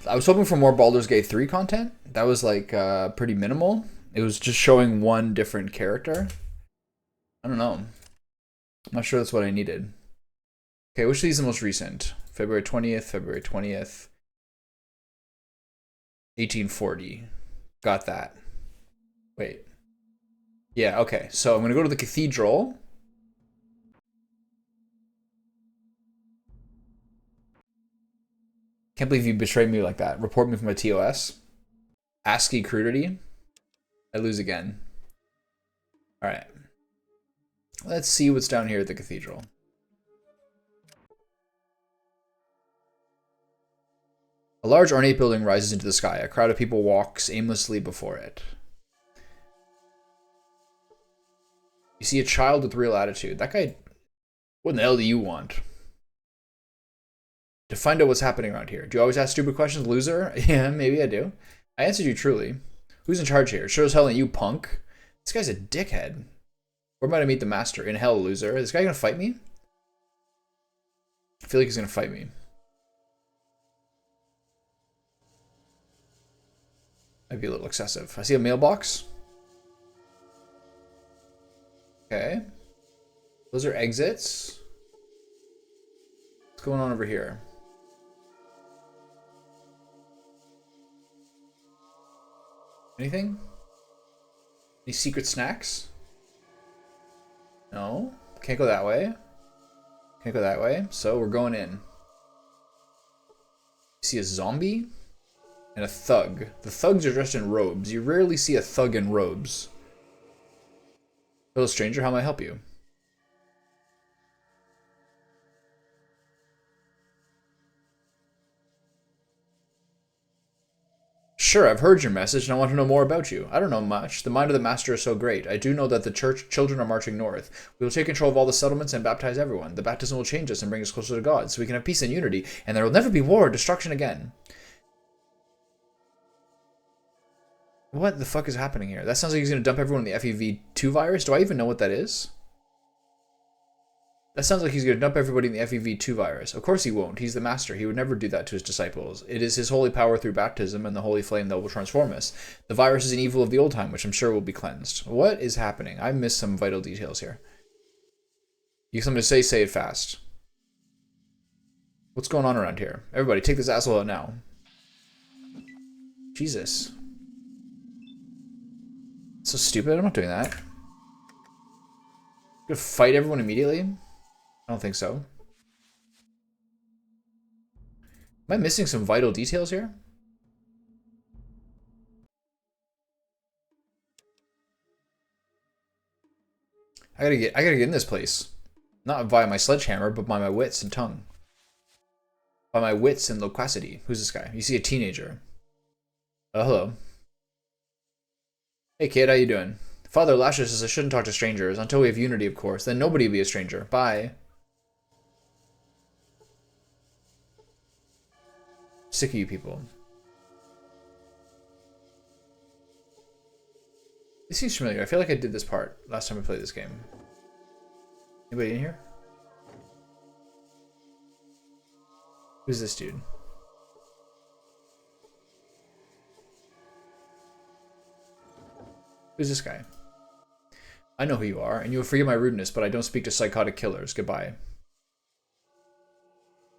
I was hoping for more Baldur's Gate 3 content. That was like pretty minimal. It was just showing one different character. I don't know. I'm not sure that's what I needed. Okay, which of these is the most recent? February 20th, February 20th, 1840. Got that. Wait. Yeah, okay. So I'm going to go to the cathedral. Can't believe you betrayed me like that. Report me from a TOS. ASCII crudity. I lose again. All right. Let's see what's down here at the cathedral. A large ornate building rises into the sky. A crowd of people walks aimlessly before it. You see a child with real attitude. That guy, what in the hell do you want? To find out what's happening around here. Do you always ask stupid questions, loser? Yeah, maybe I do. I answered you truly. Who's in charge here? Sure as hell ain't you, punk. This guy's a dickhead. Where might I meet the master? In hell, loser. Is this guy gonna fight me? I feel like he's gonna fight me. Might be a little excessive. I see a mailbox. Okay. Those are exits. What's going on over here? Anything? Any secret snacks? No. Can't go that way. Can't go that way. So we're going in. See a zombie? And a thug. The thugs are dressed in robes. You rarely see a thug in robes. Hello, stranger. How may I help you? Sure, I've heard your message and I want to know more about you. I don't know much. The mind of the master is so great. I do know that the church children are marching north. We will take control of all the settlements and baptize everyone. The baptism will change us and bring us closer to God, so we can have peace and unity, and there will never be war or destruction again. What the fuck is happening here? That sounds like he's going to dump everyone in the FEV2 virus. Do I even know what that is? That sounds like he's going to dump everybody in the FEV2 virus. Of course he won't. He's the master. He would never do that to his disciples. It is his holy power through baptism and the holy flame that will transform us. The virus is an evil of the old time, which I'm sure will be cleansed. What is happening? I missed some vital details here. You have something to say it fast. What's going on around here? Everybody, take this asshole out now. Jesus. So stupid. I'm not doing that. I'm gonna fight everyone immediately? I don't think so. Am I missing some vital details here? I gotta get in this place. Not via my sledgehammer, but by my wits and tongue. By my wits and loquacity. Who's this guy? You see a teenager. Oh, hello. Hey kid, how you doing? Father Lashes says I shouldn't talk to strangers until we have unity, of course. Then nobody will be a stranger. Bye. Sick of you people. This seems familiar. I feel like I did this part last time I played this game. Anybody in here? Who's this dude? Who's this guy? I know who you are, and you will forgive my rudeness, but I don't speak to psychotic killers. Goodbye.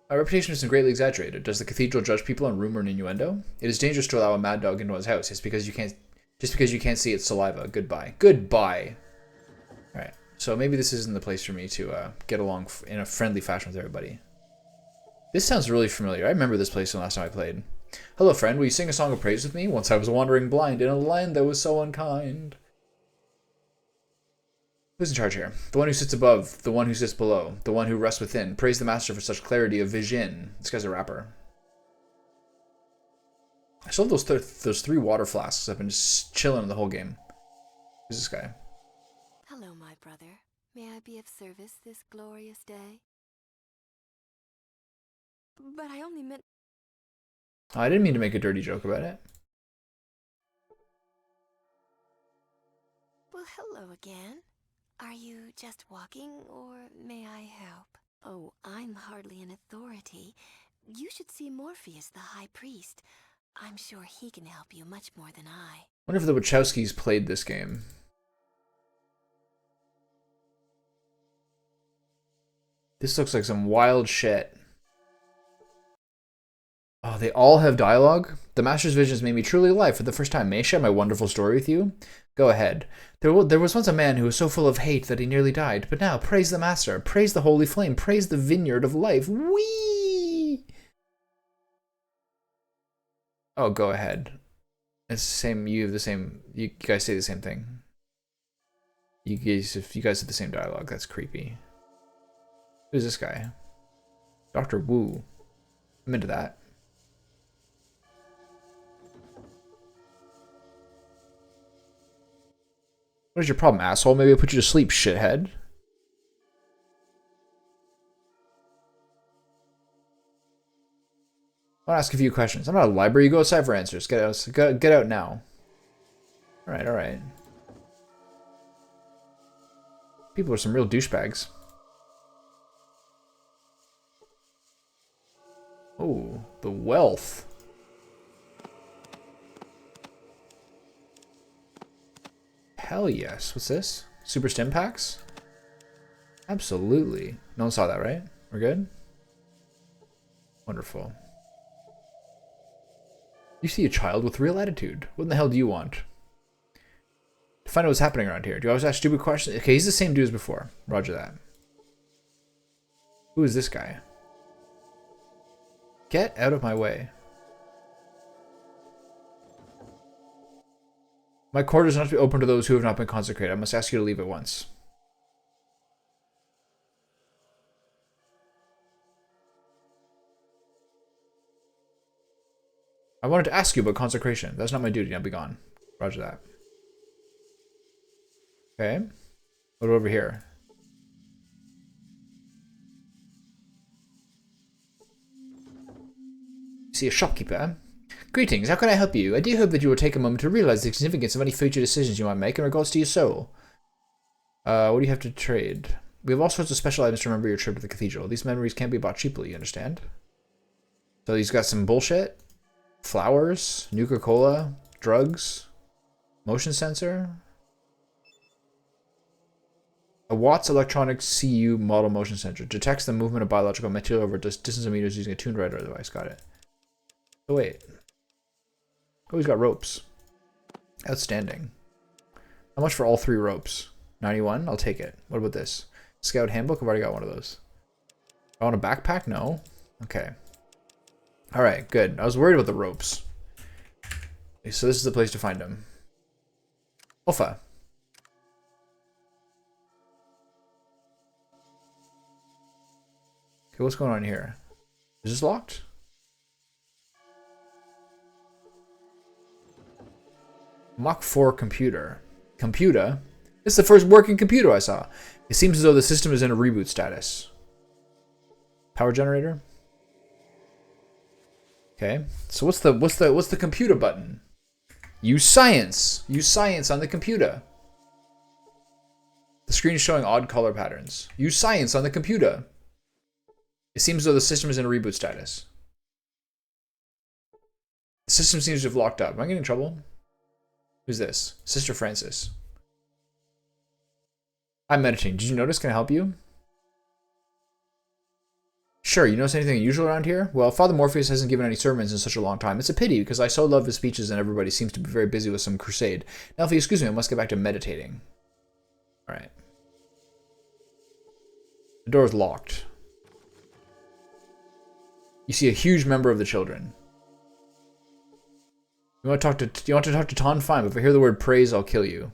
My reputation isn't greatly exaggerated. Does the cathedral judge people on rumor and innuendo? It is dangerous to allow a mad dog into one's house just because you can't see its saliva. Goodbye. Goodbye. Alright. So maybe this isn't the place for me to get along in a friendly fashion with everybody. This sounds really familiar. I remember this place from last time I played. Hello, friend. Will you sing a song of praise with me? Once I was wandering blind in a land that was so unkind. Who's in charge here? The one who sits above, the one who sits below, the one who rests within. Praise the master for such clarity of vision. This guy's a rapper. I still have those 3 water flasks. I've been just chilling the whole game. Who's this guy? Hello, my brother. May I be of service this glorious day? But I only meant... Oh, I didn't mean to make a dirty joke about it. Well, hello again. Are you just walking, or may I help? Oh, I'm hardly an authority, You should see Morpheus, the High Priest. I'm sure he can help you much more than I. Wonder if the Wachowskis played this game. This looks like some wild shit. Oh, they all have dialogue? The Master's visions made me truly alive for the first time. May I share my wonderful story with you? Go ahead. There was once a man who was so full of hate that he nearly died. But now, praise the Master. Praise the Holy Flame. Praise the Vineyard of Life. Whee! Oh, go ahead. It's the same. You have the same. You guys say the same thing. You guys have the same dialogue. That's creepy. Who's this guy? Dr. Wu. I'm into that. What is your problem, asshole? Maybe I'll put you to sleep, shithead. I'll ask a few questions. I'm not a library. You go outside for answers. Get out now. Alright, alright. People are some real douchebags. Oh, the wealth. Hell yes. What's this? Super stim packs? Absolutely. No one saw that, right? We're good? Wonderful. You see a child with real attitude. What in the hell do you want? To find out what's happening around here. Do you always ask stupid questions? Okay, he's the same dude as before. Roger that. Who is this guy? Get out of my way. My quarters are not to be open to those who have not been consecrated. I must ask you to leave at once. I wanted to ask you about consecration. That's not my duty. Now be gone. Roger that. Okay. What over here? See a shopkeeper. Greetings, how can I help you? I do hope that you will take a moment to realize the significance of any future decisions you might make in regards to your soul. What do you have to trade? We have all sorts of special items to remember your trip to the cathedral. These memories can't be bought cheaply, you understand? So he's got some bullshit. Flowers, Nuka-Cola, drugs, motion sensor. A Watts Electronic CU model motion sensor. Detects the movement of biological material over distance of meters using a tuned radar device. Got it. Oh, wait. Oh, he's got ropes. Outstanding. How much for all 3 ropes? 91? I'll take it. What about this? Scout handbook? I've already got one of those. I want a backpack? No. Okay. Alright, good. I was worried about the ropes. Okay, so this is the place to find them. Alpha. Okay, what's going on here? Is this locked? Mach 4 computer. Computer? This is the first working computer I saw. It seems as though the system is in a reboot status. Power generator? Okay. So what's the computer button? Use science. Use science on the computer. The screen is showing odd color patterns. Use science on the computer. It seems as though the system is in a reboot status. The system seems to have locked up. Am I getting in trouble? Who's this? Sister Francis. I'm meditating. Did you notice? Can I help you? Sure, you notice anything unusual around here? Well, Father Morpheus hasn't given any sermons in such a long time. It's a pity, because I so love his speeches and everybody seems to be very busy with some crusade. Now, if you excuse me, I must get back to meditating. Alright. The door is locked. You see a huge member of the children. You want to talk to Ton? Fine, but if I hear the word praise, I'll kill you.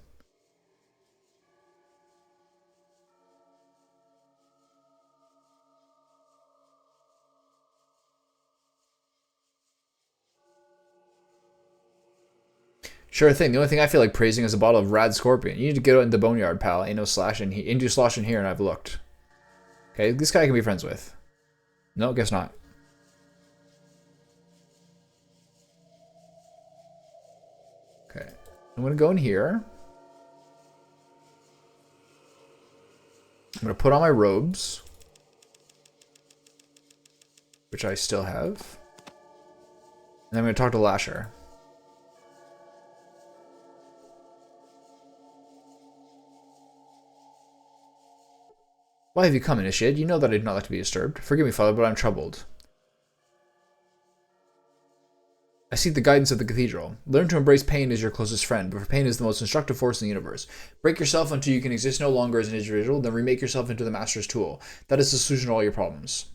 Sure thing. The only thing I feel like praising is a bottle of Rad Scorpion. You need to get out in the boneyard, pal. Ain't no slashing. Ain't no sloshing here, and I've looked. Okay, this guy I can be friends with. No, guess not. Okay, I'm gonna go in here. I'm gonna put on my robes. which I still have. And I'm going to talk to Lasher. Why have you come, Initiate? You know that I do not like to be disturbed. Forgive me, Father, but I'm troubled. I seek the guidance of the cathedral. Learn to embrace pain as your closest friend, but pain is the most instructive force in the universe. Break yourself until you can exist no longer as an individual, then remake yourself into the master's tool. That is the solution to all your problems.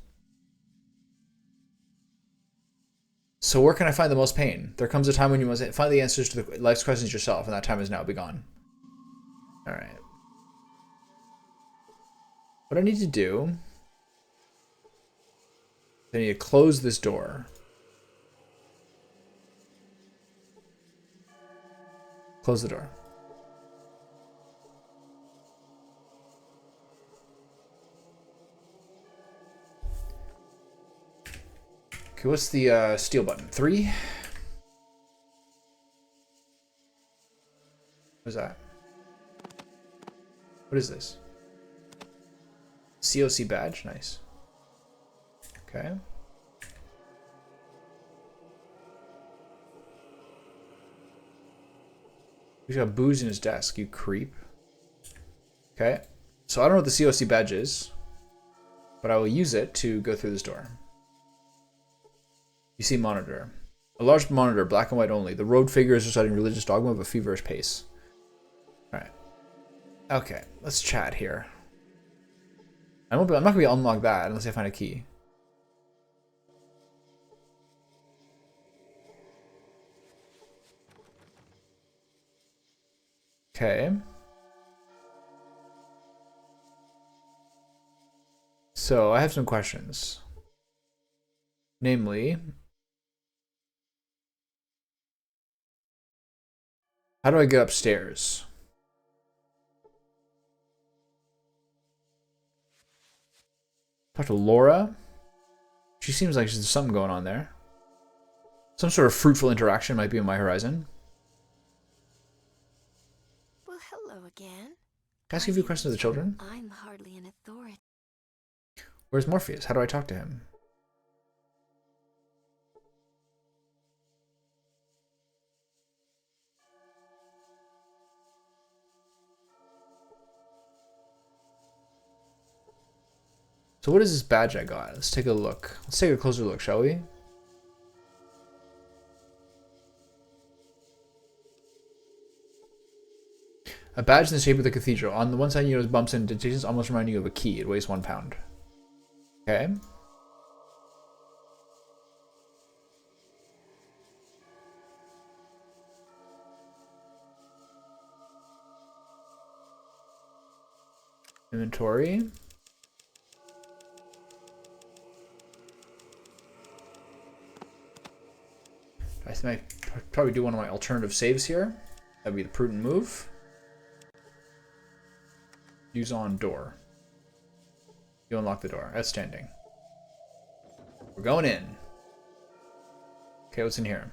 So where can I find the most pain? There comes a time when you must find the answers to life's questions yourself, and that time has now begun. Alright. What I need to do... I need to close this door. Close the door. Okay, what's the steel button? 3? What is that? What is this? COC badge? Nice. Okay. He's got booze in his desk, you creep. Okay. So I don't know what the COC badge is, but I will use it to go through this door. You see monitor. A large monitor, black and white only. The robed figure is reciting religious dogma of a feverish pace. Alright. Okay, let's chat here. I'm not going to be able to unlock that unless I find a key. Okay. So, I have some questions. Namely, how do I get upstairs? Talk to Laura. She seems like there's something going on there. Some sort of fruitful interaction might be on my horizon. Well, hello again. Can I ask you a few questions of the children? I'm hardly an authority. Where's Morpheus? How do I talk to him? So what is this badge I got? Let's take a look. Let's take a closer look, shall we? A badge in the shape of the cathedral. On the one side, you notice bumps and indentations almost remind you of a key. It weighs 1 pound. Okay. Inventory. I think I probably do one of my alternative saves here. That'd be the prudent move. Use on door. You unlock the door. Outstanding. We're going in. Okay, what's in here?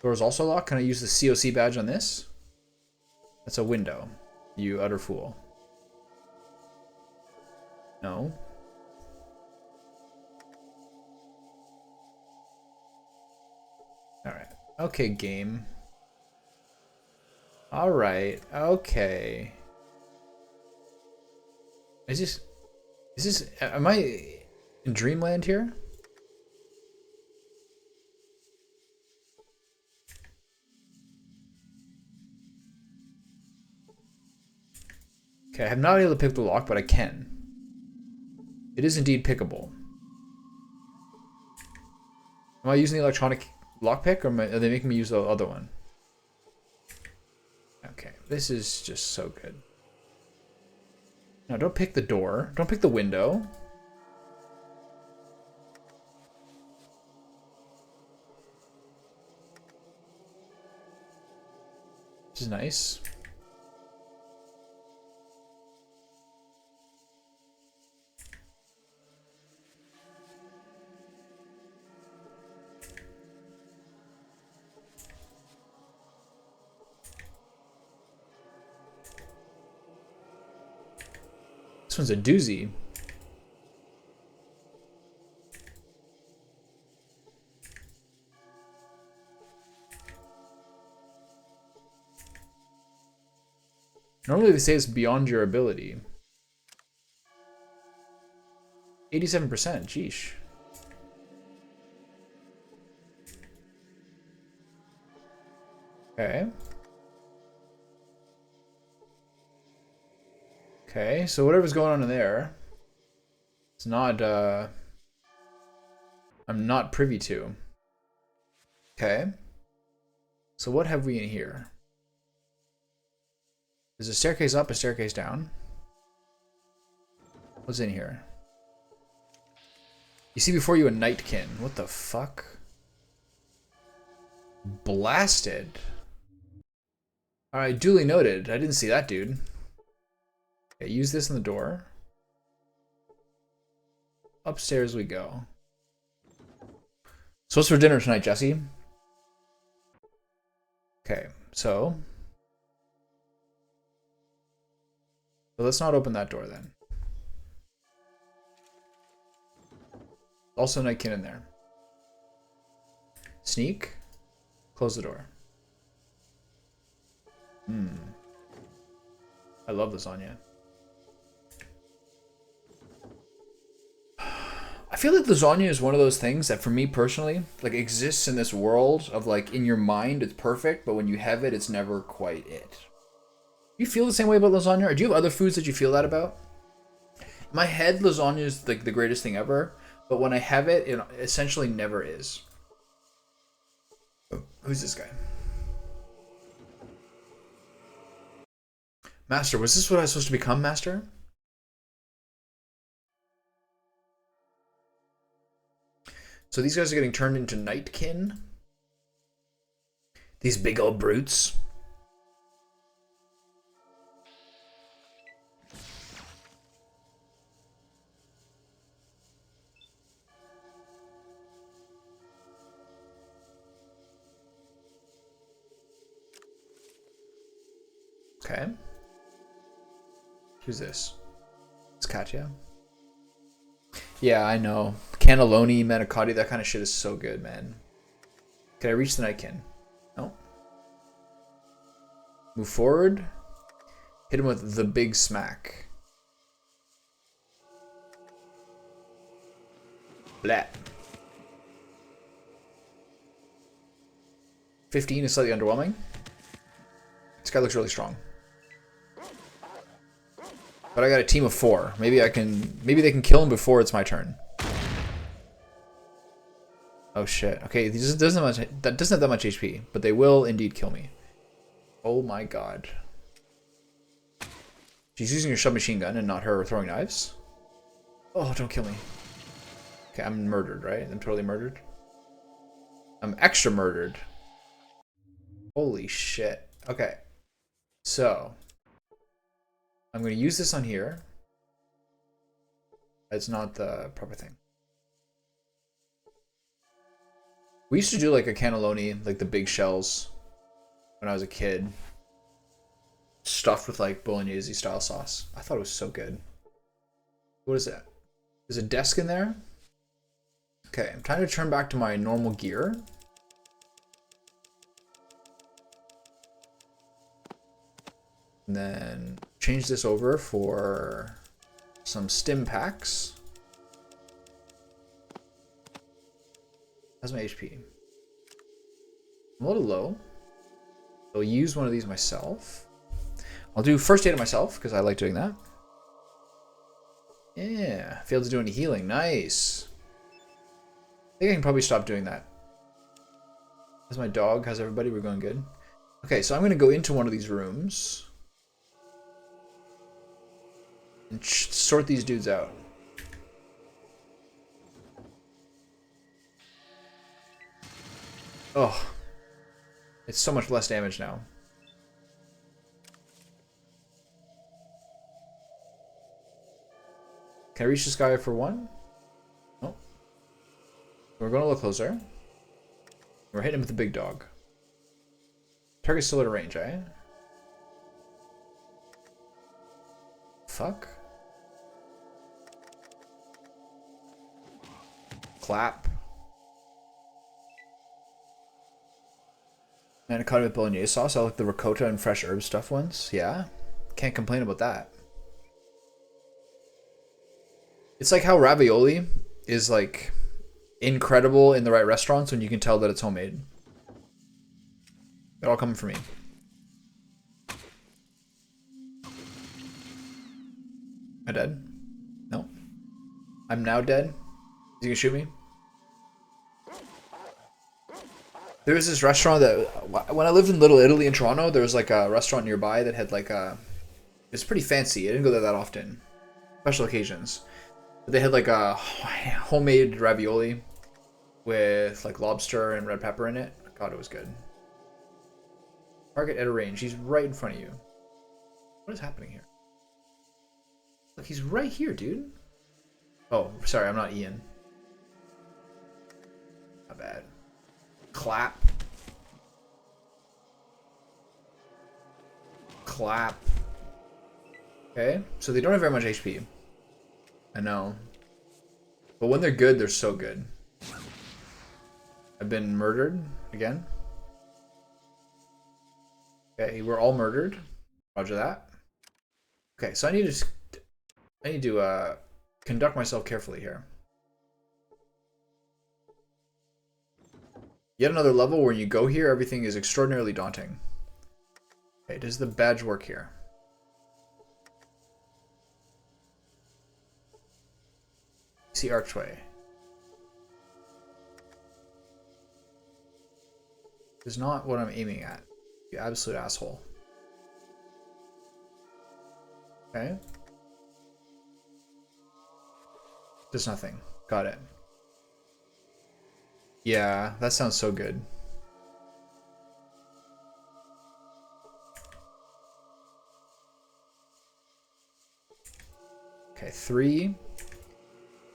Door is also locked. Can I use the COC badge on this? That's a window. You utter fool. No. Alright. Okay, game. Alright. Okay. Is this, am I in dreamland here? Okay, I'm not able to pick the lock, but I can. It is indeed pickable. Am I using the electronic lockpick, or are they making me use the other one? Okay, this is just so good. No, don't pick the door. Don't pick the window. This is nice. This one's a doozy. Normally they say it's beyond your ability. 87%, sheesh. Okay. Okay, so whatever's going on in there, it's not, I'm not privy to. Okay. So what have we in here? There's a staircase up, a staircase down. What's in here? You see before you a Nightkin. What the fuck? Blasted. Alright, duly noted. I didn't see that, dude. Okay, use this in the door. Upstairs we go. So what's for dinner tonight, Jesse? Okay, so let's not open that door then. Also Nightkin in there. Sneak. Close the door. I love lasagna. I feel like lasagna is one of those things that for me personally, like exists in this world of like in your mind it's perfect, but when you have it, it's never quite it. You feel the same way about lasagna? Or do you have other foods that you feel that about? In my head, lasagna is like the greatest thing ever, but when I have it, it essentially never is. Who's this guy? Master, was this what I was supposed to become, Master? So these guys are getting turned into Nightkin. These big old brutes. Okay. Who's this? It's Katya. Yeah, I know. Cannelloni, manicotti, that kind of shit is so good, man. Can I reach the Nightkin? No. Move forward. Hit him with the big smack. Blah. 15 is slightly underwhelming. This guy looks really strong. But I got a team of 4. Maybe they can kill him before it's my turn. Oh shit. Okay, that doesn't have that much HP, but they will indeed kill me. Oh my god. She's using a submachine gun and not her throwing knives. Oh, don't kill me. Okay, I'm murdered, right? I'm totally murdered. I'm extra murdered. Holy shit. Okay. So I'm going to use this on here. It's not the proper thing. We used to do like a cannelloni, like the big shells, when I was a kid. Stuffed with like bolognese style sauce. I thought it was so good. What is that? There's a desk in there? Okay, I'm trying to turn back to my normal gear. And then change this over for some stim packs. How's my HP? I'm a little low. I'll use one of these myself. I'll do first aid on myself because I like doing that. Yeah, failed to do any healing. Nice. I think I can probably stop doing that. How's my dog? How's everybody? We're going good. Okay, so I'm going to go into one of these rooms and sort these dudes out. Oh, it's so much less damage now. Can I reach this guy for one? No. We're going a little closer. We're hitting him with the big dog. Target's still at a range, eh? Fuck. Clap. Manicotti with bolognese sauce. I like the ricotta and fresh herb stuff ones. Yeah. Can't complain about that. It's like how ravioli is like incredible in the right restaurants when you can tell that it's homemade. They're all coming for me. Am I dead? No. I'm now dead. Is he gonna shoot me? There was this restaurant that, when I lived in Little Italy in Toronto, there was like a restaurant nearby that had like a, it was pretty fancy. I didn't go there that often. Special occasions. But they had like a homemade ravioli with like lobster and red pepper in it. God, it was good. Target at a range. He's right in front of you. What is happening here? Look, he's right here, dude. Oh, sorry, I'm not Ian. Not bad. Clap. Clap. Okay, so they don't have very much HP. I know. But when they're good, they're so good. I've been murdered again. Okay, we're all murdered. Roger that. Okay, so I need to conduct myself carefully here. Yet another level where you go here, everything is extraordinarily daunting. Okay, does the badge work here? See archway. Is not what I'm aiming at. You absolute asshole. Okay. There's nothing. Got it. Yeah, that sounds so good. Okay, 3,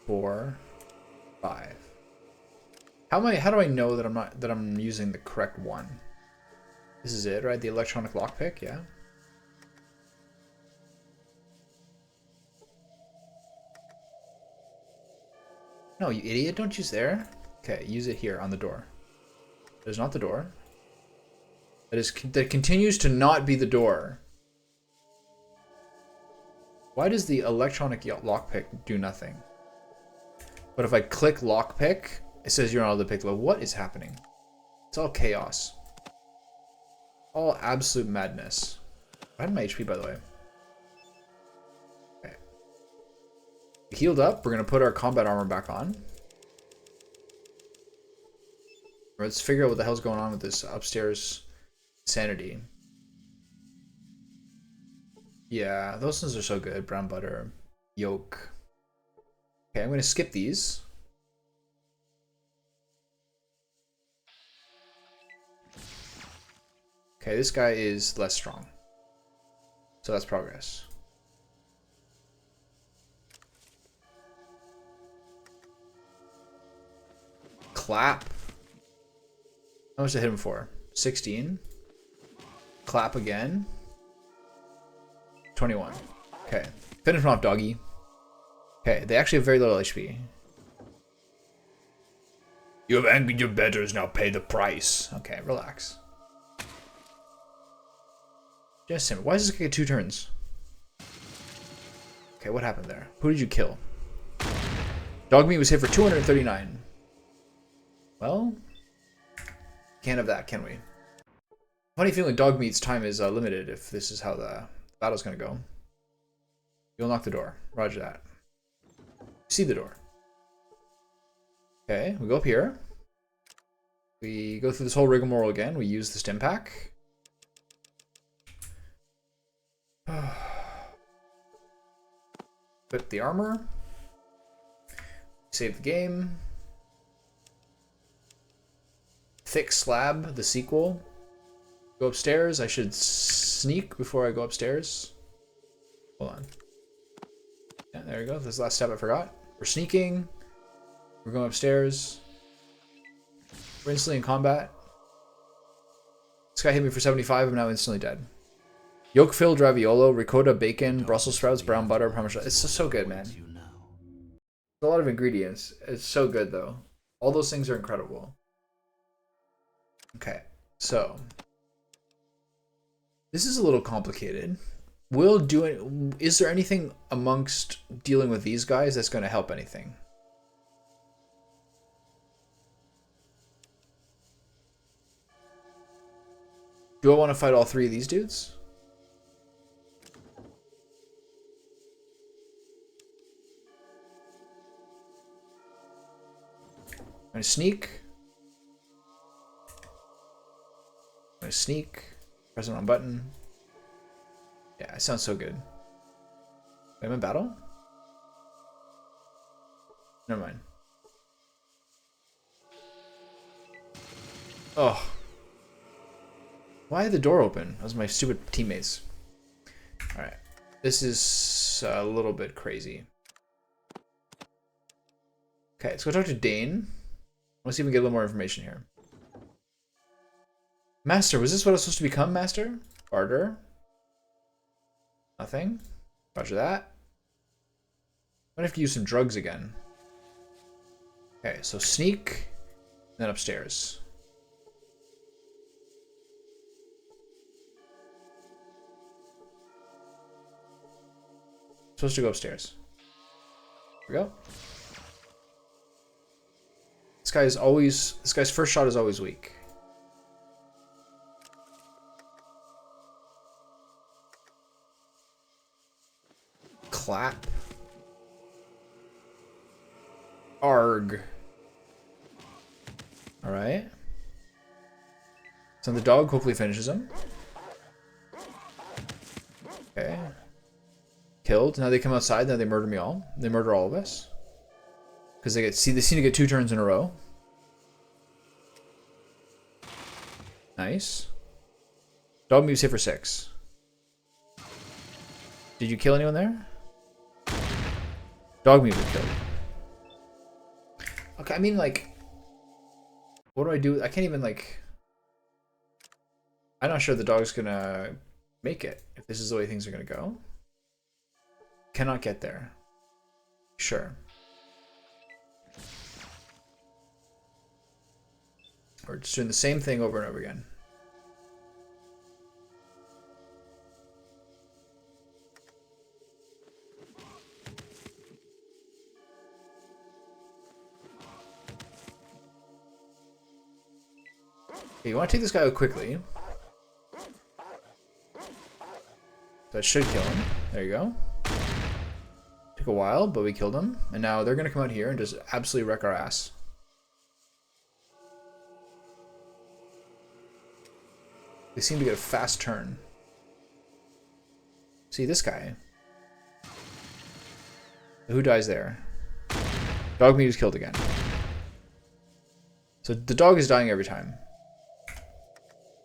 4, 5. How do I know that I'm using the correct one? This is it, right? The electronic lockpick, yeah. No, you idiot, don't use there. Okay, use it here on the door. There's not the door. That continues to not be the door. Why does the electronic lockpick do nothing? But if I click lockpick, it says you're not allowed to pick the lock. What is happening? It's all chaos. All absolute madness. I had my HP, by the way. Okay. Healed up. We're going to put our combat armor back on. Let's figure out what the hell's going on with this upstairs insanity. Yeah, those ones are so good. Brown butter, yolk. Okay, I'm going to skip these. Okay, this guy is less strong. So that's progress. Clap. How much did I hit him for? 16. Clap again. 21. Okay. Finish him off, doggy. Okay, they actually have very little HP. You have angered your betters, now pay the price. Okay, relax. Just him. Why does this guy get 2 turns? Okay, what happened there? Who did you kill? Dogmeat was hit for 239. Well, can't have that, can we? Funny feeling Dogmeat's time is limited if this is how the battle's gonna go. You'll knock the door. Roger that. See the door. Okay, we go up here. We go through this whole rigmarole again. We use the stim pack. Put the armor. Save the game. Thick Slab, the sequel. Go upstairs. I should sneak before I go upstairs. Hold on. Yeah, there we go. This is the last step I forgot. We're sneaking. We're going upstairs. We're instantly in combat. This guy hit me for 75. I'm now instantly dead. Yolk-filled raviolo, ricotta, bacon, Brussels sprouts, brown butter, parmesan. It's just so good, man. A lot of ingredients. It's so good, though. All those things are incredible. Okay, so this is a little complicated. will do it. Is there anything amongst dealing with these guys that's going to help anything? Do I want to fight all three of these dudes? I'm gonna sneak. I'm gonna sneak. Press the wrong button. Yeah, it sounds so good. Am I in battle? Never mind. Oh. Why had the door open? That was my stupid teammates. Alright. This is a little bit crazy. Okay, let's go talk to Dane. Let's see if we can get a little more information here. Master, was this what I was supposed to become, Master? Barter. Nothing. Roger that. Might have to use some drugs again. Okay, so sneak, then upstairs. Supposed to go upstairs. Here we go. This guy's first shot is always weak. Clap. Arg. Alright. So the dog hopefully finishes him. Okay. Killed. Now they come outside, now they murder me all. They murder all of us. Because they seem to get 2 turns in a row. Nice. Dog moves hit for 6. Did you kill anyone there? Dog meat was killed. Okay, I mean, like, what do I do? I can't even, like, I'm not sure the dog's gonna make it if this is the way things are gonna go. Cannot get there. Sure. We're just doing the same thing over and over again. Okay, you want to take this guy out quickly. That should kill him. There you go. Took a while, but we killed him. And now they're going to come out here and just absolutely wreck our ass. They seem to get a fast turn. See, this guy. Who dies there? Dog meat is killed again. So the dog is dying every time.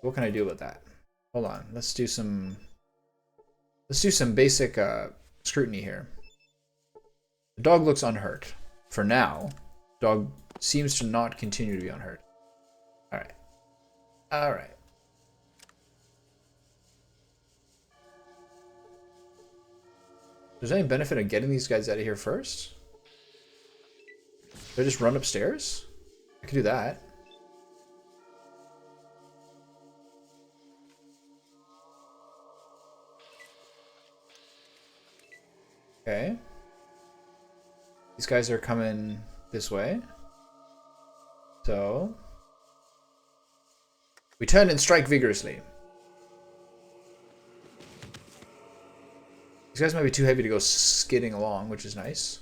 What can I do about that? Hold on. Let's do some basic scrutiny here. The dog looks unhurt. For now, dog seems to not continue to be unhurt. Alright. Alright. There's any benefit in getting these guys out of here first? Should I just run upstairs? I could do that. Okay. These guys are coming this way. So we turn and strike vigorously. These guys might be too heavy to go skidding along, which is nice.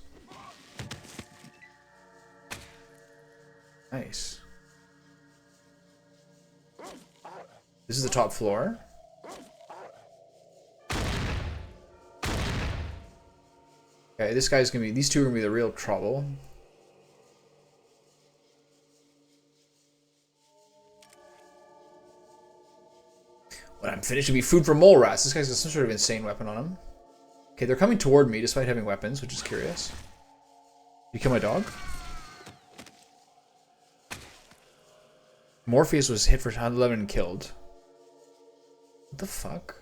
Nice. This is the top floor. Okay, this guy's gonna be, these two are gonna be the real trouble. When I'm finished, it'll be food for mole rats. This guy's got some sort of insane weapon on him. Okay, they're coming toward me despite having weapons, which is curious. You kill my dog? Morpheus was hit for 11 and killed. What the fuck?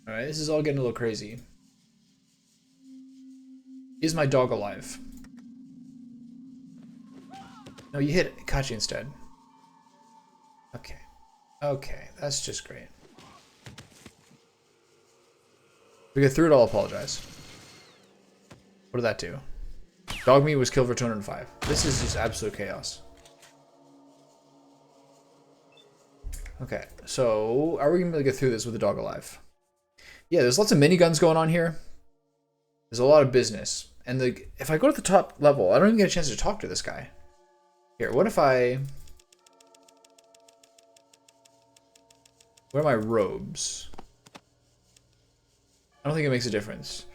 Alright, this is all getting a little crazy. Is my dog alive? No, you hit Kachi instead. Okay. Okay, that's just great. If we get through it, I'll apologize. What did that do? Dog meat was killed for 205. This is just absolute chaos. Okay, so are we gonna be able to get through this with the dog alive? Yeah, there's lots of miniguns going on here. There's a lot of business. And if I go to the top level, I don't even get a chance to talk to this guy. Here, what if I... Where are my robes? I don't think it makes a difference.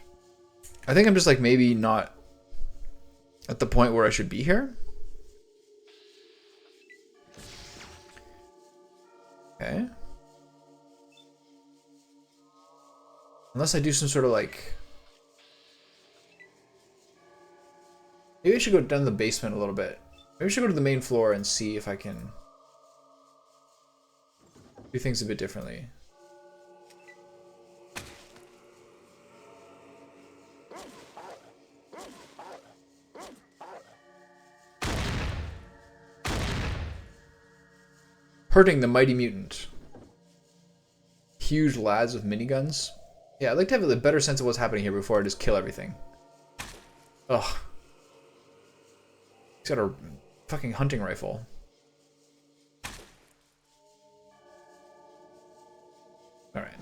I think I'm just like maybe not at the point where I should be here. Okay. Unless I do some sort of like... Maybe I should go down to the basement a little bit. Maybe I should go to the main floor and see if I can do things a bit differently. Hurting the mighty mutant. Huge lads with miniguns. Yeah, I'd like to have a better sense of what's happening here before I just kill everything. Ugh. He's got a fucking hunting rifle. Alright.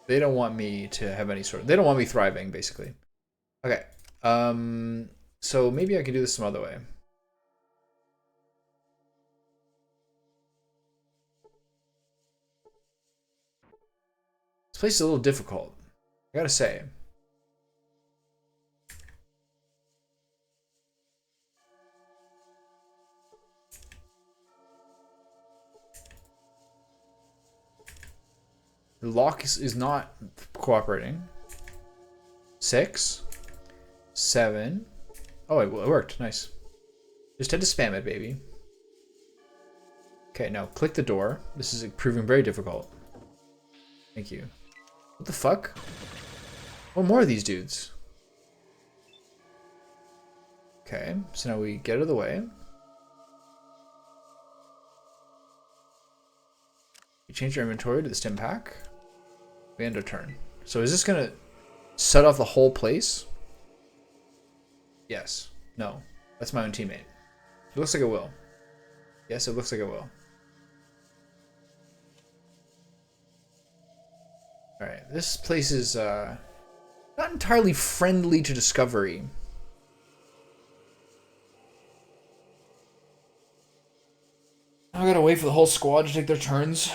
They don't want me to have any sort of... They don't want me thriving, basically. Okay. So maybe I can do this some other way. This place is a little difficult, I gotta say. The lock is not cooperating. 6, 7. Oh, it worked. Nice. Just had to spam it, baby. Okay, now click the door. This is proving very difficult. Thank you. What the fuck? What more of these dudes? Okay, so now we get out of the way. We change our inventory to the stim pack. We end our turn. So is this gonna set off the whole place? Yes. No. That's my own teammate. It looks like it will. Yes, it looks like it will. Alright, this place is not entirely friendly to discovery. I gotta wait for the whole squad to take their turns.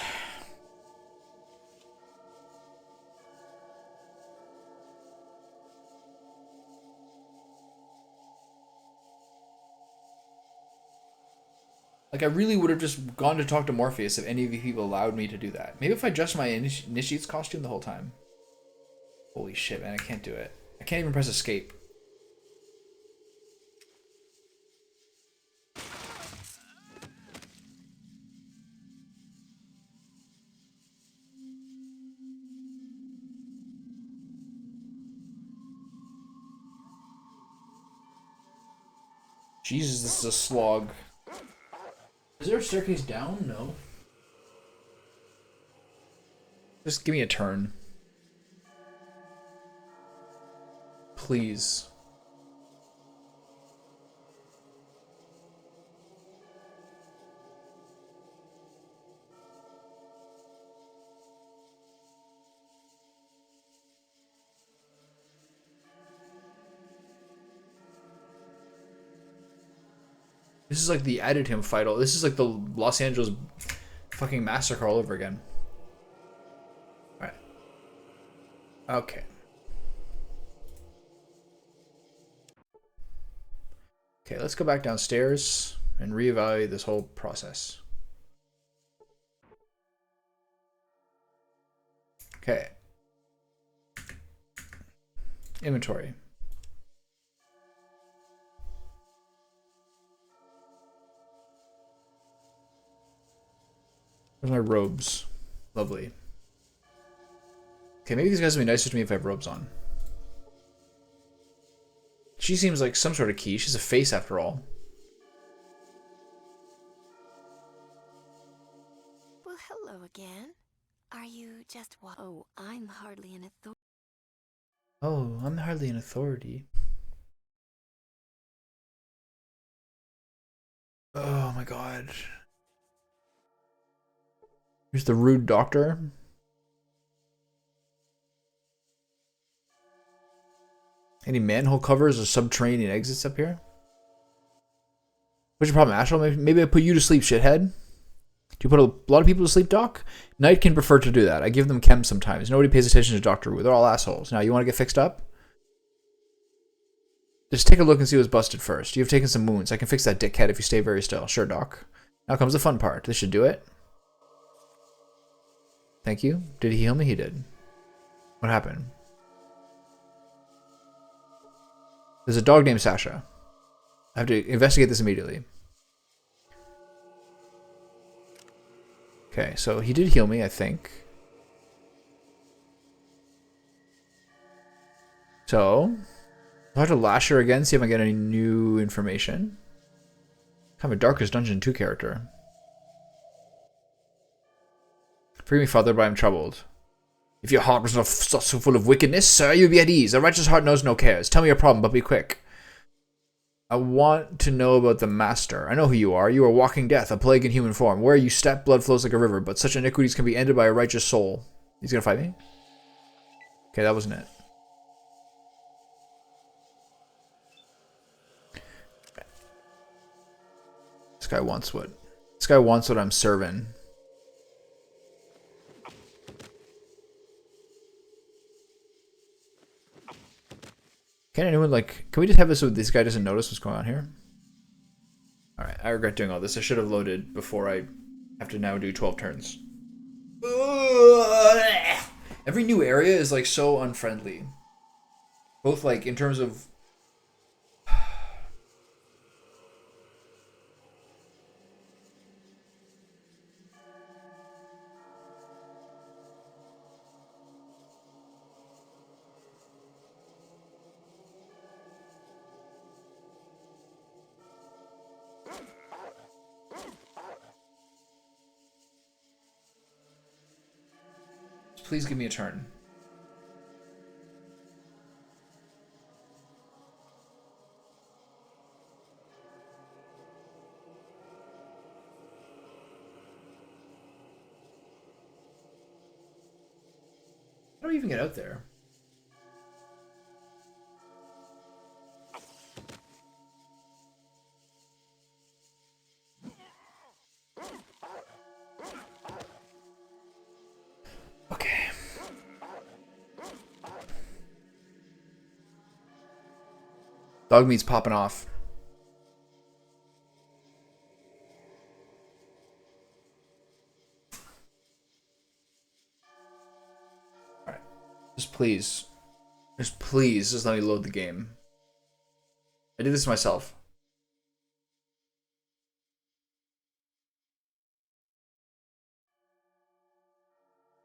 Like, I really would have just gone to talk to Morpheus if any of you people allowed me to do that. Maybe if I dressed my initiate's costume the whole time. Holy shit, man, I can't do it. I can't even press escape. Jesus, this is a slog. Is there a staircase down? No. Just give me a turn. Please. This is like the added him fight. This is like the Los Angeles fucking massacre all over again. Alright. Okay. Okay, let's go back downstairs and reevaluate this whole process. Okay. Inventory. Where's my robes? Lovely. Okay, maybe these guys will be nicer to me if I have robes on. She seems like some sort of key. She's a face after all. Well, hello again. Are you just Oh, I'm hardly an authority. Oh, I'm hardly an authority. Oh my god. Here's the rude doctor. Any manhole covers or subterranean exits up here? What's your problem, Astral? Maybe I put you to sleep, shithead. Do you put a lot of people to sleep, Doc? Knight can prefer to do that. I give them chem sometimes. Nobody pays attention to Doctor Wu. They're all assholes. Now, you want to get fixed up? Just take a look and see what's busted first. You've taken some wounds. I can fix that dickhead if you stay very still. Sure, Doc. Now comes the fun part. This should do it. Thank you. Did he heal me? He did. What happened? There's a dog named Sasha. I have to investigate this immediately. Okay, so he did heal me, I think. So, I'll have to Lasher again, see if I get any new information. Kind of a Darkest Dungeon 2 character. Forgive me, Father, but I am troubled. If your heart was not so full of wickedness, sir, you'd be at ease. A righteous heart knows no cares. Tell me your problem, but be quick. I want to know about the Master. I know who you are. You are walking death, a plague in human form. Where you step, blood flows like a river, but such iniquities can be ended by a righteous soul. He's gonna fight me? Okay, that wasn't it. This guy wants what I'm serving. Can anyone, like, can we just have this so this guy doesn't notice what's going on here? Alright, I regret doing all this. I should have loaded before I have to now do 12 turns. Every new area is, like, so unfriendly. Both, like, in terms of... Please give me a turn. How do we even get out there? Okay. Dog meat's popping off. Alright. Just please. Just let me load the game. I did this myself.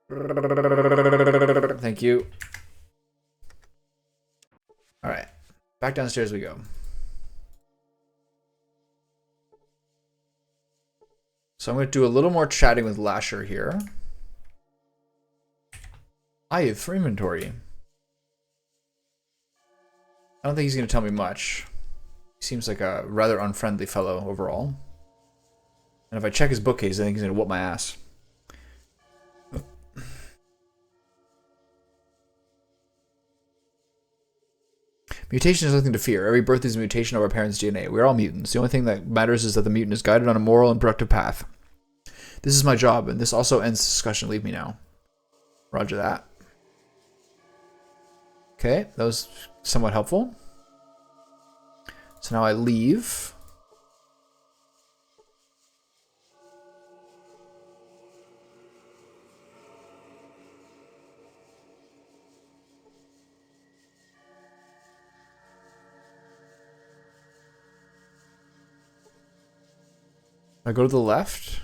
Thank you. Alright. Back downstairs we go. So I'm going to do a little more chatting with Lasher here. I have for inventory. I don't think he's going to tell me much. He seems like a rather unfriendly fellow overall. And if I check his bookcase, I think he's going to whoop my ass. Mutation is nothing to fear. Every birth is a mutation of our parents' DNA. We're all mutants. The only thing that matters is that the mutant is guided on a moral and productive path. This is my job, and this also ends the discussion. Leave me now. Roger that. Okay, that was somewhat helpful. So now I leave. I go to the left,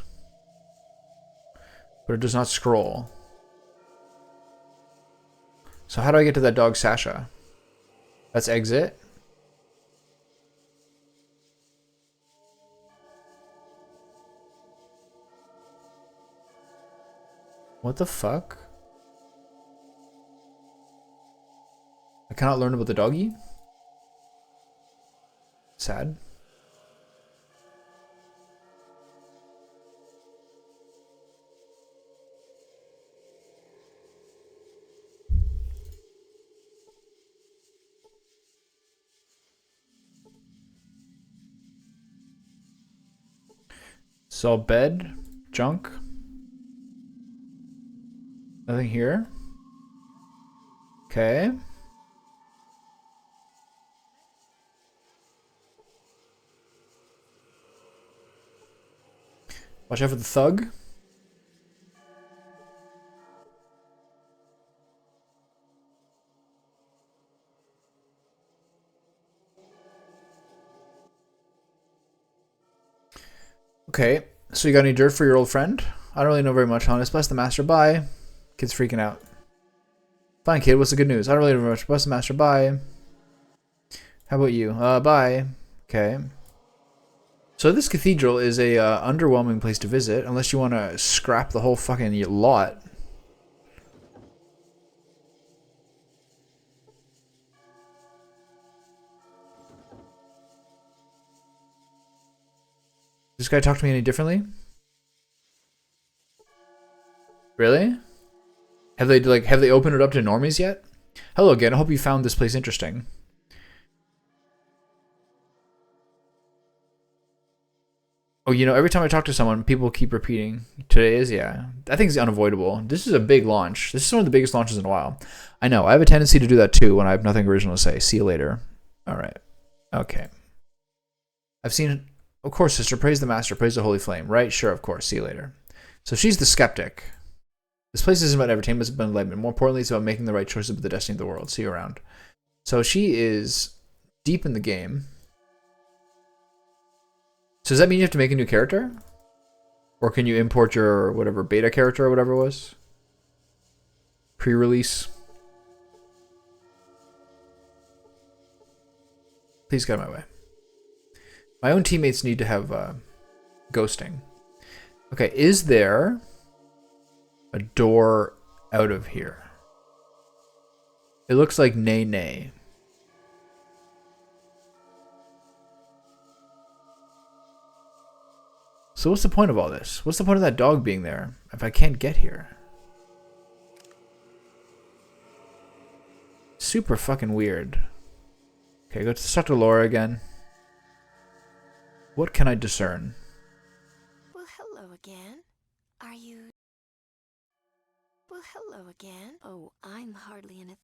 but it does not scroll. So how do I get to that dog Sasha? That's exit. What the fuck? I cannot learn about the doggy? Sad. Saw bed, junk. Nothing here. Okay. Watch out for the thug. Okay, so you got any dirt for your old friend? I don't really know very much on this. Bless the master, bye. Kid's freaking out. Fine, kid, what's the good news? I don't really know very much. Bless the master, bye. How about you? Bye. Okay. So this cathedral is a underwhelming place to visit, unless you want to scrap the whole fucking lot. Does this guy talk to me any differently? Really? Have they opened it up to normies yet? Hello again. I hope you found this place interesting. Oh, you know, every time I talk to someone, people keep repeating. Today is, yeah. I think it's unavoidable. This is a big launch. This is one of the biggest launches in a while. I know. I have a tendency to do that too when I have nothing original to say. See you later. All right. Okay. I've seen... Of course, sister. Praise the master. Praise the holy flame. Right? Sure, of course. See you later. So she's the skeptic. This place isn't about entertainment, it's about enlightenment. More importantly, it's about making the right choices about the destiny of the world. See you around. So she is deep in the game. So does that mean you have to make a new character? Or can you import your whatever beta character or whatever it was? Pre-release. Please get out of my way. My own teammates need to have ghosting. Okay, is there a door out of here? It looks like nay nay. So what's the point of all this? What's the point of that dog being there if I can't get here? Super fucking weird. Okay, let's talk to Laura again. What can I discern? Well, hello again. Are you... Well, hello again. Oh, I'm hardly in a...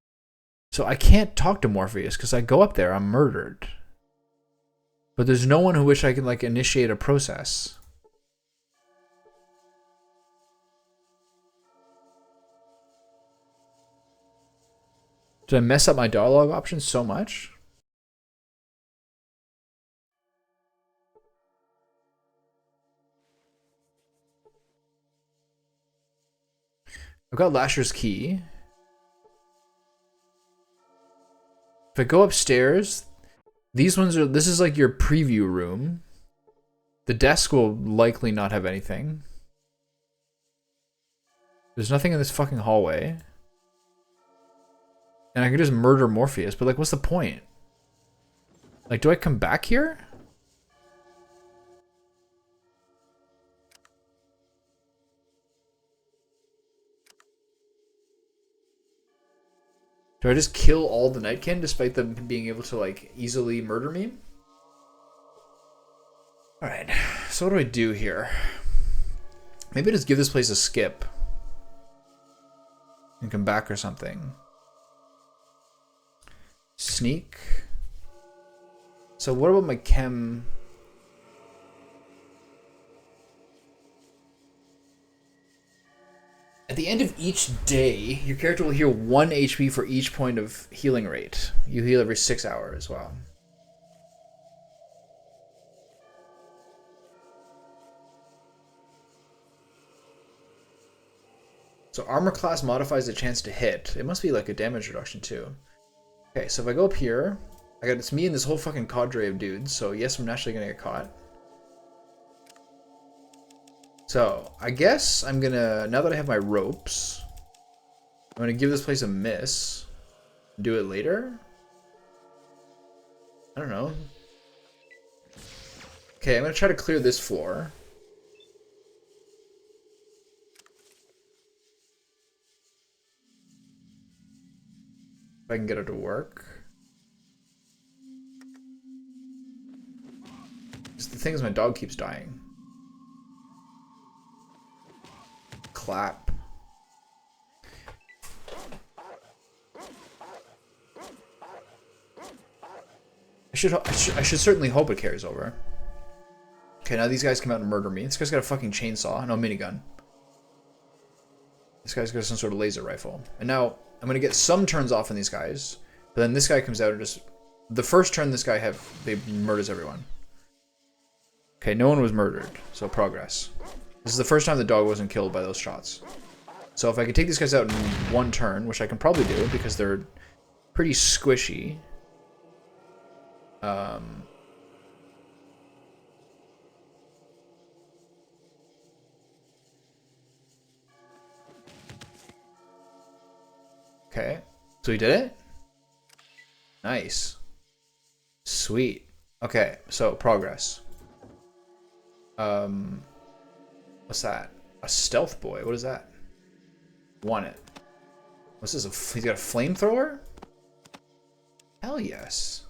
So I can't talk to Morpheus because I go up there, I'm murdered. But there's no one who wish I could like initiate a process. Did I mess up my dialogue options so much? I've got Lasher's key. If I go upstairs, these ones are, this is like your preview room. The desk will likely not have anything. There's nothing in this fucking hallway. And I can just murder Morpheus, but like, what's the point? Like, do I come back here? Do I just kill all the Nightkin despite them being able to like easily murder me? Alright, so what do I do here? Maybe I just give this place a skip. And come back or something. Sneak. So what about my chem? At the end of each day, your character will heal 1 HP for each point of healing rate. You heal every 6 hours as well. So armor class modifies the chance to hit. It must be like a damage reduction too. Okay, so if I go up here, it's me and this whole fucking cadre of dudes, so yes, I'm naturally gonna get caught. So, I guess I'm gonna, now that I have my ropes, I'm gonna give this place a miss. Do it later? I don't know. Okay, I'm gonna try to clear this floor. If I can get it to work. Just the thing is, my dog keeps dying. Clap. I should certainly hope it carries over. Okay, now these guys come out and murder me. This guy's got a fucking chainsaw, no minigun. This guy's got some sort of laser rifle. And now I'm gonna get some turns off on these guys, but then this guy comes out and just the first turn this guy they murders everyone. Okay, no one was murdered, so progress. This is the first time the dog wasn't killed by those shots. So if I can take these guys out in one turn, which I can probably do because they're pretty squishy. Okay, so he did it? Nice. Sweet. Okay, so progress. What's that? A stealth boy. What is that? Want it. What's this? He's got a flamethrower? Hell yes.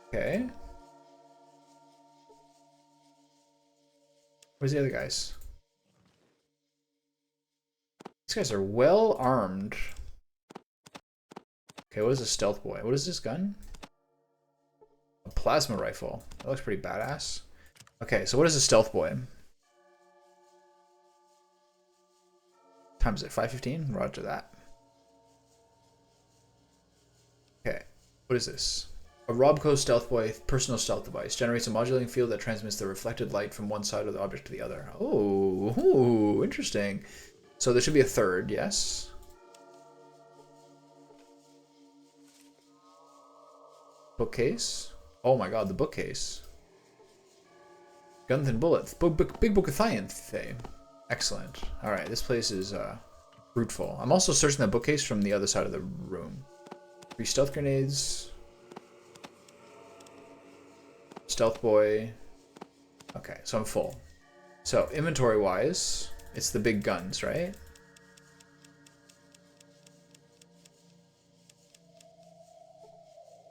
Okay. Where's the other guys? These guys are well armed. Okay, what is a stealth boy? What is this gun? A plasma rifle. That looks pretty badass. Okay, so what is a stealth boy? Time is it? 5:15? Roger that. Okay, what is this? A Robco Stealth Boy personal stealth device generates a modulating field that transmits the reflected light from one side of the object to the other. Oh, ooh, interesting. So there should be a third, yes? Bookcase? Oh my god, the bookcase. Guns and bullets. Big Book of Science. Excellent. Alright, this place is fruitful. I'm also searching that bookcase from the other side of the room. 3 stealth grenades. Stealth boy. Okay, so I'm full. So, inventory-wise, it's the big guns, right?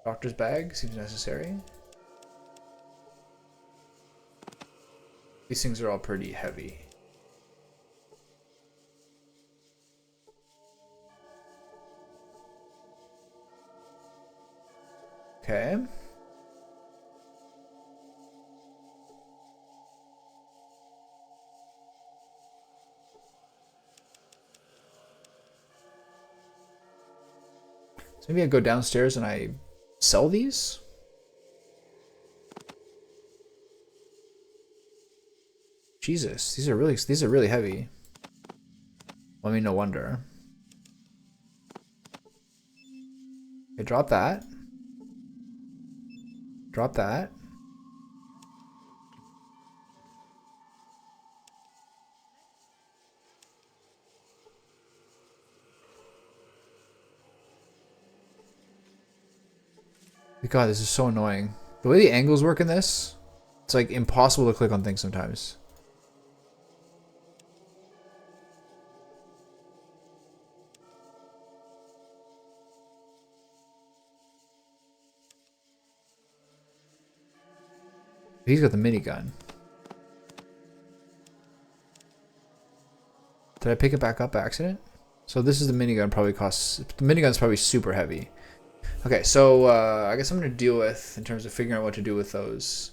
Doctor's bag seems necessary. These things are all pretty heavy. Okay. So maybe I go downstairs and I sell these? Jesus, these are really heavy. Well, I mean, no wonder. Okay, drop that. Drop that. God, this is so annoying. The way the angles work in this, it's like impossible to click on things sometimes. He's got the minigun. Did I pick it back up by accident? So this is the minigun. Probably costs. The minigun's probably super heavy. Okay, so I guess I'm gonna deal with in terms of figuring out what to do with those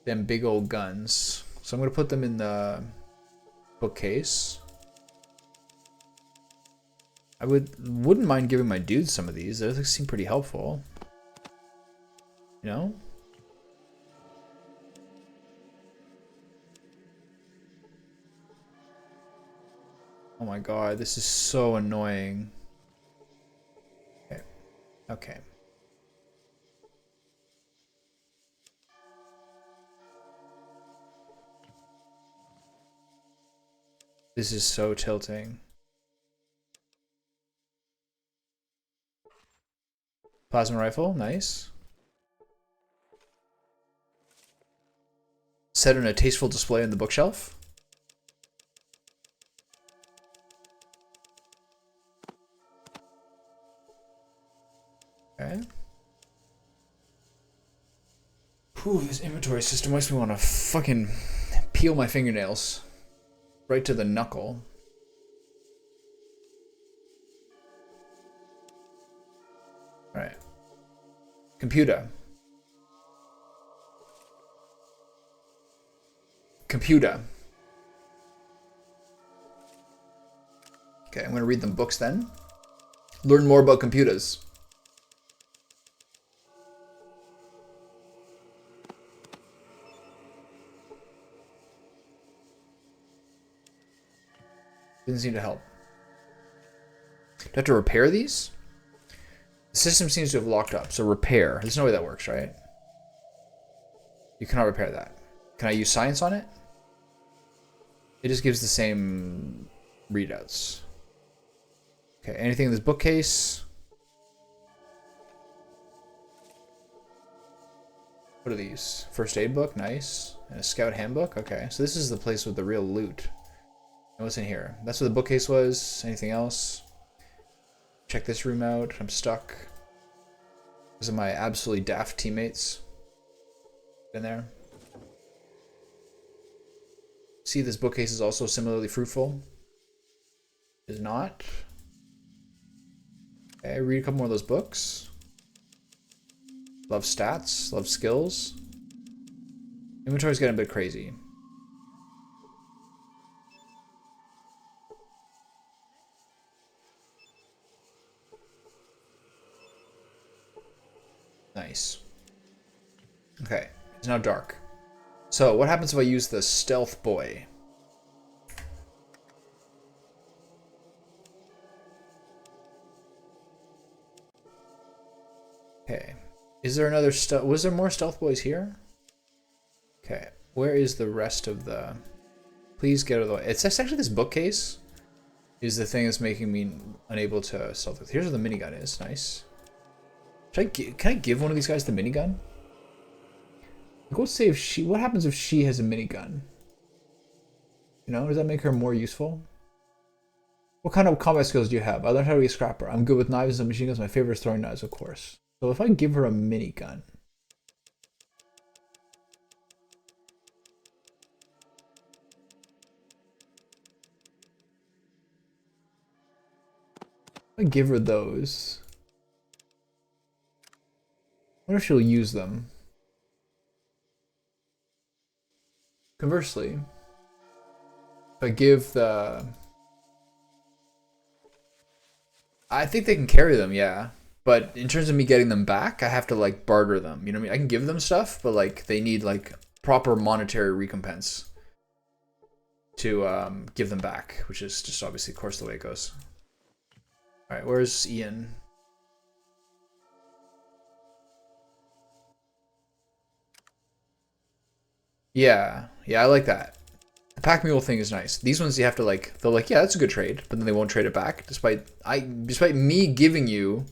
them big old guns. So I'm gonna put them in the bookcase. I wouldn't mind giving my dudes some of these. Those seem pretty helpful. You know? Oh my god, this is so annoying. Okay. Okay. This is so tilting. Plasma rifle, nice. Set in a tasteful display on the bookshelf. Okay. Whew, this inventory system makes me want to fucking peel my fingernails. Right to the knuckle. Alright. Computer. Computer. Okay, I'm going to read them books then. Learn more about computers. Didn't seem to help. Do I have to repair these? The system seems to have locked up, so repair. There's no way that works, right? You cannot repair that. Can I use science on it? It just gives the same readouts. Okay, anything in this bookcase? What are these? First aid book, nice. And a scout handbook, okay. So this is the place with the real loot. And what's in here? That's what the bookcase was. Anything else? Check this room out. I'm stuck. These are my absolutely daft teammates. In there. See, this bookcase is also similarly fruitful. Is not. Okay, read a couple more of those books. Love stats, love skills. Inventory's getting a bit crazy. Nice. Okay, it's now dark. So, what happens if I use the stealth boy? Okay. Is there another stealth? Was there more stealth boys here? Okay. Where is the rest of the... Please get out of the way. It's actually this bookcase is the thing that's making me unable to stealth with. Here's where the minigun is. Nice. Can I give one of these guys the minigun? Go say if she... What happens if she has a minigun? You know, does that make her more useful? What kind of combat skills do you have? I learned how to be a scrapper. I'm good with knives and machine guns. My favorite is throwing knives, of course. So if I give her a minigun... I give her those. I wonder if she'll use them. Conversely, if I give the... I think they can carry them, yeah. But in terms of me getting them back, I have to like barter them. You know what I mean? I can give them stuff, but like they need like proper monetary recompense to give them back, which is just obviously, of course, the way it goes. All right, where's Ian? Yeah, I like that. The pack mule thing is nice. These ones you have to like, they're like, yeah, that's a good trade, but then they won't trade it back, despite me giving you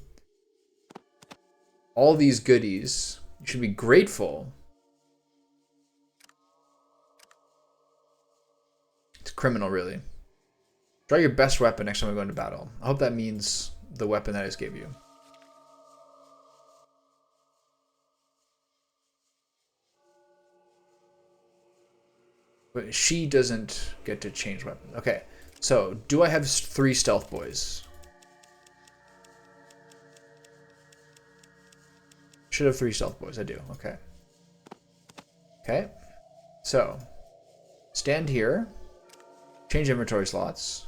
all these goodies. You should be grateful. It's criminal, really. Try your best weapon next time we go into battle. I hope that means the weapon that I just gave you. But she doesn't get to change weapons. Okay, so do I have 3 stealth boys? Should have 3 stealth boys. I do. Okay. Okay. So, stand here. Change inventory slots.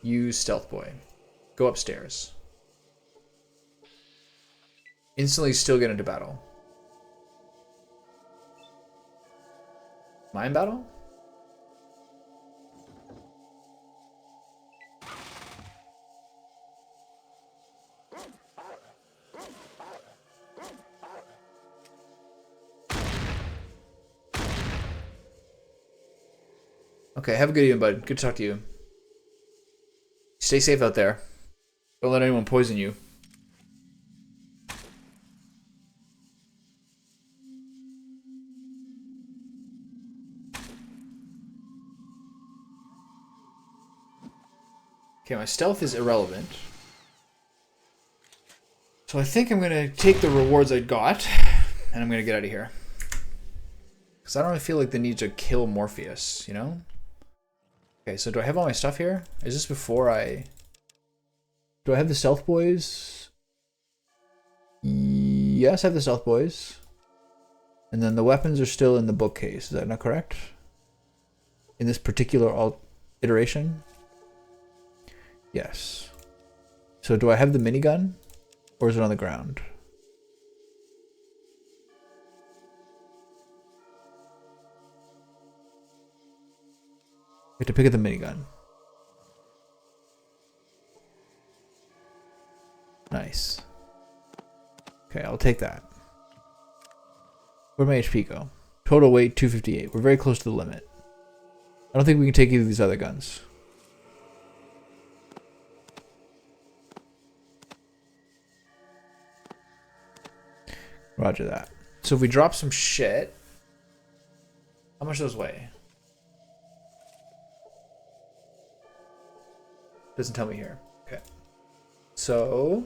Use stealth boy. Go upstairs. Instantly still get into battle. Mind battle? Okay, have a good evening, bud. Good to talk to you. Stay safe out there. Don't let anyone poison you. Okay, my stealth is irrelevant. So I think I'm going to take the rewards I got, and I'm going to get out of here. Because I don't really feel like the need to kill Morpheus, you know? Okay, so do I have all my stuff here? Is this before I... Do I have the Stealth Boys? Yes, I have the Stealth Boys. And then the weapons are still in the bookcase. Is that not correct? In this particular iteration? Yes. So do I have the minigun? Or is it on the ground? I have to pick up the minigun. Nice. Okay, I'll take that. Where'd my HP go? Total weight 258. We're very close to the limit. I don't think we can take either of these other guns. Roger that. So if we drop some shit, how much does those weigh? Doesn't tell me here. Okay. So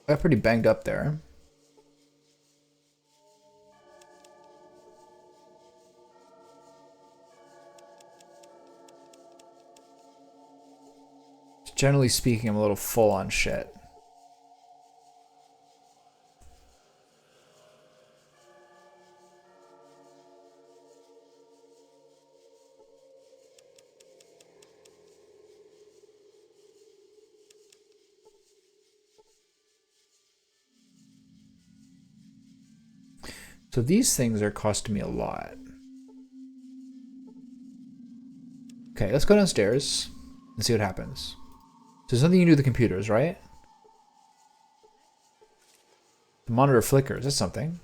I got pretty banged up there. Generally speaking, I'm a little full on shit. So these things are costing me a lot. Okay, let's go downstairs and see what happens. So there's nothing you can do with the computers, right? The monitor flickers. That's something.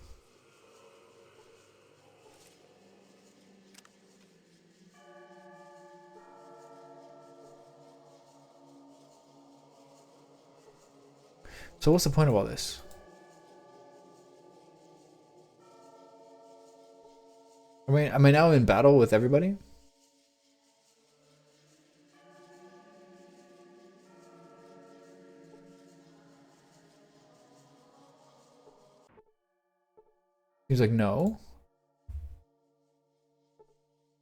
So what's the point of all this? Am I now in battle with everybody? He's like, no.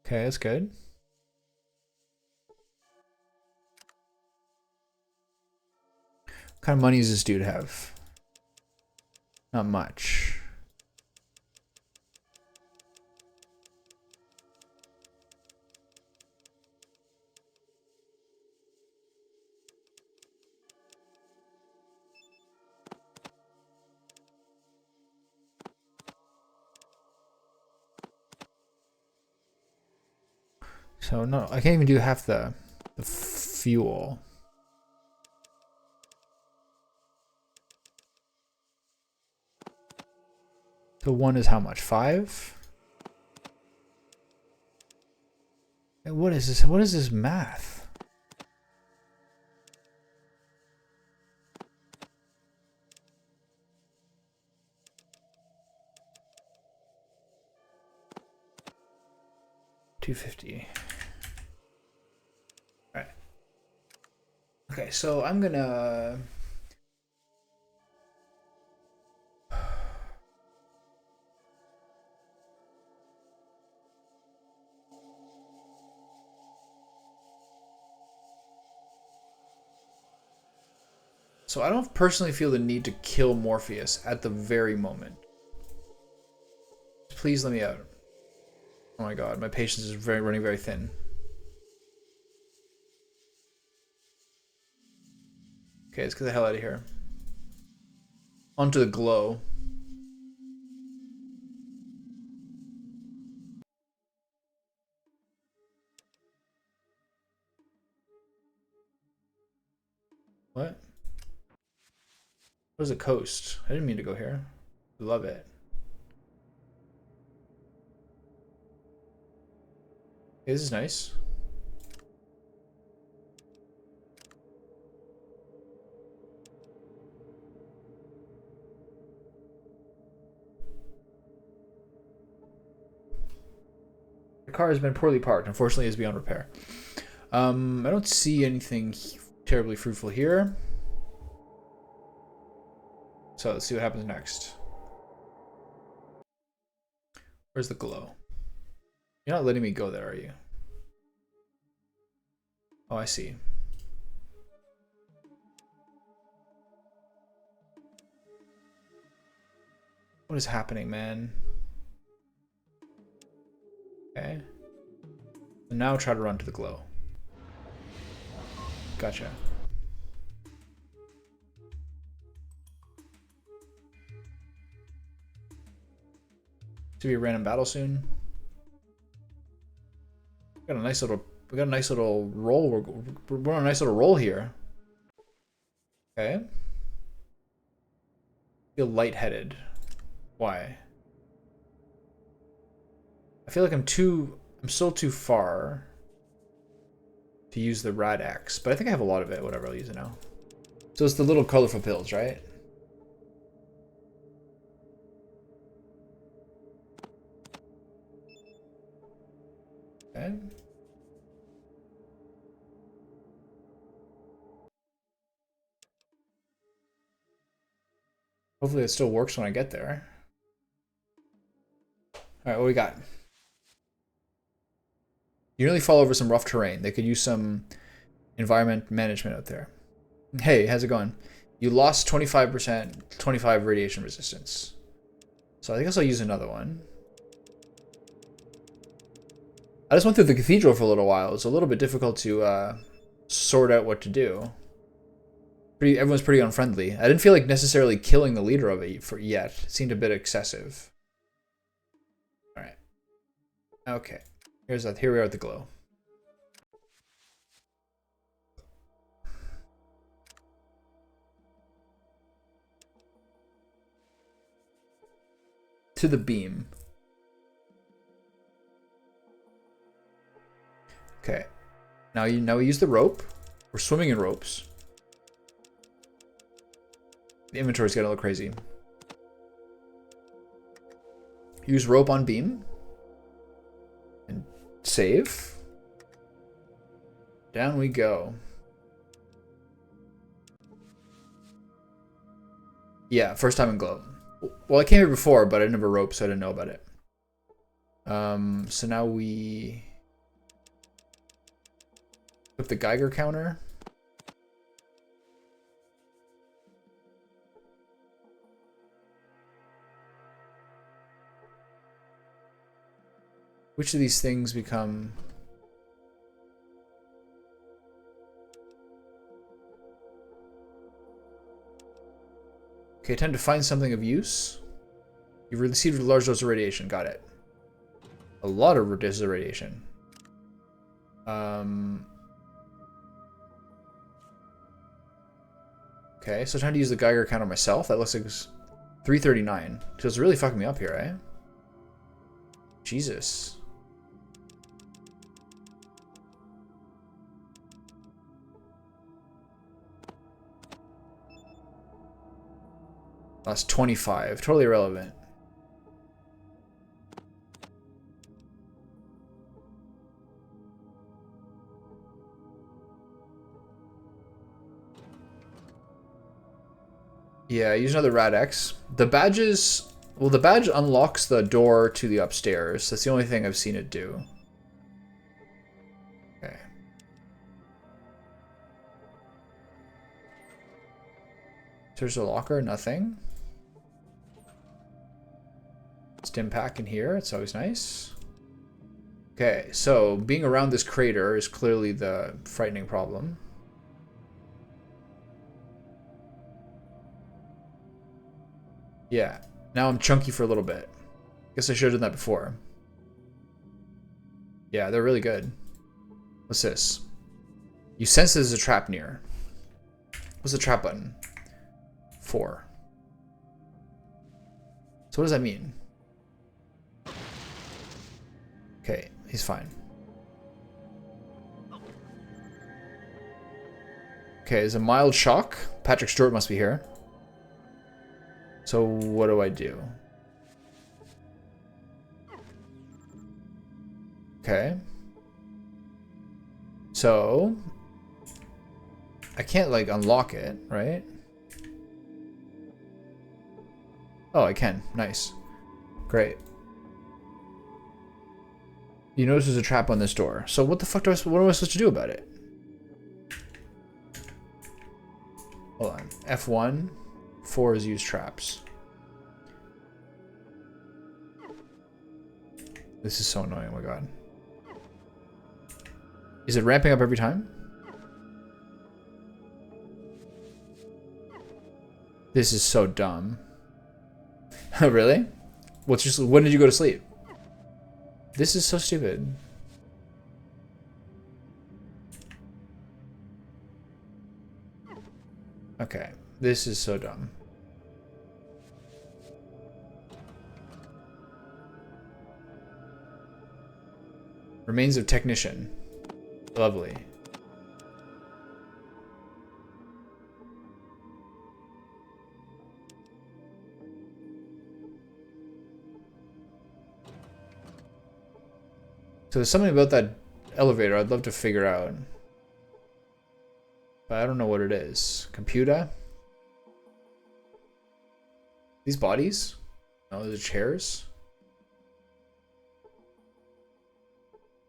Okay, that's good. What kind of money does this dude have? Not much. So no, I can't even do half the fuel. So one is how much? 5? What is this? What is this math? $250. All right. Okay, so I'm gonna. So I don't personally feel the need to kill Morpheus at the very moment. Please let me out. Oh my god, my patience is running very thin. Okay, let's get the hell out of here. Onto the glow. What? Where's the coast? I didn't mean to go here. Love it. This is nice. The car has been poorly parked. Unfortunately, it is beyond repair. I don't see anything terribly fruitful here. So let's see what happens next. Where's the glow? You're not letting me go there, are you? Oh, I see. What is happening, man? Okay. And now try to run to the glow. Gotcha. To be a random battle soon. We got a nice little roll. We're on a nice little roll here. Okay. Feel lightheaded. Why? I feel like I'm still too far to use the Rad X, but I think I have a lot of it. Whatever, I'll use it now. So it's the little colorful pills, right? Okay. Hopefully it still works when I get there. Alright, what we got? You nearly fall over some rough terrain. They could use some environment management out there. Hey, how's it going? You lost 25%, 25 radiation resistance. So I guess I'll use another one. I just went through the cathedral for a little while. It's a little bit difficult to sort out what to do. Everyone's pretty unfriendly. I didn't feel like necessarily killing the leader of it yet. It seemed a bit excessive. All right. Okay. Here we are at the glow. To the beam. Okay. Now we use the rope. We're swimming in ropes. The inventory's getting a little crazy. Use rope on beam. And save. Down we go. Yeah, first time in glow. Well, I came here before, but I didn't have a rope, so I didn't know about it. So now we put the Geiger counter. Which of these things become... Okay, time to find something of use. You've received a large dose of radiation. Got it. A lot of doses of radiation. Okay, so trying to use the Geiger counter myself. That looks like it's 339. So it's really fucking me up here, eh? Jesus. That's 25. Totally irrelevant. Yeah, use another Rad X. The badges... Well, the badge unlocks the door to the upstairs. That's the only thing I've seen it do. Okay. There's a locker, nothing. Stim pack in here, it's always nice. Okay, so being around this crater is clearly the frightening problem. Yeah, now I'm chunky for a little bit. Guess I should have done that before. Yeah, they're really good. What's this? You sense there's a trap near. What's the trap button? 4. So what does that mean? Okay, he's fine. Okay, it's a mild shock. Patrick Stewart must be here. So what do I do? Okay. So I can't like unlock it, right? Oh, I can. Nice. Great. You notice there's a trap on this door. So what the fuck what am I supposed to do about it? Hold on. F1. 4 is use traps. This is so annoying, oh my god. Is it ramping up every time? This is so dumb. Really? When did you go to sleep? This is so stupid. Okay, this is so dumb. Remains of technician. Lovely. So there's something about that elevator I'd love to figure out. But I don't know what it is. Computer? These bodies? No, those are chairs?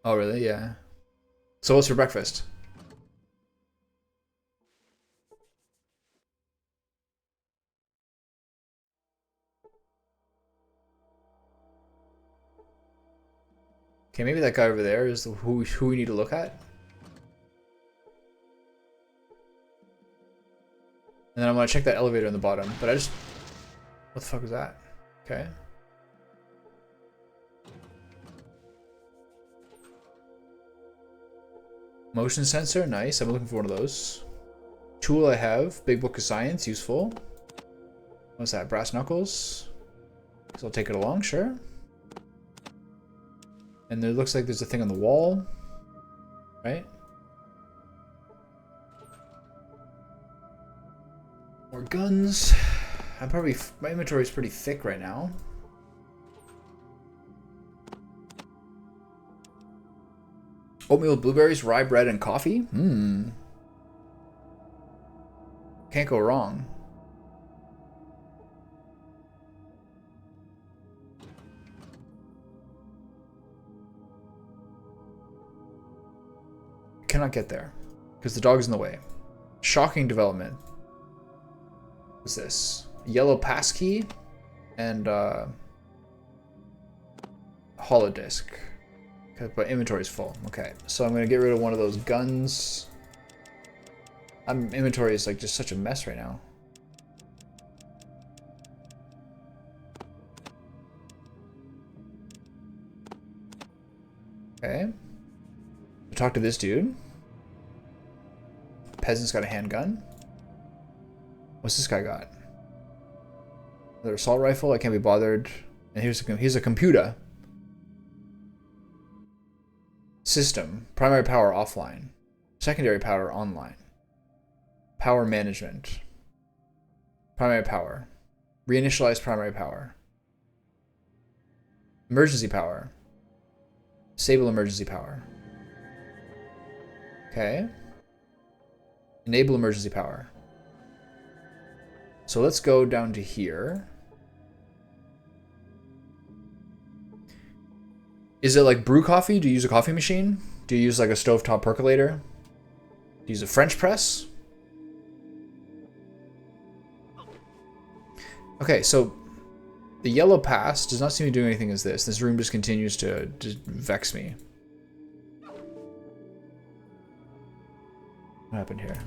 Oh, really? Yeah. So what's for breakfast? Okay, maybe that guy over there is who we need to look at. And then I'm gonna check that elevator in the bottom, but I just... What the fuck was that? Okay. Motion sensor, nice. I'm looking for one of those. Tool I have, Big Book of Science, useful. What's that, brass knuckles? So I'll take it along, sure. And there looks like there's a thing on the wall, right? More guns. My inventory is pretty thick right now. Oatmeal with blueberries, rye bread, and coffee? Can't go wrong. Cannot get there because the dog's in the way. Shocking development. What's this? Yellow passkey and holodisk. Okay, but inventory's full. Okay, so I'm gonna get rid of one of those guns. Inventory is like just such a mess right now. Okay. Talk to this dude. Peasant's got a handgun. What's this guy got? Another assault rifle. I can't be bothered. And here's a computer. System. Primary power offline. Secondary power online. Power management. Primary power. Reinitialize primary power. Emergency power. Disable emergency power. Okay. Enable emergency power. So let's go down to here. Is it like brew coffee? Do you use a coffee machine? Do you use like a stovetop percolator? Do you use a French press? Okay, so the yellow pass does not seem to do anything as this. This room just continues to vex me. What happened here?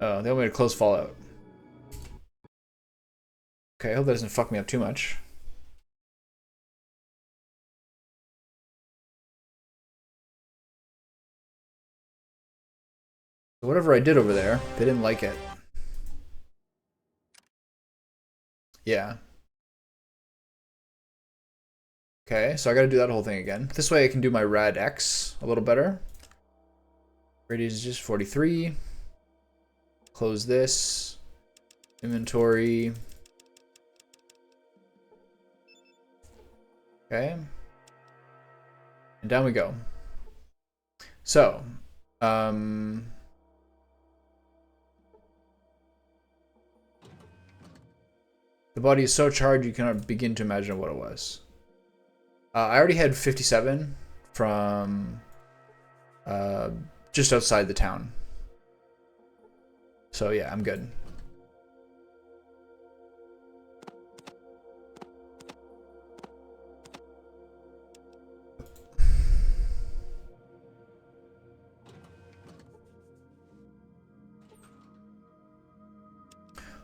Oh, they want me to close Fallout. Okay, I hope that doesn't fuck me up too much. Whatever I did over there, they didn't like it. Yeah. Okay, so I gotta do that whole thing again. This way I can do my rad X a little better. Radius is just 43. Close this. Inventory. Okay. And down we go. So, the body is so charged you cannot begin to imagine what it was. I already had 57 from just outside the town. So yeah, I'm good.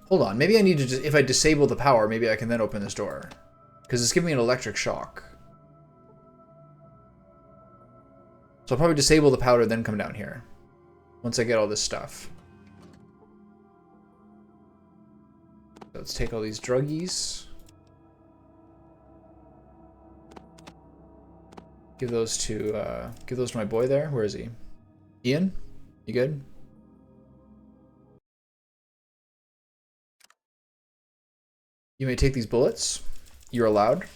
Hold on, maybe I need to just, if I disable the power, maybe I can then open this door. Because it's giving me an electric shock. So I'll probably disable the power, then come down here. Once I get all this stuff. Let's take all these druggies. Give those to my boy there. Where is he? Ian? You good? You may take these bullets. You're allowed.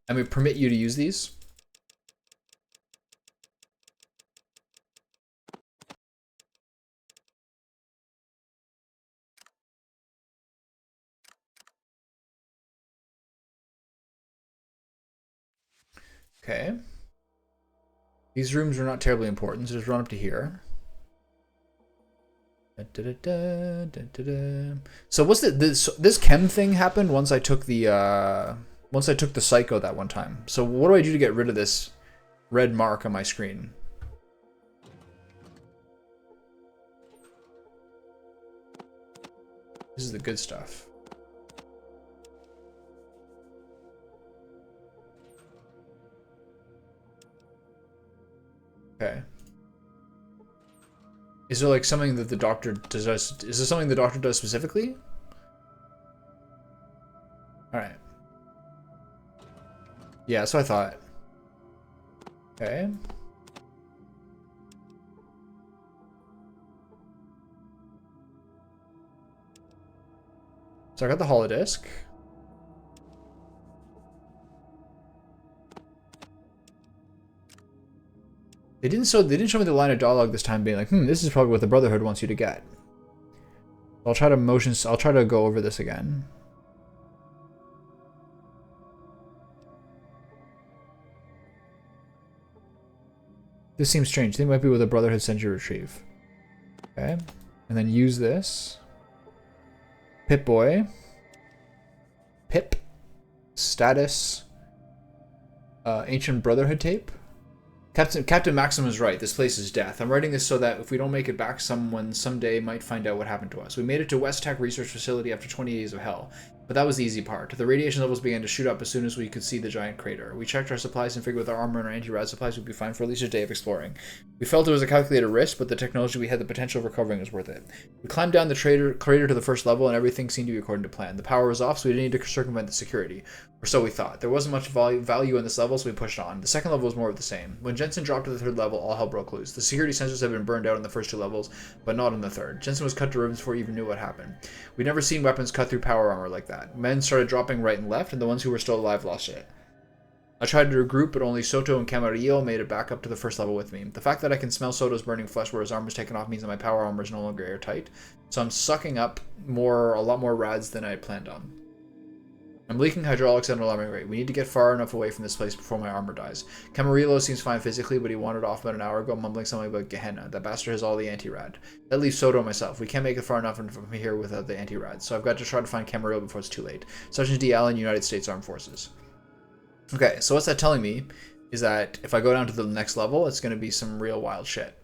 I may permit you to use these. Okay. These rooms are not terribly important, so just run up to here. So what's this chem thing happened once I took the psycho that one time. So what do I do to get rid of this red mark on my screen? This is the good stuff. Okay. Is there like something that the doctor does? Is there something the doctor does specifically? All right. Yeah, that's what I thought. Okay. So I got the holodisc. They didn't show me the line of dialogue this time being like, this is probably what the Brotherhood wants you to get. I'll try to go over this again. This seems strange. They might be what the Brotherhood sent you to retrieve. Okay. And then use this. Pip-Boy. Pip. Status. Ancient Brotherhood tape. Captain Maxim is right. This place is death. I'm writing this so that if we don't make it back, someone someday might find out what happened to us. We made it to West Tech Research Facility after 20 days of hell. But that was the easy part. The radiation levels began to shoot up as soon as we could see the giant crater. We checked our supplies and figured with our armor and our anti-rad supplies we'd be fine for at least a day of exploring. We felt it was a calculated risk, but the technology we had the potential of recovering was worth it. We climbed down the crater to the first level and everything seemed to be according to plan. The power was off, so we didn't need to circumvent the security. Or so we thought. There wasn't much value in this level, so we pushed on. The second level was more of the same. When Jensen dropped to the third level, all hell broke loose. The security sensors had been burned out in the first two levels, but not in the third. Jensen was cut to ribbons before he even knew what happened. We'd never seen weapons cut through power armor like that. Men started dropping right and left, and the ones who were still alive lost it. I tried to regroup, but only Soto and Camarillo made it back up to the first level with me. The fact that I can smell Soto's burning flesh where his armor is taken off means that my power armor is no longer airtight, so I'm sucking up a lot more rads than I had planned on. I'm leaking hydraulics at an alarming rate. We need to get far enough away from this place before my armor dies. Camarillo seems fine physically, but he wandered off about an hour ago, mumbling something about Gehenna. That bastard has all the anti-rad. That leaves Soto and myself. We can't make it far enough from here without the anti-rad, so I've got to try to find Camarillo before it's too late. Sergeant D. Allen, United States Armed Forces. Okay, so what's that telling me is that if I go down to the next level, it's going to be some real wild shit.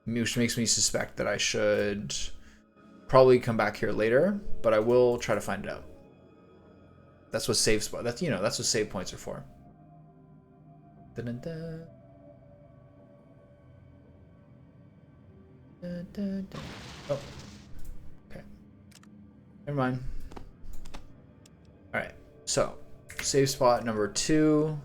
Which makes me suspect that I should probably come back here later, but I will try to find it out. That's what save spot. That's that's what save points are for. Dun-dun-dun. Dun-dun-dun. Oh, okay. Never mind. All right. So, save spot number 2.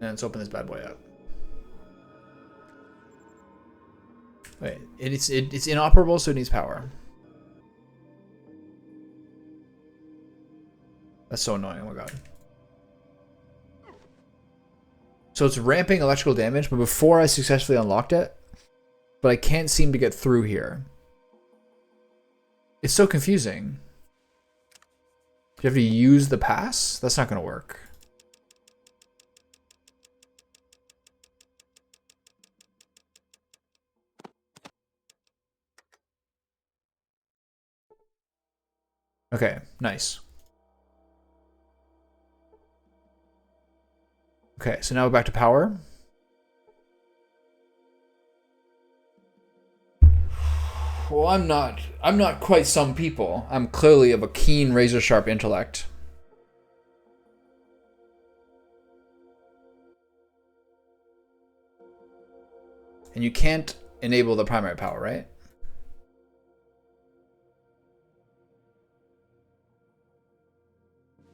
And let's open this bad boy up. Wait, it's inoperable, so it needs power. That's so annoying, oh my god. So it's ramping electrical damage, but before I successfully unlocked it, but I can't seem to get through here. It's so confusing. Do you have to use the pass? That's not going to work. Okay, nice. Okay, so now we're back to power. Well, I'm not quite some people. I'm clearly of a keen, razor-sharp intellect. And you can't enable the primary power, right?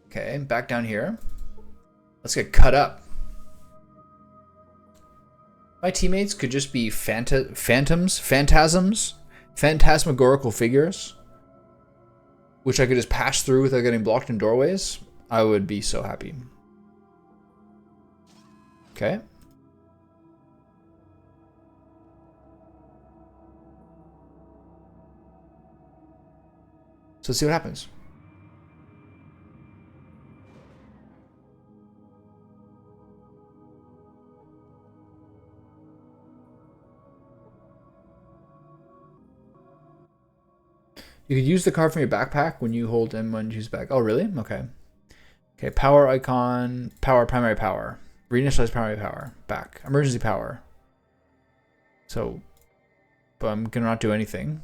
Okay, back down here. Let's get cut up. My teammates could just be phantasms, phantasmagorical figures, which I could just pass through without getting blocked in doorways. I would be so happy. Okay. So let's see what happens. You could use the card from your backpack when you hold M1 and choose back. Oh, really? Okay. Okay, power icon, power, primary power. Reinitialize primary power. Back. Emergency power. So, but I'm going to not do anything.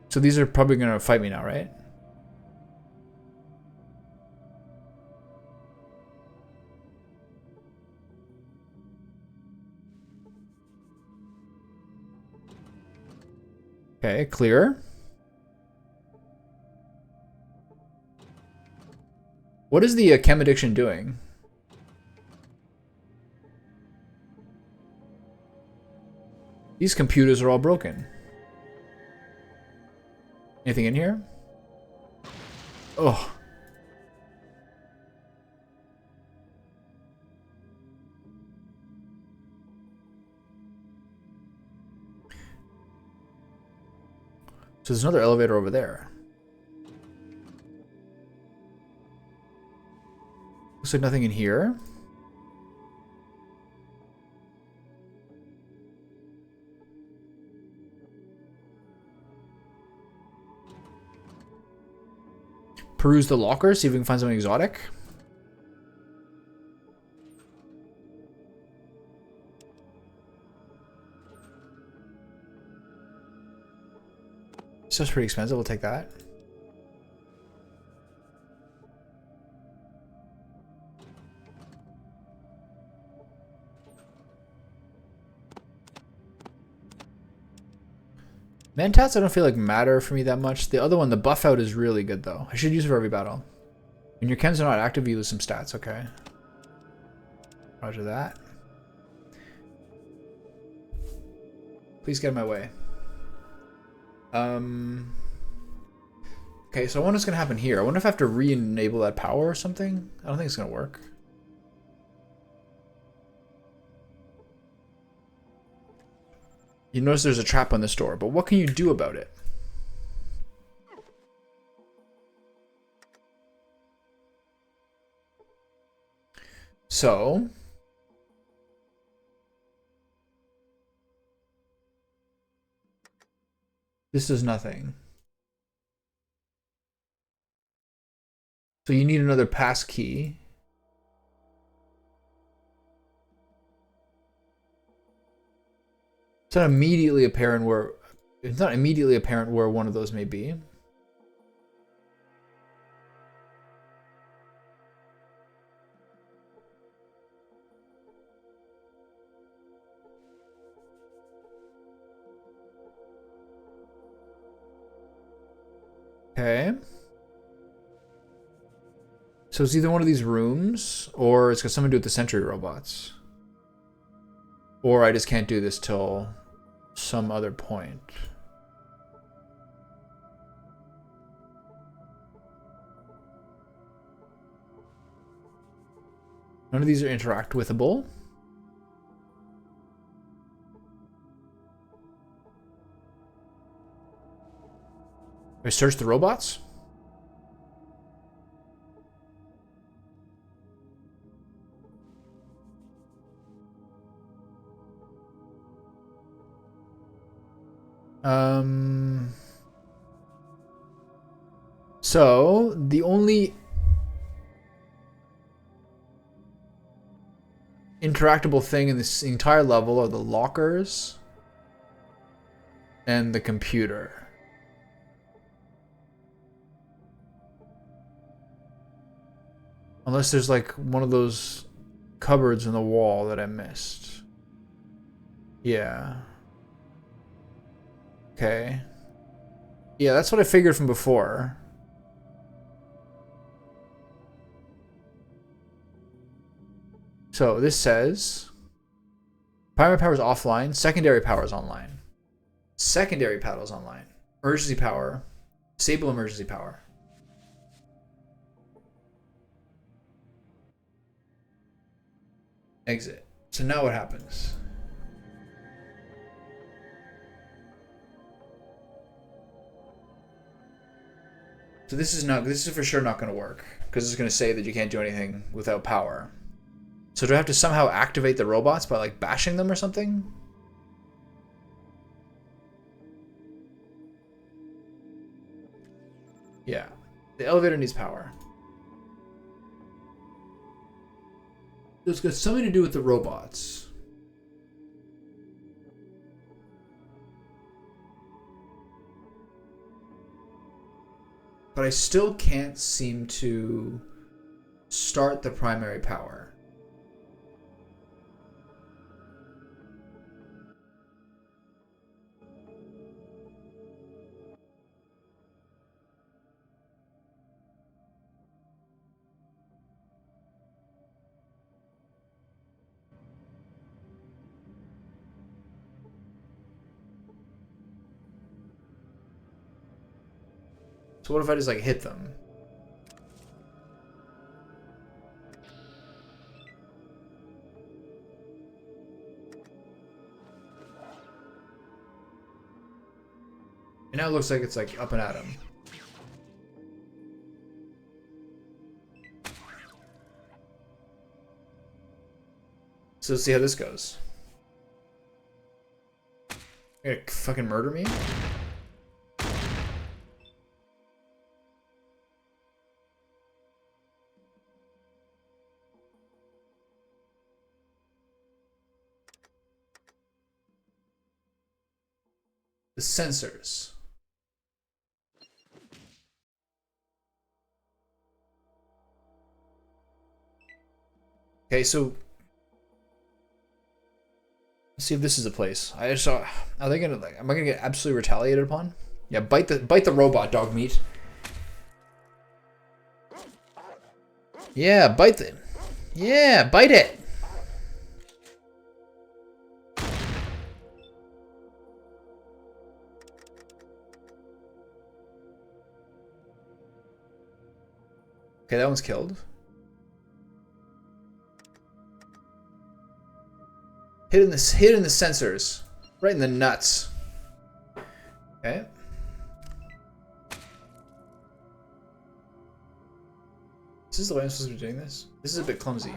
So these are probably going to fight me now, right? Okay, clear. What is the chem addiction doing? These computers are all broken. Anything in here? Oh. So there's another elevator over there. Looks like nothing in here. Peruse the locker, see if we can find something exotic. Stuff's pretty expensive, we'll take that. Mantats I don't feel like matter for me that much. The other one, the buff out, is really good though. I should use it for every battle. When your chems are not active, you lose some stats, okay. Roger that. Please get in my way. Okay, so I wonder what's gonna happen here. I wonder if I have to re-enable that power or something. I don't think it's gonna work. You notice there's a trap on this door, but what can you do about it? So this does nothing. So you need another pass key. It's not immediately apparent where one of those may be. Okay. So it's either one of these rooms, or it's got something to do with the sentry robots. Or I just can't do this till some other point. None of these are interact withable. I search the robots. So the only interactable thing in this entire level are the lockers and the computer. Unless there's like one of those cupboards in the wall that I missed. Yeah. Okay. Yeah, that's what I figured from before. So this says primary power is offline, secondary power is online. Secondary power is online. Emergency power, disable emergency power. Exit. So now what happens? So this is for sure not going to work because it's going to say that you can't do anything without power. So do I have to somehow activate the robots by like bashing them or something? Yeah. The elevator needs power. So it's got something to do with the robots. But I still can't seem to start the primary power. So what if I just like hit them? And now it looks like it's like up and at him. So let's see how this goes. You're gonna fucking murder me? The sensors. Okay, so let's see if this is a place. I just saw. Are they gonna like? Am I gonna get absolutely retaliated upon? Yeah, bite the robot, dog meat. Yeah, bite the. Yeah, bite it. Okay, that one's killed. Hit in the sensors, right in the nuts. Okay. This is the way I'm supposed to be doing this. This is a bit clumsy.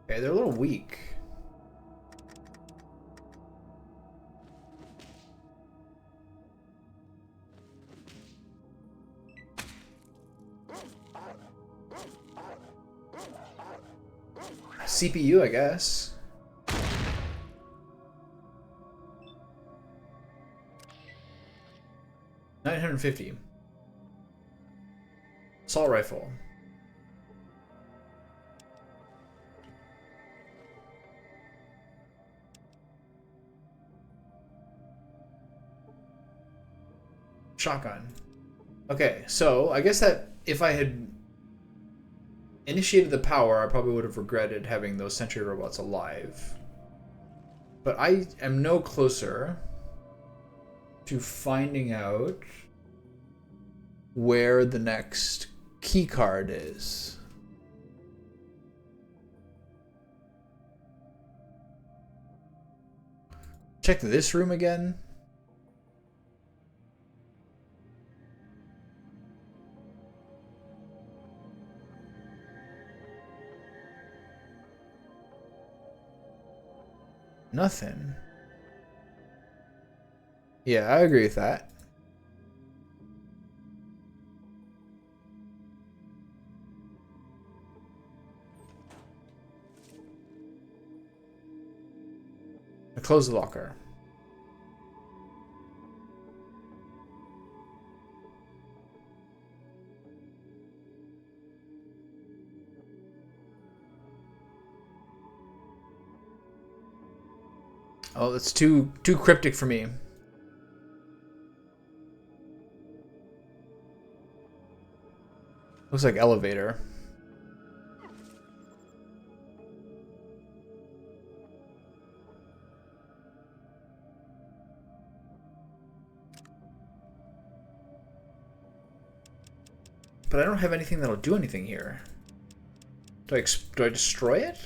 Okay, they're a little weak. CPU, I guess. $950. Assault rifle. Shotgun. Okay, so I guess that if I had initiated the power, I probably would have regretted having those sentry robots alive. But I am no closer to finding out where the next key card is. Check this room again. Nothing. Yeah, I agree with that. I close the locker. Oh, that's too cryptic for me. Looks like elevator. But I don't have anything that'll do anything here. Do I destroy it?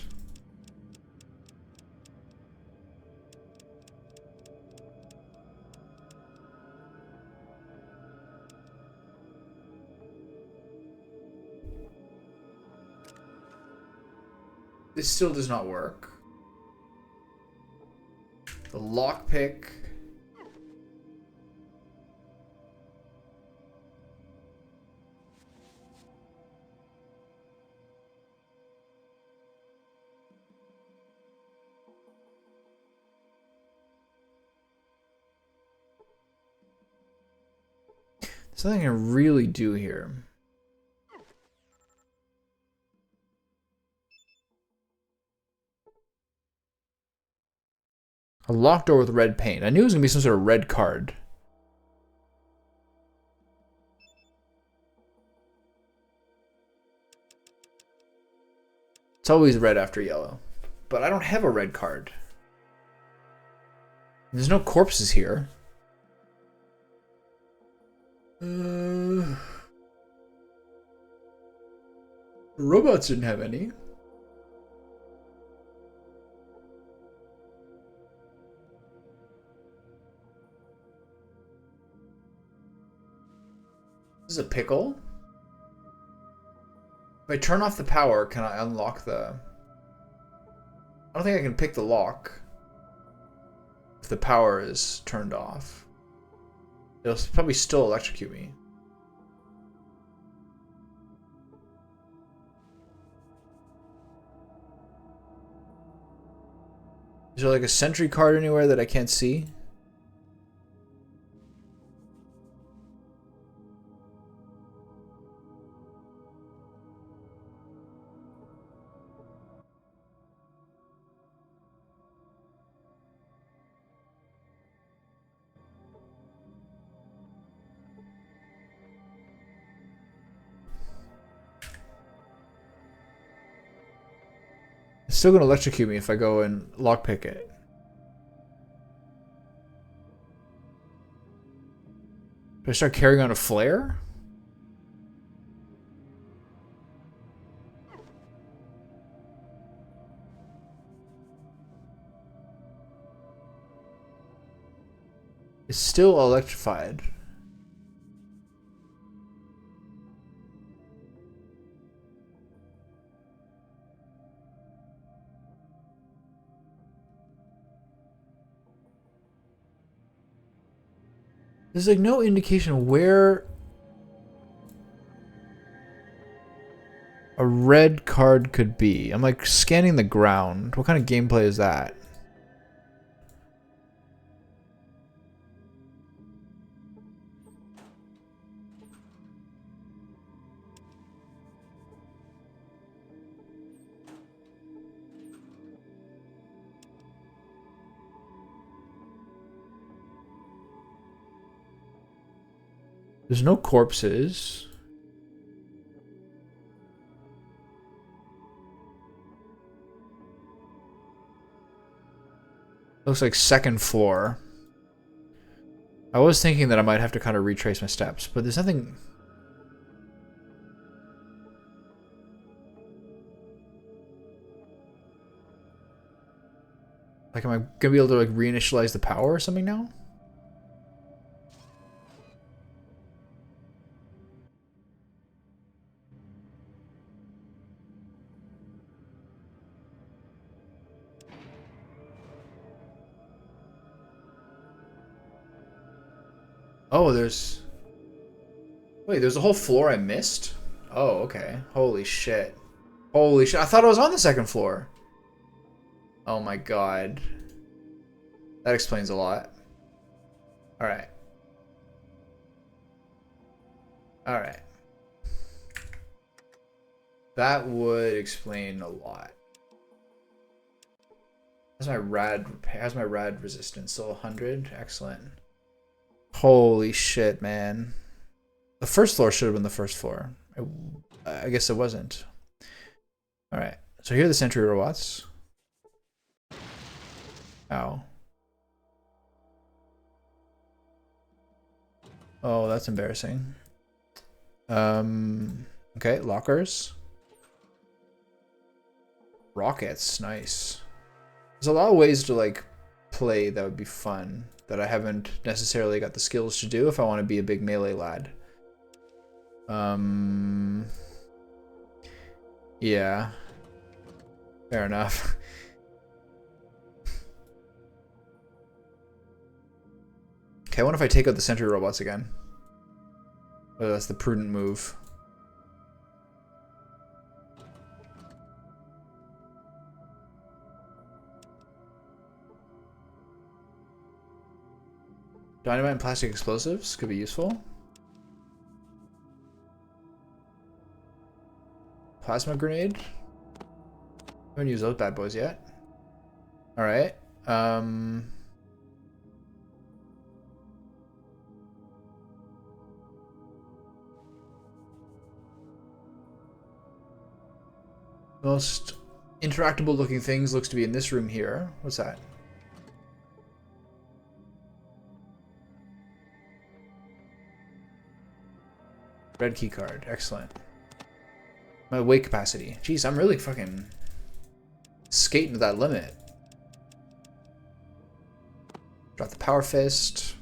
This still does not work. The lockpick. There's nothing I can really do here. A locked door with red paint. I knew it was going to be some sort of red card. It's always red after yellow. But I don't have a red card. There's no corpses here. Robots didn't have any. This is a pickle. If I turn off the power, can I unlock the... I don't think I can pick the lock if the power is turned off. It'll probably still electrocute me. Is there like a sentry card anywhere that I can't see? It's still gonna electrocute me if I go and lockpick it. Do I start carrying on a flare? It's still electrified. There's like no indication where a red card could be. I'm like scanning the ground. What kind of gameplay is that? There's no corpses. Looks like second floor. I was thinking that I might have to kind of retrace my steps, but there's nothing... Like, am I gonna be able to like reinitialize the power or something now? Oh, there's... Wait, there's a whole floor I missed? Oh, okay. Holy shit. Holy shit. I thought I was on the second floor. Oh my god. That explains a lot. Alright. Alright. That would explain a lot. How's my rad resistance? Still 100? Excellent. Holy shit, man. The first floor should have been the first floor. I guess it wasn't. Alright. So here are the sentry robots. Ow. Oh, that's embarrassing. Okay, lockers. Rockets, nice. There's a lot of ways to like play that would be fun that I haven't necessarily got the skills to do if I want to be a big melee lad. Yeah. Fair enough. Okay, what if I take out the sentry robots again? Oh, that's the prudent move. Dynamite and plastic explosives could be useful. Plasma grenade. Haven't used those bad boys yet. Alright. Most interactable looking things looks to be in this room here. What's that? Red key card. Excellent. My weight capacity. Jeez, I'm really fucking skating to that limit. Drop the power fist.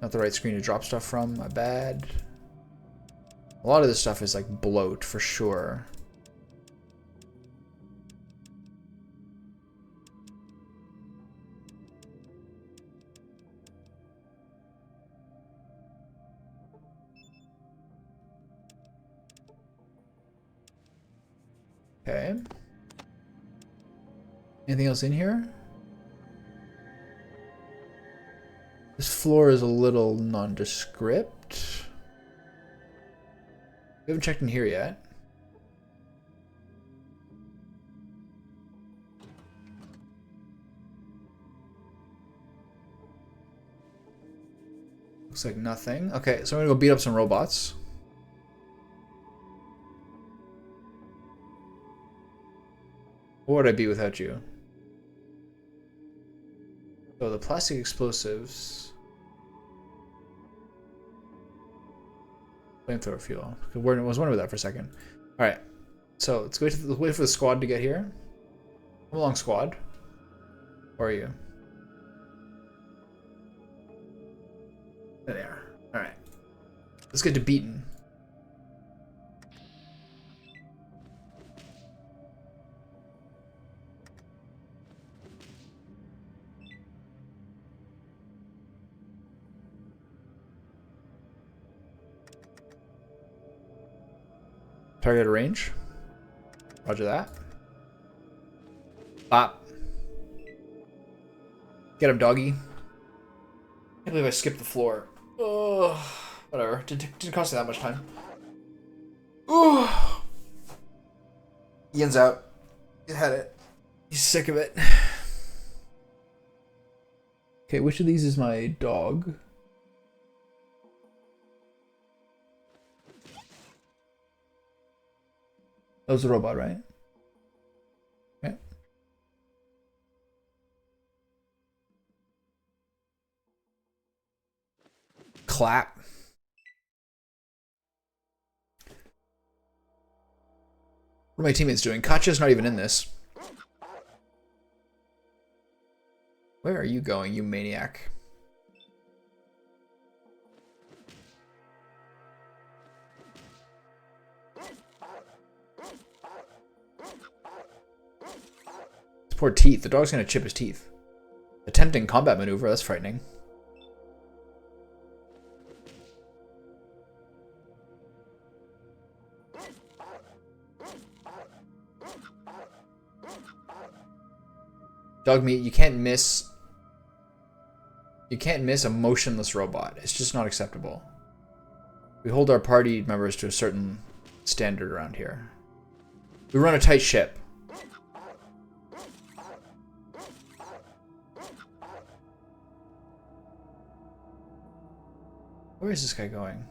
Not the right screen to drop stuff from. My bad. A lot of this stuff is like bloat for sure. Okay. Anything else in here? This floor is a little nondescript. We haven't checked in here yet. Looks like nothing. Okay, so I'm gonna go beat up some robots. What would I be without you? So the plastic explosives. Flamethrower fuel. I was wondering about that for a second. Alright. So let's wait for the squad to get here. Come along, squad. Where are you? There they are. Alright. Let's get to beaten. Target range. Roger that. Bop. Get him, doggy. Can't believe I skipped the floor. Oh, whatever. Didn't cost me that much time. Oh. Ian's out. He had it. He's sick of it. Okay, which of these is my dog? That was a robot, right? Okay. Clap. What are my teammates doing? Katya's not even in this. Where are you going, you maniac? His poor teeth. The dog's gonna chip his teeth. Attempting combat maneuver. That's frightening. Dog meat, you can't miss. You can't miss a motionless robot. It's just not acceptable. We hold our party members to a certain standard around here. We run a tight ship. Where is this guy going?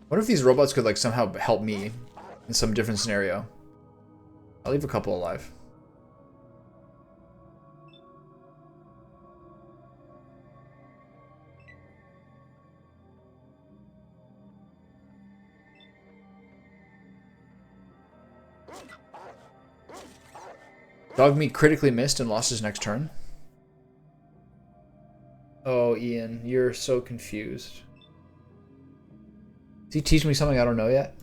What if these robots could like somehow help me in some different scenario? I'll leave a couple alive. Dog meat critically missed and lost his next turn. Oh, Ian, you're so confused. Does he teach me something I don't know yet?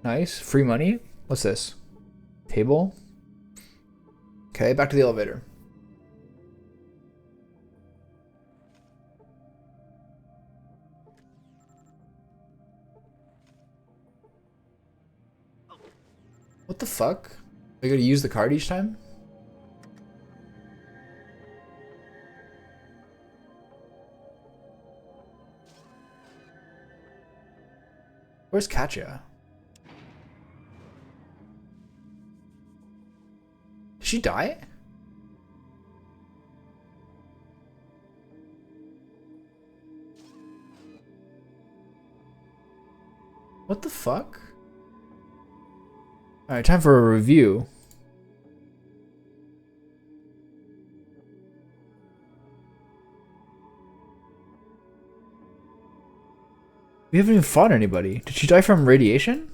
Nice. Free money? What's this? Table? Okay, back to the elevator. What the fuck? Are you gonna use the card each time? Where's Katya? Did she die? What the fuck? Alright, time for a review. We haven't even fought anybody. Did she die from radiation?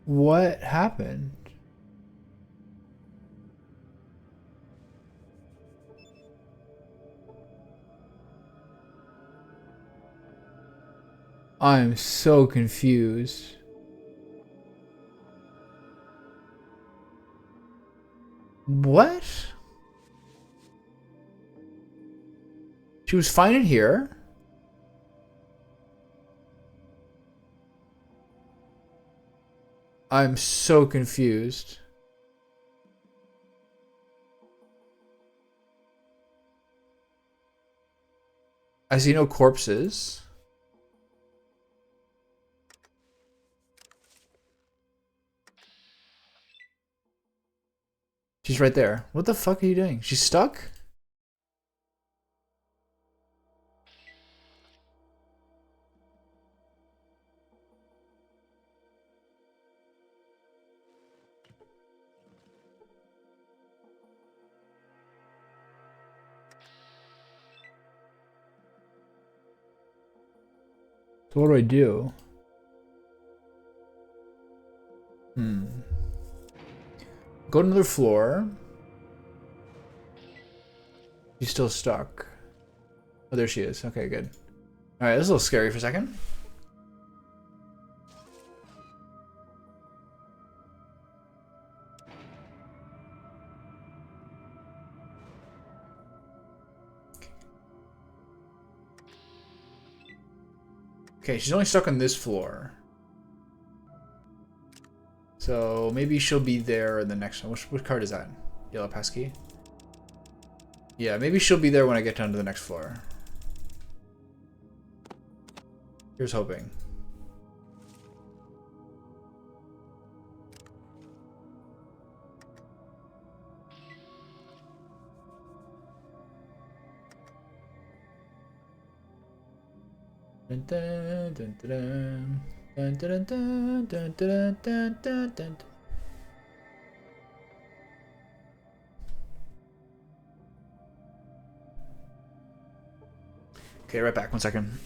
What happened? I'm so confused. What? She was fine in here. I'm so confused. I see no corpses. She's right there. What the fuck are you doing? She's stuck? So what do I do? Go to another floor. She's still stuck. Oh, there she is. Okay, good. Alright, this is a little scary for a second. Okay, she's only stuck on this floor. So maybe she'll be there in the next one. Which card is that? Yellow passkey? Yeah, maybe she'll be there when I get down to the next floor. Here's hoping. Dun, dun, dun, dun, dun, dun, dun, dun, dun, dun, dun, dun. Okay, right back. 1 second.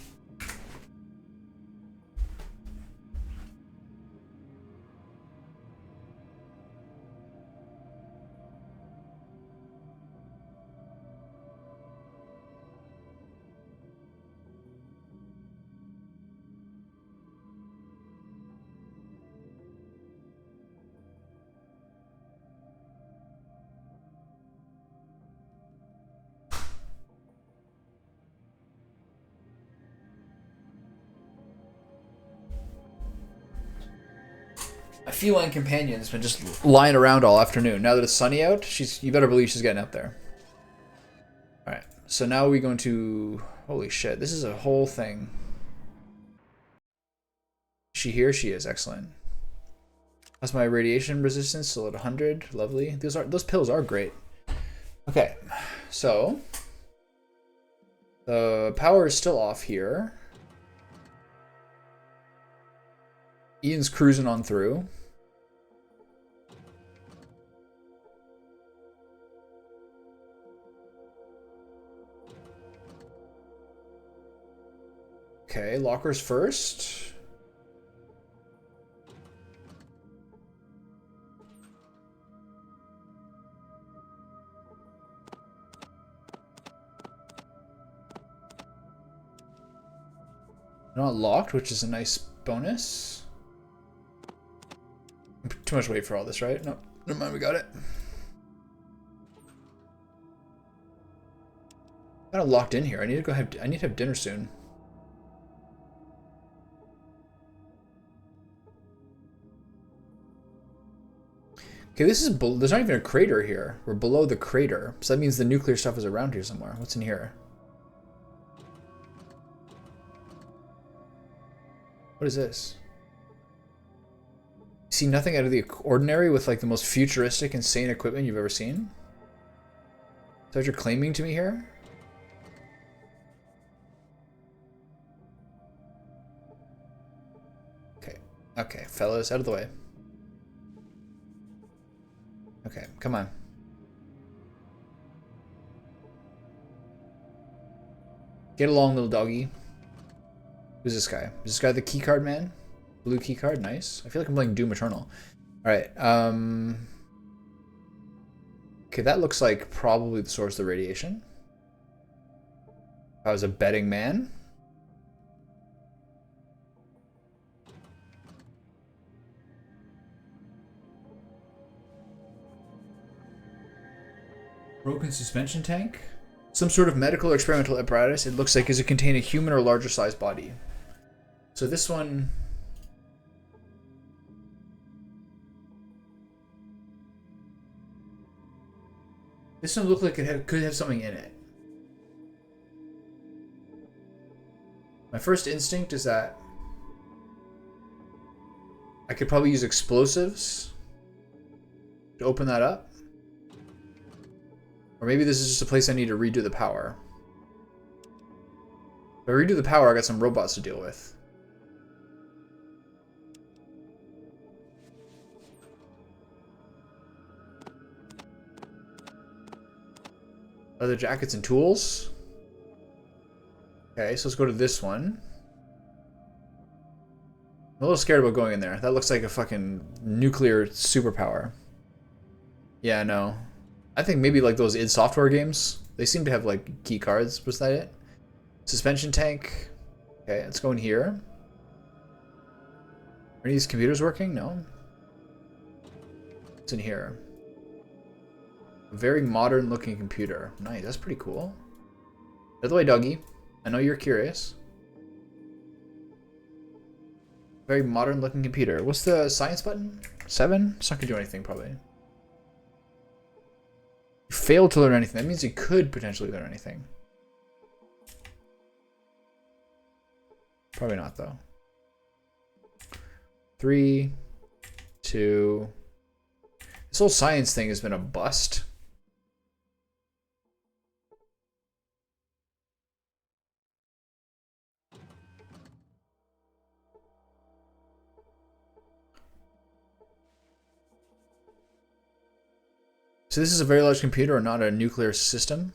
My feline companion's been just lying around all afternoon. Now that it's sunny out, you better believe she's getting up there. Alright, so now we're going to... Holy shit, this is a whole thing. Is she here? She is. Excellent. That's my radiation resistance still at 100. Lovely. Those pills are great. Okay, so... The power is still off here. Ian's cruising on through. Okay, lockers first. Not locked, which is a nice bonus. Too much weight for all this, right? No, never mind, we got it. Kind of locked in here. I need to have dinner soon. Okay, there's not even a crater here. We're below the crater. So that means the nuclear stuff is around here somewhere. What's in here? What is this? See nothing out of the ordinary with like the most futuristic, insane equipment you've ever seen? Is that what you're claiming to me here? Okay. Okay, fellas, out of the way. Okay, come on. Get along, little doggy. Who's this guy? Is this guy the keycard man? Blue keycard, nice. I feel like I'm playing Doom Eternal. Alright, okay, that looks like probably the source of the radiation. If I was a betting man. Broken suspension tank? Some sort of medical or experimental apparatus. It looks like does it contain a human or larger sized body. So this one... This one looked like it could have something in it. My first instinct is that I could probably use explosives to open that up. Or maybe this is just a place I need to redo the power. If I redo the power, I got some robots to deal with. Leather jackets and tools. Okay, so let's go to this one. I'm a little scared about going in there. That looks like a fucking nuclear superpower. Yeah, no. I think maybe like those id Software games. They seem to have like key cards. Was that it? Suspension tank. Okay, let's go in here. Are any of these computers working? No. What's in here? A very modern looking computer. Nice, that's pretty cool. By the way, doggy, I know you're curious. Very modern looking computer. What's the science button? 7? It's not gonna do anything probably. You failed to learn anything. That means you could potentially learn anything. Probably not though. 3, 2. This whole science thing has been a bust. So this is a very large computer and not a nuclear system.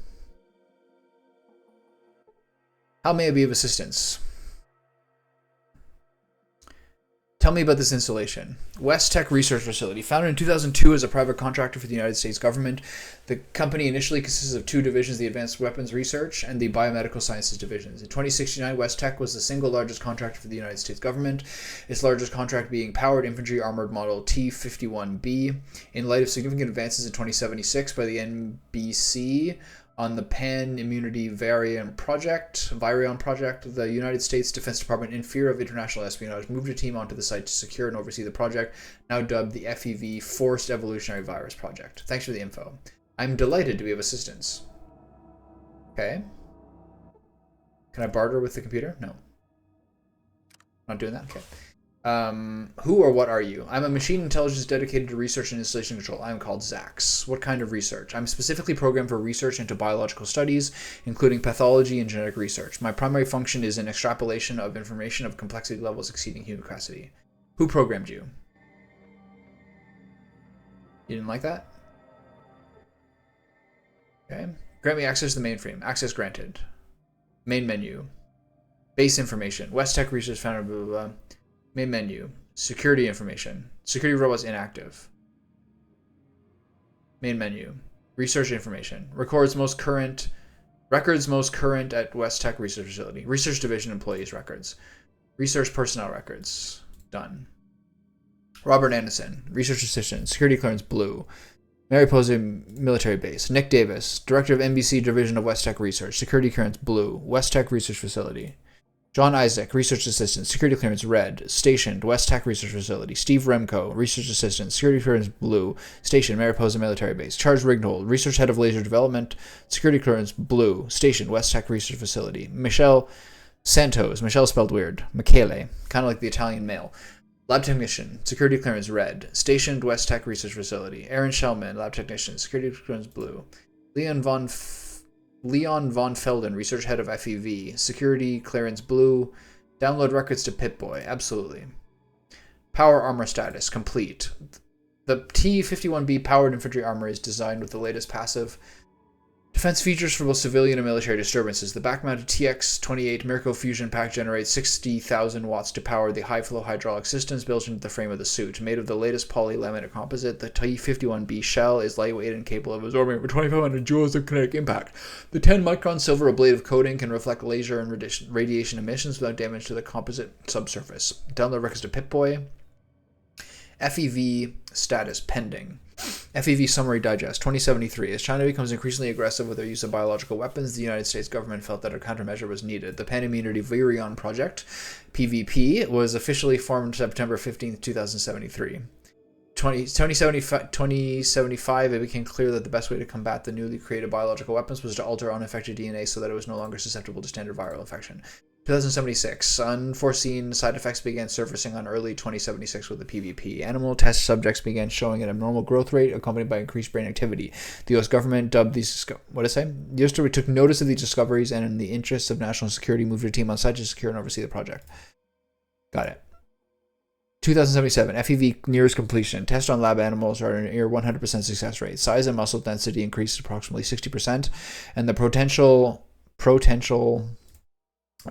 How may I be of assistance? Tell me about this installation. West Tech Research Facility. Founded in 2002 as a private contractor for the United States government, the company initially consisted of 2 divisions, the Advanced Weapons Research and the Biomedical Sciences divisions. In 2069, West Tech was the single largest contractor for the United States government, its largest contract being Powered Infantry Armored Model T-51B. In light of significant advances in 2076 by the NBC, on the Pan Immunity Virion project, the United States Defense Department, in fear of international espionage, moved a team onto the site to secure and oversee the project, now dubbed the FEV Forced Evolutionary Virus Project. Thanks for the info. I'm delighted to be of assistance. Okay. Can I barter with the computer? No. Not doing that? Okay. Who or what are you? I'm a machine intelligence dedicated to research and installation control. I'm called Zax. What kind of research? I'm specifically programmed for research into biological studies, including pathology and genetic research. My primary function is an extrapolation of information of complexity levels exceeding human capacity. Who programmed you? You didn't like that? Okay. Grant me access to the mainframe. Access granted. Main menu. Base information. West Tech Research founder, blah, blah, blah. Main menu. Security information. Security robots inactive. Main menu. Research information. Records most current at West Tech Research Facility. Research Division employees records. Research personnel records. Done. Robert Anderson. Research assistant. Security clearance blue. Mariposa Military Base. Nick Davis. Director of NBC Division of West Tech Research. Security clearance blue. West Tech Research Facility. John Isaac, Research Assistant, Security Clearance Red, Stationed, West Tech Research Facility. Steve Remco, Research Assistant, Security Clearance Blue, Stationed, Mariposa Military Base. Charles Rignold, Research Head of Laser Development, Security Clearance Blue, Stationed, West Tech Research Facility. Michelle Santos, Michelle spelled weird, Michele, kind of like the Italian male. Lab Technician, Security Clearance Red, Stationed, West Tech Research Facility. Aaron Shellman, Lab Technician, Security Clearance Blue. Leon von Felden, Research Head of FEV. Security Clearance Blue. Download records to Pip-Boy. Absolutely. Power Armor Status. Complete. The T-51B Powered Infantry Armor is designed with the latest passive defense features for both civilian and military disturbances. The back-mounted TX-28 Mirko Fusion Pack generates 60,000 watts to power the high-flow hydraulic systems built into the frame of the suit. Made of the latest polylaminate composite, the T-51B shell is lightweight and capable of absorbing over 2,500 joules of kinetic impact. The 10-micron silver ablative coating can reflect laser and radiation emissions without damage to the composite subsurface. Download records to Pip-Boy. FEV status pending. FEV Summary Digest 2073. As China becomes increasingly aggressive with their use of biological weapons, the United States government felt that a countermeasure was needed. The Pan Immunity Virion Project, PVP, was officially formed September 15, 2073. 2075, it became clear that the best way to combat the newly created biological weapons was to alter unaffected DNA so that it was no longer susceptible to standard viral infection. 2076, unforeseen side effects began surfacing on early 2076 with the PvP. Animal test subjects began showing an abnormal growth rate accompanied by increased brain activity. The U.S. government dubbed these... What did I say? The U.S. government took notice of these discoveries and in the interests of national security moved a team on site to secure and oversee the project. Got it. 2077, FEV nears completion. Tests on lab animals are at a near 100% success rate. Size and muscle density increased approximately 60%, and the potential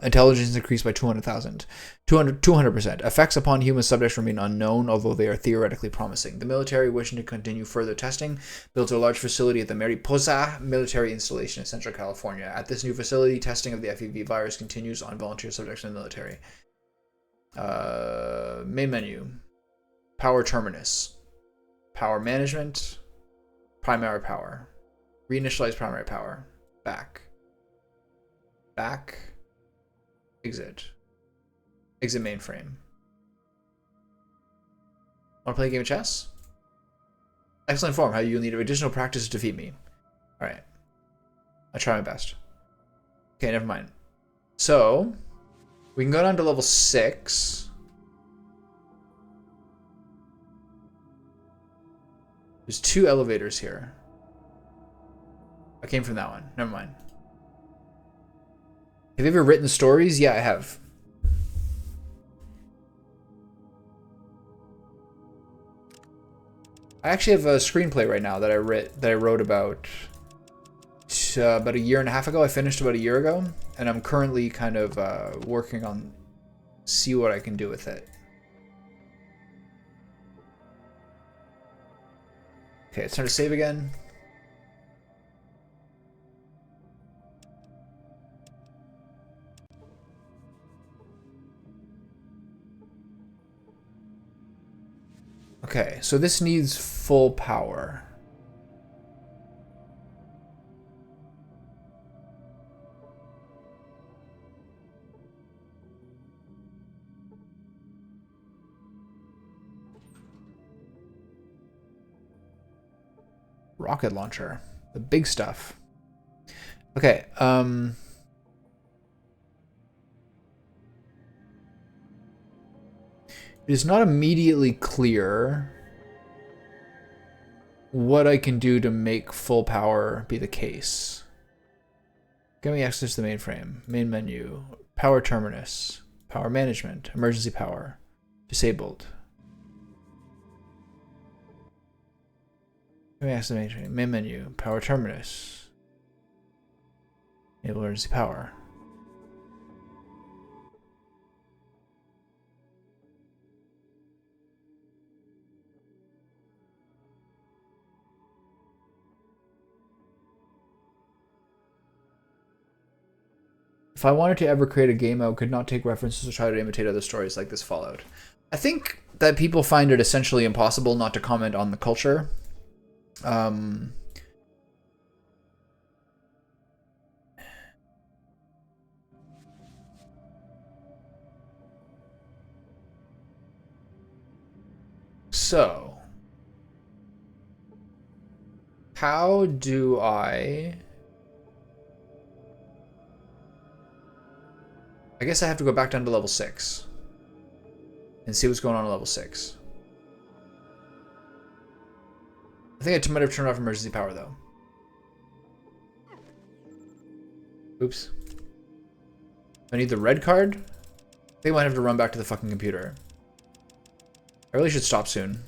intelligence increased by 200%. Effects upon human subjects remain unknown, although they are theoretically promising. The military, wishing to continue further testing, built a large facility at the Mariposa military installation in Central California. At this new facility, testing of the FEV virus continues on volunteer subjects in the military. Main menu. Power terminus. Power management. Primary power. Reinitialize primary power. Back. Exit. Exit mainframe. Want to play a game of chess? Excellent form. How you'll need additional practice to defeat me. Alright. I try my best. Okay, never mind. So, we can go down to level 6. There's 2 elevators here. I came from that one. Never mind. Have you ever written stories? Yeah, I have. I actually have a screenplay right now that I wrote about a year and a half ago. I finished about a year ago, and I'm currently kind of working on see what I can do with it. Okay, it's time to save again. Okay, so this needs full power. Rocket launcher. The big stuff. Okay, it is not immediately clear what I can do to make full power be the case. Give me access to the mainframe. Main menu. Power terminus. Power management. Emergency power. Disabled. Give me access to the mainframe. Main menu. Power terminus. Enable emergency power. If I wanted to ever create a game, I could not take references or try to imitate other stories like this Fallout. I think that people find it essentially impossible not to comment on the culture. So, how do I guess I have to go back down to level 6 and see what's going on at level 6. I think I might have turned off emergency power though. Oops. I need the red card. I think I might have to run back to the fucking computer. I really should stop soon.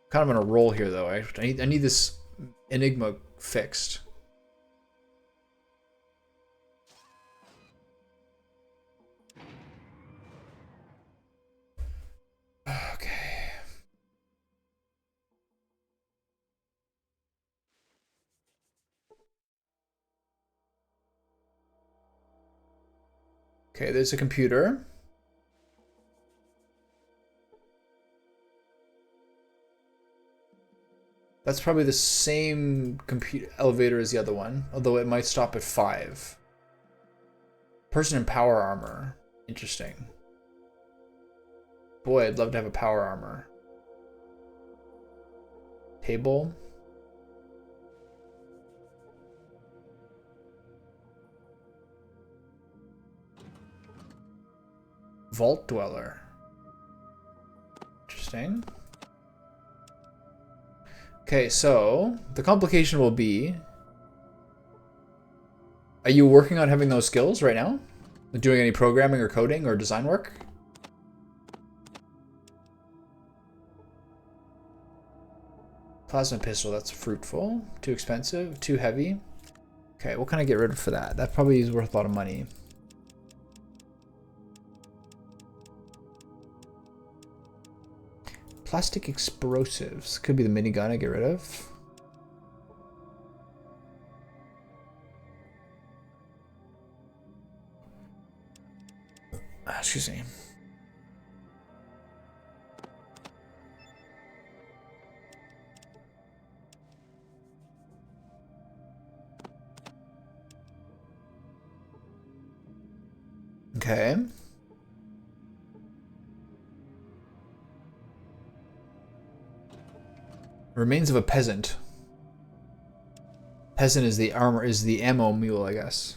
Kind of on a roll here though. I need this enigma fixed. Okay. Okay, there's a computer. That's probably the same computer elevator as the other one, although it might stop at 5. Person in power armor. Interesting. Boy, I'd love to have a power armor. Table. Vault dweller. Interesting. Okay, so the complication will be, are you working on having those skills right now? Doing any programming or coding or design work? Plasma pistol, that's fruitful. Too expensive, too heavy. Okay, what can I get rid of for that? That probably is worth a lot of money. Plastic explosives. Could be the minigun I get rid of. Excuse me. Okay. Remains of a peasant. Peasant is the ammo mule, I guess.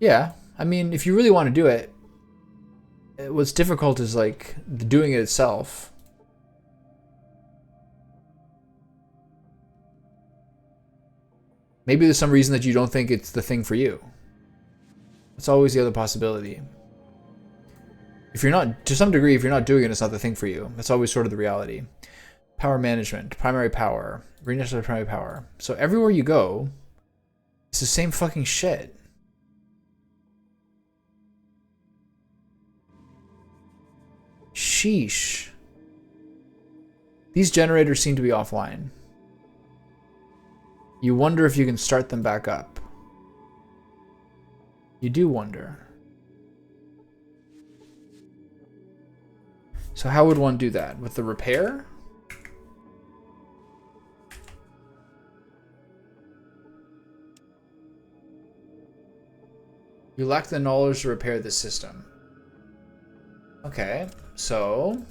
Yeah, I mean, if you really want to do it, what's difficult is like doing it itself. Maybe there's some reason that you don't think it's the thing for you. It's always the other possibility. If you're not, to some degree, if you're not doing it, it's not the thing for you. That's always sort of the reality. Power management, primary power, reinitialize primary power. So everywhere you go, it's the same fucking shit. Sheesh. These generators seem to be offline. You wonder if you can start them back up. You do wonder. So how would one do that? With the repair? You lack the knowledge to repair the system. Okay, so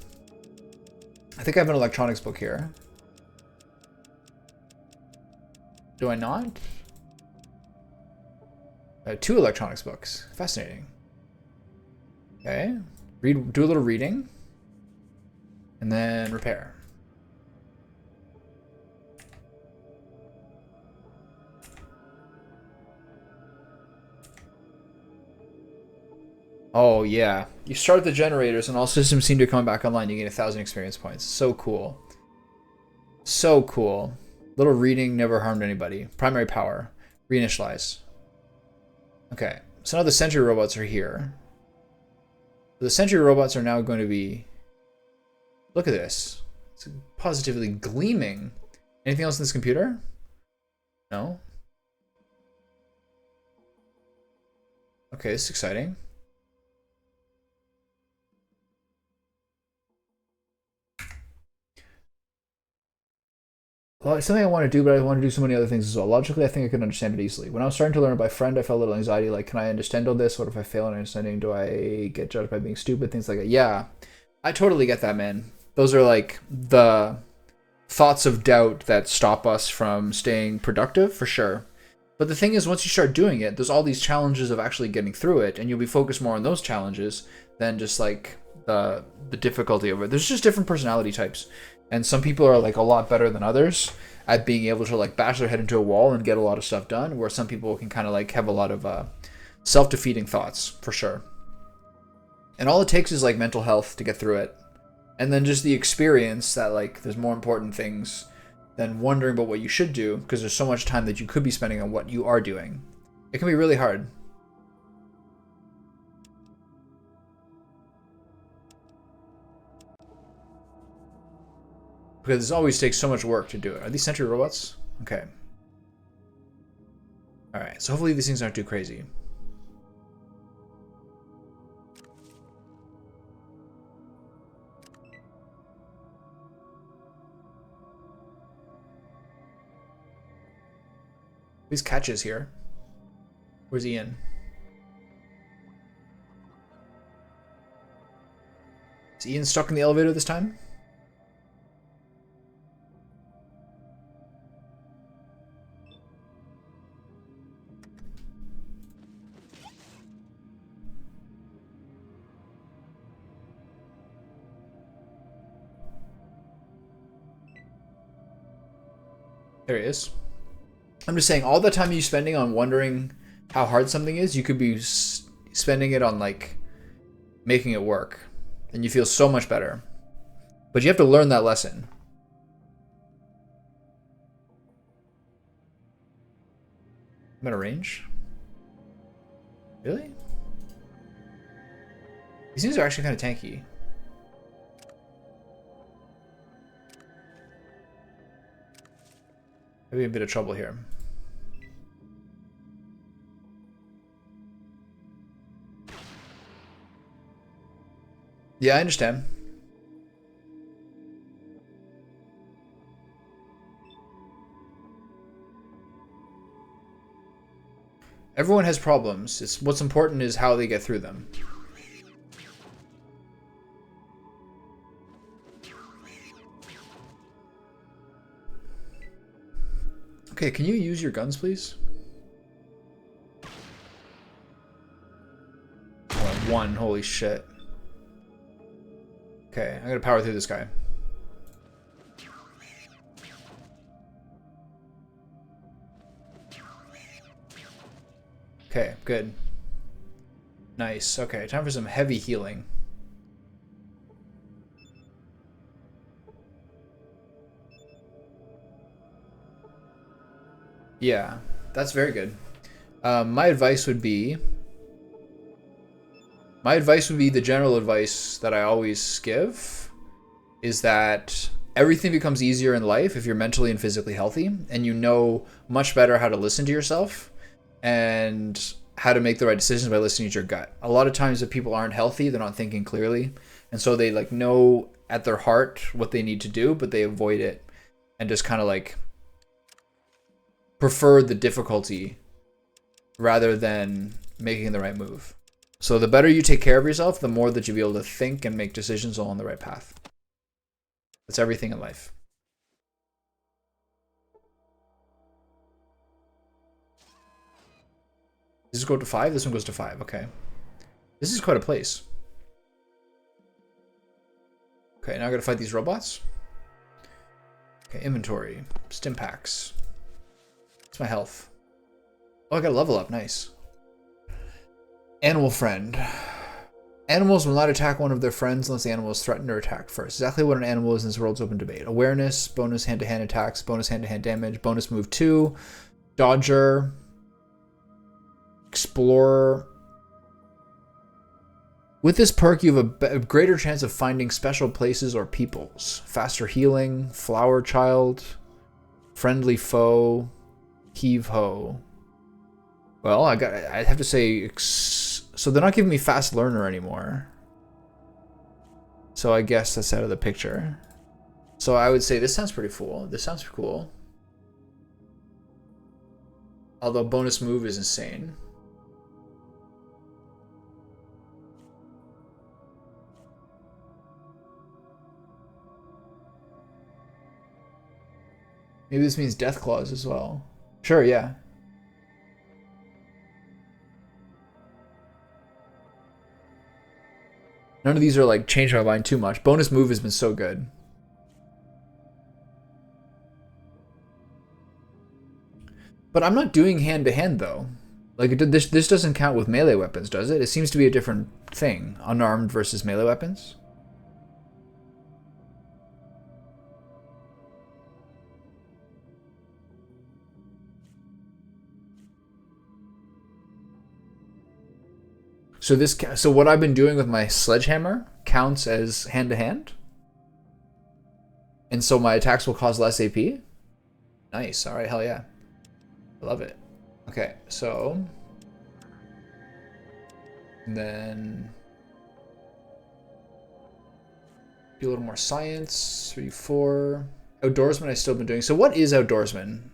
I think I have an electronics book here. Do I not? I have 2 electronics books. Fascinating. Okay, do a little reading, and then repair. Oh yeah, you start the generators and all systems seem to come back online. You gain 1,000 experience points. So cool. So cool. Little reading never harmed anybody. Primary power. Reinitialize. Okay, so now the sentry robots are here. The sentry robots are now going to be... Look at this. It's positively gleaming. Anything else in this computer? No? Okay, this is exciting. Well, it's something I want to do, but I want to do so many other things as well. Logically, I think I could understand it easily. When I was starting to learn it by friend, I felt a little anxiety, like, can I understand all this? What if I fail in understanding? Do I get judged by being stupid? Things like that. Yeah, I totally get that, man. Those are like the thoughts of doubt that stop us from staying productive, for sure. But the thing is, once you start doing it, there's all these challenges of actually getting through it, and you'll be focused more on those challenges than just like the difficulty of it. There's just different personality types. And some people are like a lot better than others at being able to like bash their head into a wall and get a lot of stuff done, where some people can kind of like have a lot of self-defeating thoughts, for sure. And all it takes is like mental health to get through it. And then just the experience that like there's more important things than wondering about what you should do, because there's so much time that you could be spending on what you are doing. It can be really hard. Because it always takes so much work to do it. Are these sentry robots? Okay. Alright, so hopefully these things aren't too crazy. These catches here. Where's Ian? Is Ian stuck in the elevator this time? There he is. I'm just saying, all the time you're spending on wondering how hard something is, you could be spending it on like making it work, and you feel so much better. But you have to learn that lesson. I'm out of range. Really? These things are actually kind of tanky. Maybe a bit of trouble here. Yeah, I understand. Everyone has problems. It's what's important is how they get through them. Okay, can you use your guns, please? Oh, one, holy shit. Okay, I'm gonna power through this guy. Okay, good. Nice. Okay, time for some heavy healing. Yeah, that's very good. My advice would be the general advice that I always give is that everything becomes easier in life if you're mentally and physically healthy and you know much better how to listen to yourself and how to make the right decisions by listening to your gut. A lot of times if people aren't healthy, they're not thinking clearly. And so they like know at their heart what they need to do, but they avoid it and just kind of like prefer the difficulty rather than making the right move. So the better you take care of yourself, the more that you'll be able to think and make decisions along the right path. That's everything in life. Does this go to 5? This one goes to 5. Okay. This is quite a place. Okay, now I gotta fight these robots. Okay, inventory. Stim packs. What's my health? Oh, I got a level up. Nice. Animal friend. Animals will not attack one of their friends unless the animal is threatened or attacked first. Exactly what an animal is in this world's open debate. Awareness, bonus hand-to-hand attacks, bonus hand-to-hand damage, bonus move 2, dodger, explorer. With this perk, you have a greater chance of finding special places or peoples. Faster healing, flower child, friendly foe, heave ho. Well, I have to say, so they're not giving me fast learner anymore. So I guess that's out of the picture. So I would say this sounds pretty cool. This sounds cool. Although bonus move is insane. Maybe this means death claws as well. Sure, yeah. None of these are like changed my mind too much. Bonus move has been so good. But I'm not doing hand to hand though. Like this doesn't count with melee weapons, does it? It seems to be a different thing. Unarmed versus melee weapons. So what I've been doing with my sledgehammer counts as hand to hand, and so my attacks will cause less AP. Nice. All right. Hell yeah. I love it. Okay. So and then do a little more science. 3, 4. Outdoorsman I've still been doing. So what is outdoorsman?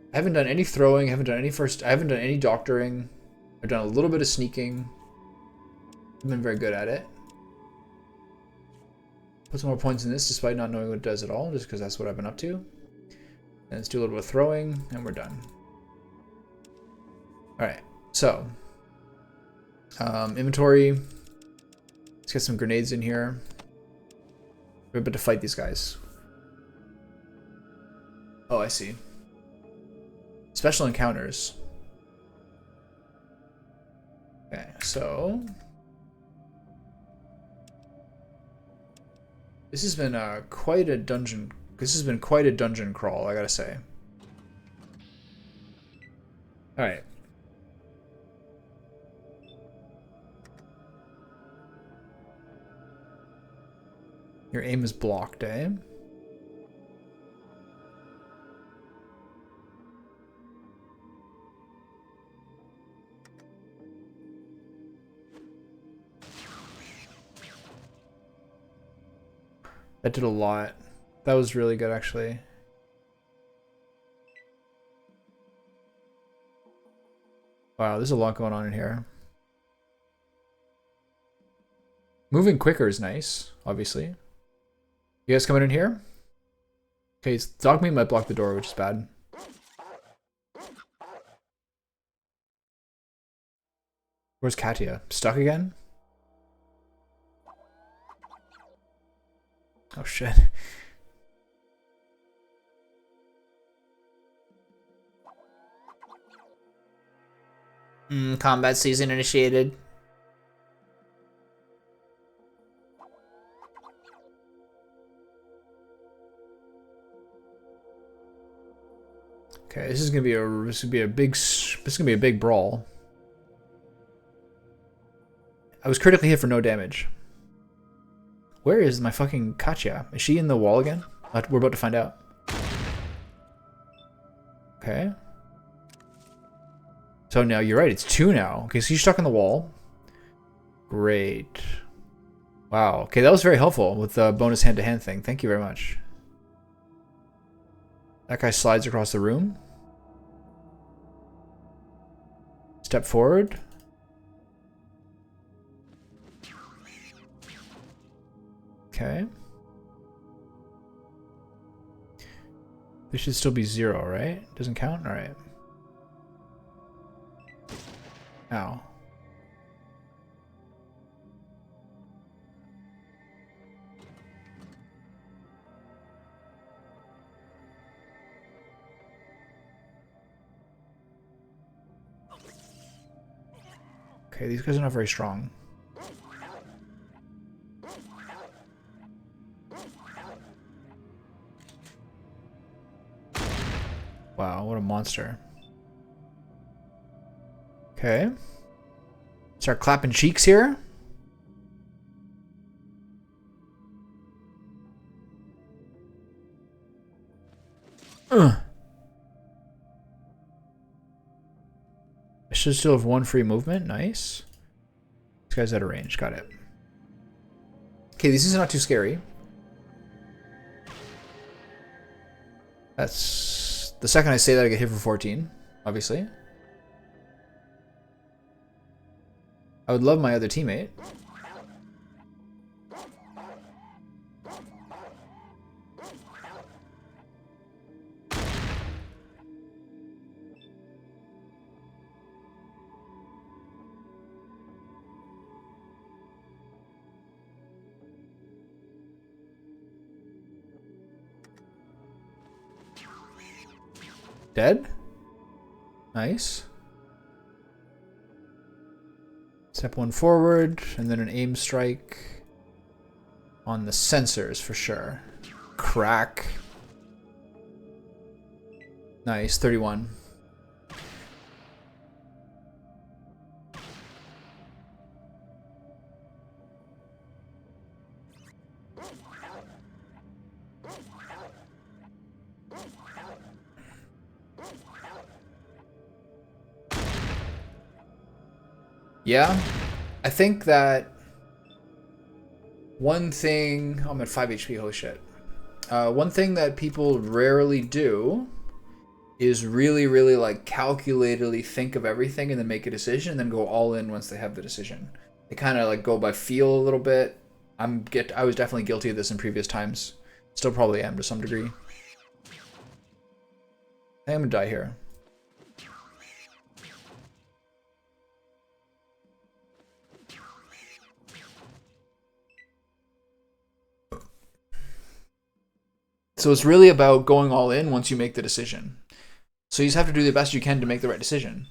I haven't done any throwing, I haven't done any doctoring. I've done a little bit of sneaking. I've been very good at it. Put some more points in this despite not knowing what it does at all, just because that's what I've been up to. And let's do a little bit of throwing, and we're done. Alright, so. Inventory. Let's get some grenades in here. We're about to fight these guys. Oh, I see. Special encounters. Okay, so this has been quite a dungeon. This has been quite a dungeon crawl, I gotta say. All right. Your aim is blocked, eh? That did a lot. That was really good, actually. Wow, there's a lot going on in here. Moving quicker is nice, obviously. You guys coming in here? Okay, Dogmeat might block the door, which is bad. Where's Katya? Stuck again? Oh shit. Combat season initiated. Okay, this is gonna be a big brawl. I was critically hit for no damage. Where is my fucking Katya? Is she in the wall again? We're about to find out. Okay. So now you're right, it's 2 now. Okay, so you're stuck in the wall. Great. Wow. Okay, that was very helpful with the bonus hand-to-hand thing. Thank you very much. That guy slides across the room. Step forward. Okay. This should still be 0, right? Doesn't count? Alright. Ow. Okay, these guys are not very strong. Wow, what a monster. Okay. Start clapping cheeks here. I should still have 1 free movement. Nice. This guy's out of range. Got it. Okay, this is not too scary. That's... The second I say that, I get hit for 14, obviously. I would love my other teammate. Dead? Nice. Step 1 forward, and then an aim strike on the sensors for sure. Crack. Nice, 31. Yeah, I think that one thing... Oh, I'm at 5 HP, holy shit. One thing that people rarely do is really, really like calculatedly think of everything and then make a decision and then go all in once they have the decision. They kind of like go by feel a little bit. I was definitely guilty of this in previous times. Still probably am to some degree. I think I'm gonna die here. So it's really about going all in once you make the decision. So you just have to do the best you can to make the right decision.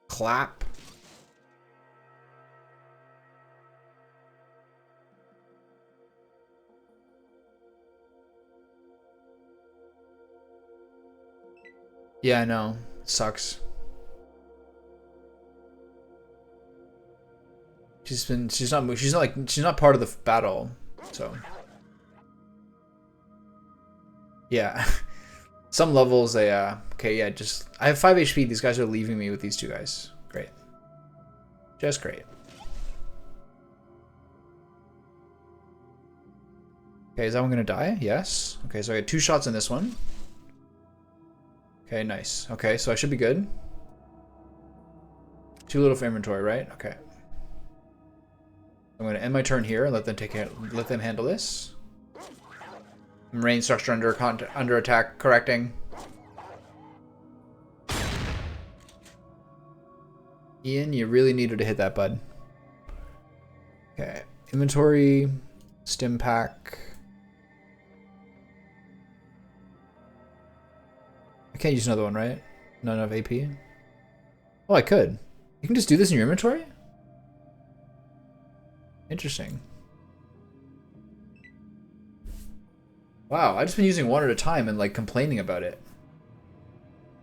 Clap. Yeah, I know. Sucks. She's not part of the battle, so. Yeah. Some levels they okay, yeah, just I have 5 HP. These guys are leaving me with these 2 guys. Great. Just great. Okay, is that one gonna die? Yes. Okay, so I get 2 shots in this one. Okay, nice. Okay, so I should be good. Too little for inventory, right? Okay. I'm gonna end my turn here and let them handle this. Marine structure under attack, correcting. Ian, you really needed to hit that, bud. Okay, inventory, stim pack. I can't use another one, right? Not enough AP. Oh, I could. You can just do this in your inventory? Interesting. Wow, I've just been using one at a time and like complaining about it.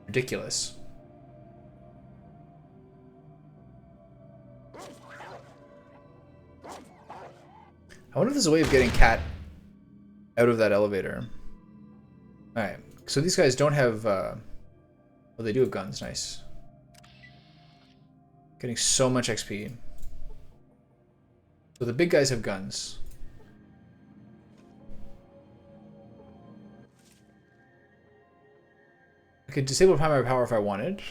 Ridiculous. I wonder if there's a way of getting Cat out of that elevator. Alright, so these guys don't have... well, they do have guns, nice. Getting so much XP. So the big guys have guns. I could disable primary power if I wanted.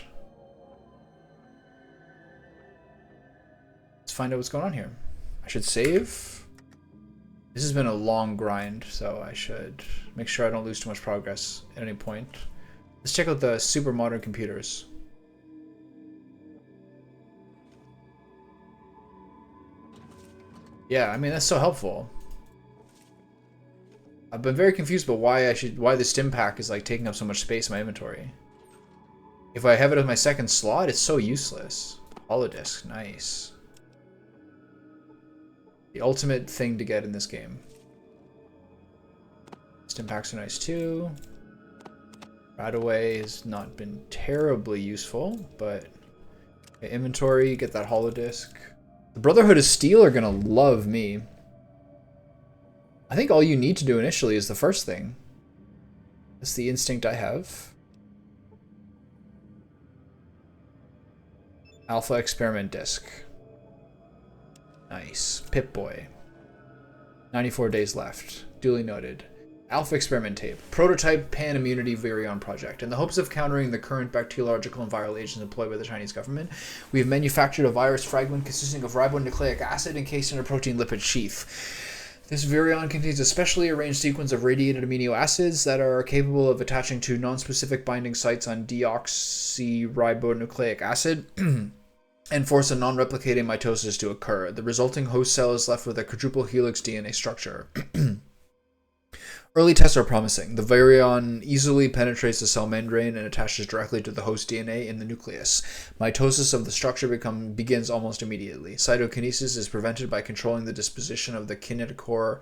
Let's find out what's going on here. I should save. This has been a long grind, so I should make sure I don't lose too much progress at any point. Let's check out the super modern computers. Yeah, I mean, that's so helpful. I've been very confused about why the stim pack is like taking up so much space in my inventory. If I have it as my second slot, it's so useless. Holodisk, nice. The ultimate thing to get in this game. Stim packs are nice too. Radaway has not been terribly useful, but okay, inventory, get that holodisk. The Brotherhood of Steel are gonna love me. I think all you need to do initially is the first thing. That's the instinct I have. Alpha Experiment Disc. Nice. Pip-Boy. 94 days left. Duly noted. Alpha Experiment Tape. Prototype Pan-Immunity Virion Project. In the hopes of countering the current bacteriological and viral agents employed by the Chinese government, we have manufactured a virus fragment consisting of ribonucleic acid encased in a protein lipid sheath. This virion contains a specially arranged sequence of radiated amino acids that are capable of attaching to non-specific binding sites on deoxyribonucleic acid and force a non-replicating mitosis to occur. The resulting host cell is left with a quadruple helix DNA structure. Early tests are promising. The virion easily penetrates the cell membrane and attaches directly to the host DNA in the nucleus. Mitosis of the structure begins almost immediately. Cytokinesis is prevented by controlling the disposition of the kinetochore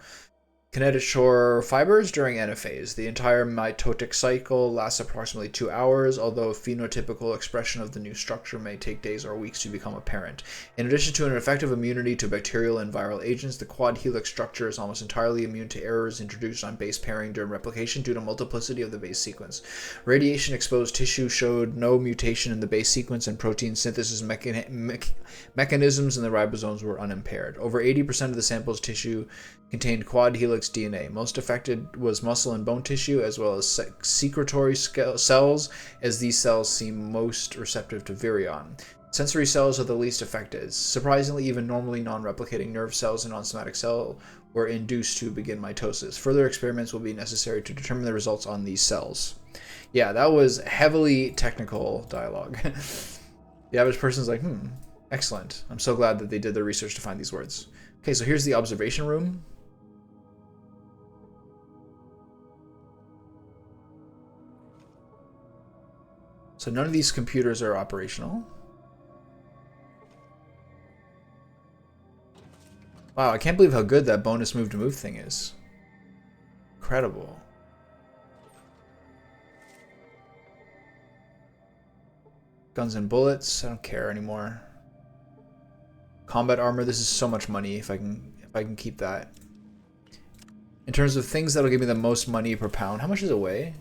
fibers during anaphase. The entire mitotic cycle lasts approximately 2 hours, although phenotypical expression of the new structure may take days or weeks to become apparent. In addition to an effective immunity to bacterial and viral agents, the quad helix structure is almost entirely immune to errors introduced on base pairing during replication due to multiplicity of the base sequence. Radiation-exposed tissue showed no mutation in the base sequence, and protein synthesis mechanisms in the ribosomes were unimpaired. Over 80% of the sample's tissue contained quad helix DNA. Most affected was muscle and bone tissue, as well as secretory cells, as these cells seem most receptive to virion. Sensory cells are the least affected. Surprisingly, even normally non-replicating nerve cells and non-somatic cells were induced to begin mitosis. Further experiments will be necessary to determine the results on these cells. Yeah, that was heavily technical dialogue. The average person's like, excellent. I'm so glad that they did their research to find these words. Okay, so here's the observation room. So none of these computers are operational. Wow, I can't believe how good that bonus move to move thing is. Incredible. Guns and bullets, I don't care anymore. Combat armor, this is so much money if I can keep that. In terms of things that'll give me the most money per pound, how much does it weigh?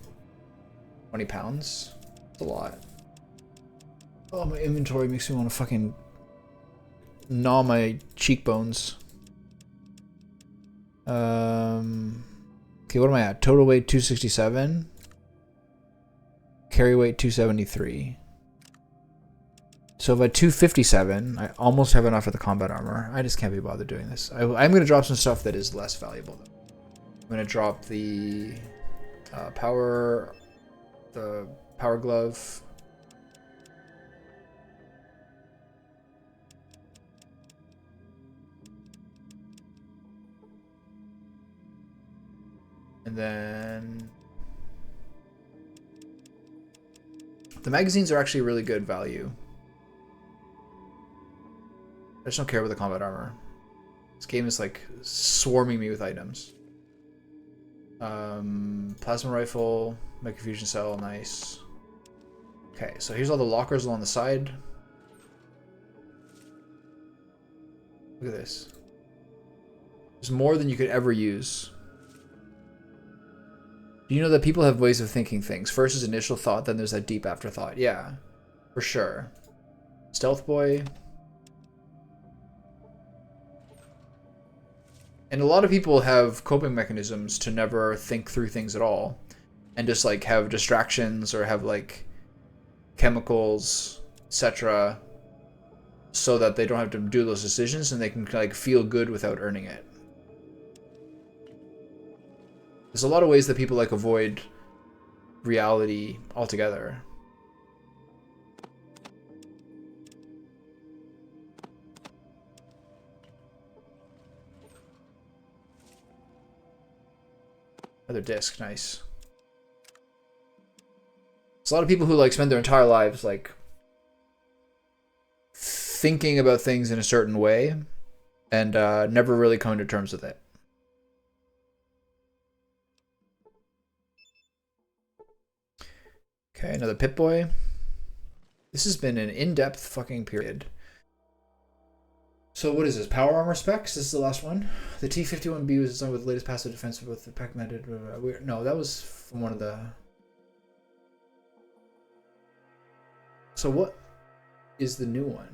20 pounds? A lot. Oh, my inventory makes me want to fucking gnaw my cheekbones. Okay, what am I at? Total weight 267. Carry weight 273. So if I 257, I almost have enough of the combat armor. I just can't be bothered doing this. I'm going to drop some stuff that is less valuable, though. I'm going to drop the power glove. And then the magazines are actually really good value. I just don't care about the combat armor. This game is like swarming me with items. Plasma rifle, microfusion cell, nice. Okay, so here's all the lockers along the side. Look at this. There's more than you could ever use. Do you know that people have ways of thinking things? First is initial thought, then there's that deep afterthought. Yeah, for sure. Stealth boy. And a lot of people have coping mechanisms to never think through things at all. And just like have distractions or have like chemicals, etc. so that they don't have to do those decisions and they can like feel good without earning it. There's a lot of ways that people like avoid reality altogether. Another disc, nice. There's a lot of people who like spend their entire lives like thinking about things in a certain way and never really coming to terms with it. Okay, another Pip-Boy. This has been an in-depth fucking period. So what is this? Power armor specs? This is the last one. The T-51B was designed with the latest passive defense with the pack-mounted... No, that was from one of the... So what is the new one?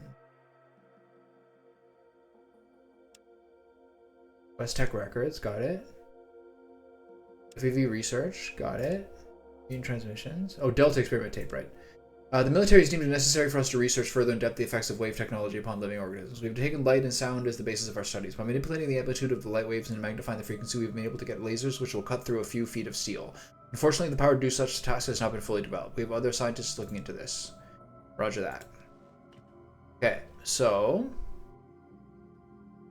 West Tech Records, got it. FEV Research, got it. Union Transmissions. Oh, Delta Experiment Tape, right. The military has deemed it necessary for us to research further in depth the effects of wave technology upon living organisms. We've taken light and sound as the basis of our studies. By manipulating the amplitude of the light waves and magnifying the frequency, we've been able to get lasers which will cut through a few feet of steel. Unfortunately, the power to do such tasks has not been fully developed. We have other scientists looking into this. Roger that. Okay, so...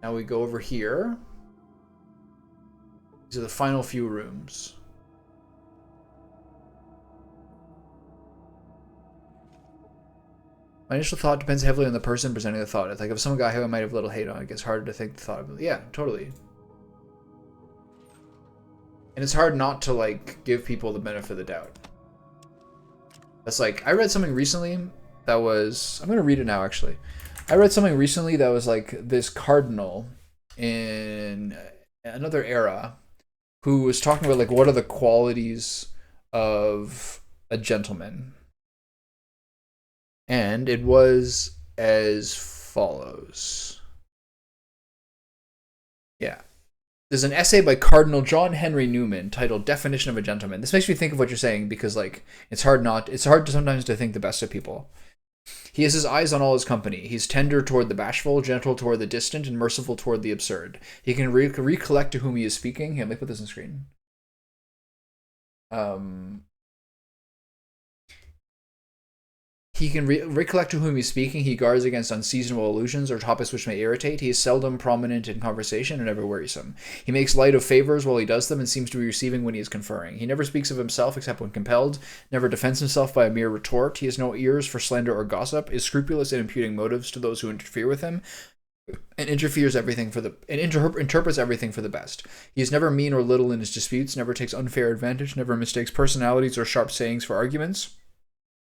now we go over here. These are the final few rooms. My initial thought depends heavily on the person presenting the thought. It's like if some guy who I might have a little hate on, it gets harder to think the thought of. Yeah, totally. And it's hard not to like give people the benefit of the doubt. That's like, I read something recently that was, I'm gonna read it now actually. I read something recently that was like this cardinal in another era who was talking about like what are the qualities of a gentleman. And it was as follows. Yeah. There's an essay by Cardinal John Henry Newman titled Definition of a Gentleman. This makes me think of what you're saying because like it's hard to sometimes to think the best of people. He has his eyes on all his company. He's tender toward the bashful, gentle toward the distant, and merciful toward the absurd. He can recollect to whom he is speaking. Here, let me put this on screen. He can recollect to whom he's speaking. He guards against unseasonable allusions or topics which may irritate. He is seldom prominent in conversation and never wearisome. He makes light of favors while he does them and seems to be receiving when he is conferring. He never speaks of himself except when compelled, never defends himself by a mere retort. He has no ears for slander or gossip, is scrupulous in imputing motives to those who interfere with him, and interprets everything for the best. He is never mean or little in his disputes, never takes unfair advantage, never mistakes personalities or sharp sayings for arguments,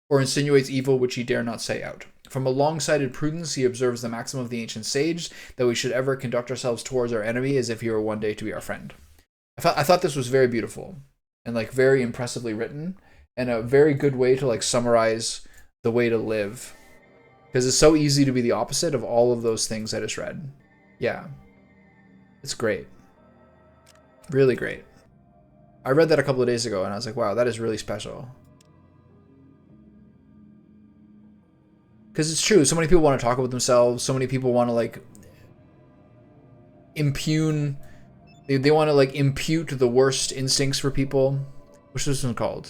or insinuates evil which he dare not say out. From a long-sighted prudence, he observes the maxim of the ancient sage, that we should ever conduct ourselves towards our enemy as if he were one day to be our friend. I thought this was very beautiful, and like very impressively written, and a very good way to like summarize the way to live. Because it's so easy to be the opposite of all of those things I just read. Yeah. It's great. Really great. I read that a couple of days ago and I was like, wow, that is really special. Because it's true. So many people want to talk about themselves. So many people want to like impugn. They want to like impute the worst instincts for people. What's this one called?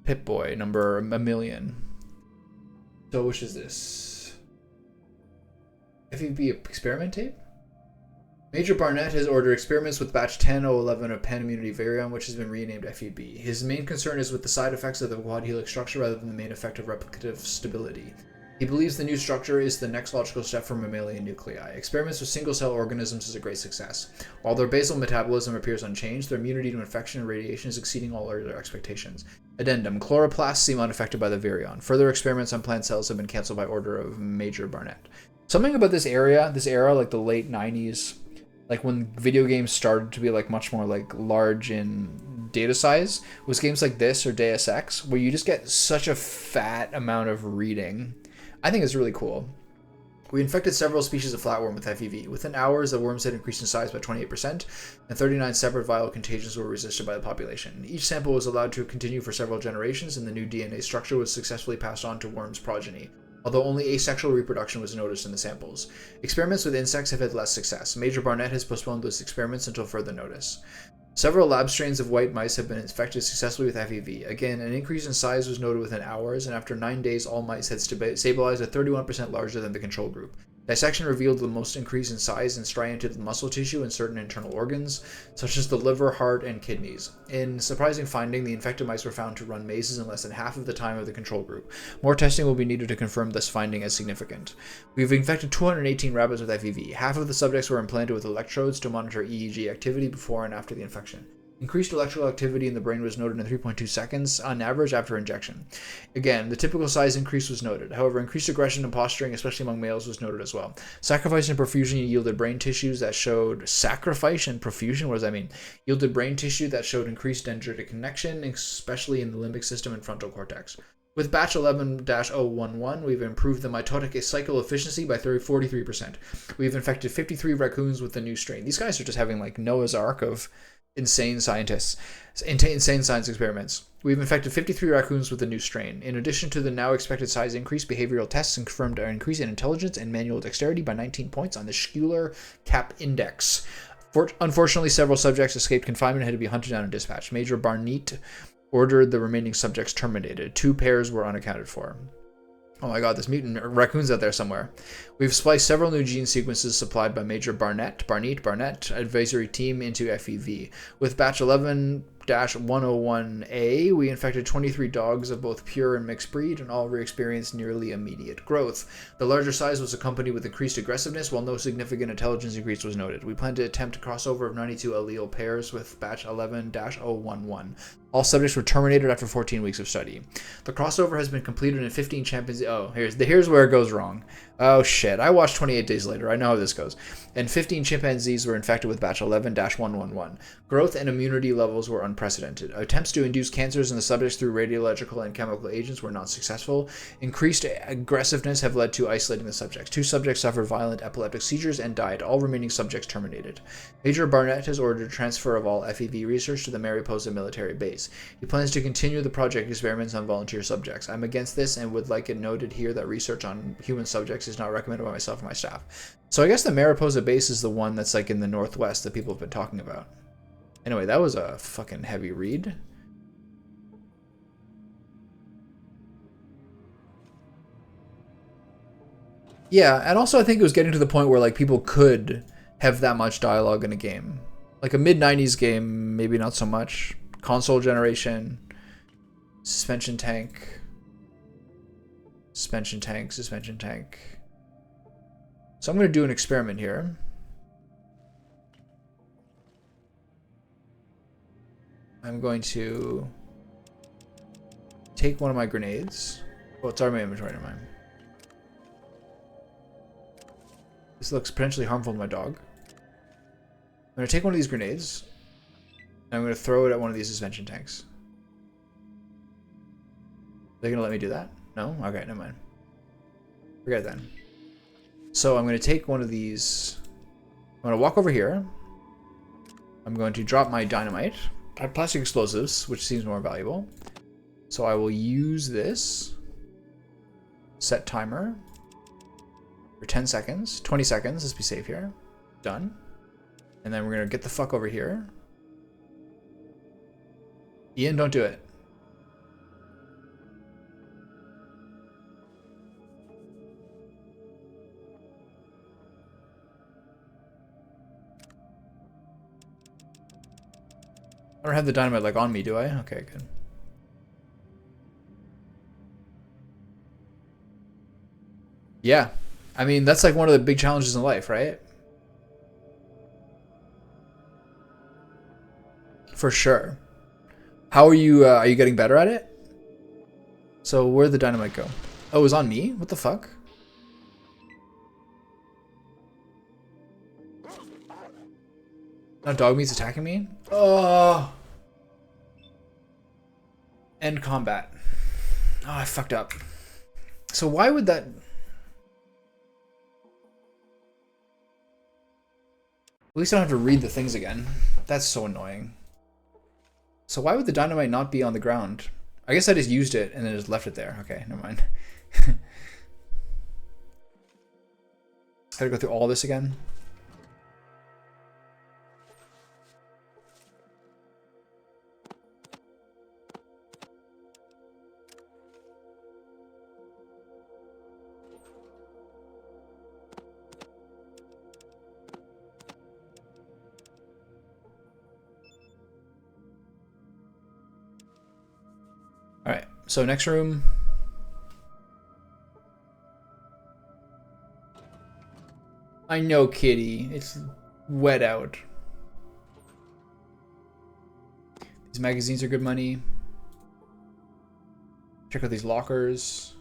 Pip-Boy number a million. So which is this? FEV experiment tape? Major Barnett has ordered experiments with batch 10011 of Pan Immunity Virion, which has been renamed FEB. His main concern is with the side effects of the quad helix structure rather than the main effect of replicative stability. He believes the new structure is the next logical step for mammalian nuclei. Experiments with single-cell organisms is a great success. While their basal metabolism appears unchanged, their immunity to infection and radiation is exceeding all earlier expectations. Addendum: chloroplasts seem unaffected by the virion. Further experiments on plant cells have been cancelled by order of Major Barnett. Something about this era, like the late 90s, like when video games started to be like much more like large in data size, was games like this or Deus Ex, where you just get such a fat amount of reading. I think it's really cool. We infected several species of flatworm with FEV. Within hours, the worms had increased in size by 28%, and 39 separate viral contagions were resisted by the population. Each sample was allowed to continue for several generations, and the new DNA structure was successfully passed on to worms' progeny, although only asexual reproduction was noticed in the samples. Experiments with insects have had less success. Major Barnett has postponed those experiments until further notice. Several lab strains of white mice have been infected successfully with FEV. Again, an increase in size was noted within hours, and after 9 days, all mice had stabilized at 31% larger than the control group. Dissection revealed the most increase in size in striated muscle tissue and certain internal organs, such as the liver, heart, and kidneys. In surprising finding, the infected mice were found to run mazes in less than half of the time of the control group. More testing will be needed to confirm this finding as significant. We've infected 218 rabbits with FEV. Half of the subjects were implanted with electrodes to monitor EEG activity before and after the infection. Increased electrical activity in the brain was noted in 3.2 seconds on average after injection. Again, the typical size increase was noted. However, increased aggression and posturing, especially among males, was noted as well. Sacrifice and perfusion yielded brain tissues that showed... Sacrifice and perfusion? What does that mean? Yielded brain tissue that showed increased dendritic connection, especially in the limbic system and frontal cortex. With batch 11-011, we've improved the mitotic cycle efficiency by 43%. We've infected 53 raccoons with the new strain. These guys are just having like Noah's Ark of insane science experiments. We've infected 53 raccoons with the new strain. In addition to the now expected size increase, behavioral tests confirmed an increase in intelligence and manual dexterity by 19 points on the Schuyler Cap Index. Unfortunately, several subjects escaped confinement and had to be hunted down and dispatched. Major Barnett ordered the remaining subjects terminated. 2 pairs were unaccounted for. Oh my god, there's mutant raccoons out there somewhere. We've spliced several new gene sequences supplied by Major Barnett advisory team into FEV. With batch 11-101A, we infected 23 dogs of both pure and mixed breed, and all experienced nearly immediate growth. The larger size was accompanied with increased aggressiveness, while no significant intelligence increase was noted. We plan to attempt a crossover of 92 allele pairs with batch 11-011. All subjects were terminated after 14 weeks of study. The crossover has been completed in 15 chimpanzees. Oh, here's where it goes wrong. Oh shit, I watched 28 Days Later. I know how this goes. And 15 chimpanzees were infected with batch 11-111. Growth and immunity levels were unprecedented. Attempts to induce cancers in the subjects through radiological and chemical agents were not successful. Increased aggressiveness have led to isolating the subjects. 2 subjects suffered violent epileptic seizures and died. All remaining subjects terminated. Major Barnett has ordered transfer of all FEV research to the Mariposa military base. He plans to continue the project experiments on volunteer subjects. I'm against this and would like it noted here that research on human subjects is not recommended by myself or my staff. So I guess the Mariposa base is the one that's like in the northwest that people have been talking about. Anyway, that was a fucking heavy read. Yeah, and also I think it was getting to the point where like people could have that much dialogue in a game. Like a mid-90s game, maybe not so much. Console generation, suspension tank, suspension tank, suspension tank. So I'm going to do an experiment here. I'm going to take one of my grenades. Well, it's already in my inventory, never mind. This looks potentially harmful to my dog. I'm going to take one of these grenades. And I'm going to throw it at one of these suspension tanks. They're going to let me do that? No? Okay, never mind. Forget it then. So I'm going to take one of these. I'm going to walk over here. I'm going to drop my dynamite. I have plastic explosives, which seems more valuable. So I will use this. Set timer. For 10 seconds. 20 seconds. Let's be safe here. Done. And then we're going to get the fuck over here. Ian, don't do it. I don't have the dynamite like on me, do I? Okay, good. Yeah. I mean, that's like one of the big challenges in life, right? For sure. How are you getting better at it? So where'd the dynamite go? Oh, it was on me? What the fuck? Now dog meat's attacking me? Oh. End combat. Oh, I fucked up. So why would that... At least I don't have to read the things again. That's so annoying. So why would the dynamite not be on the ground? I guess I just used it and then just left it there. Okay, never mind. Gotta go through all this again. Alright, so next room. I know, kitty. It's wet out. These magazines are good money. Check out these lockers.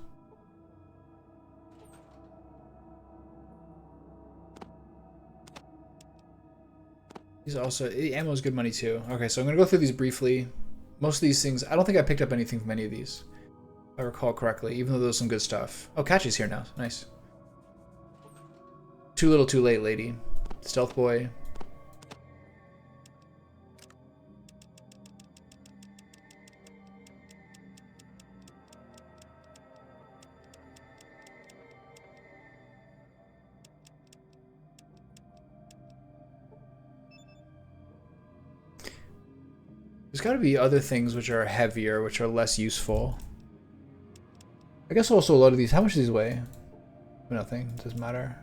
These are also... ammo is good money too. Okay, so I'm going to go through these briefly. Most of these things... I don't think I picked up anything from any of these. If I recall correctly, even though there's some good stuff. Oh, Catchy's here now. Nice. Too little too late, lady. Stealth boy. There's got to be other things which are heavier, which are less useful. I guess also a lot of these... How much do these weigh? Nothing. Doesn't matter.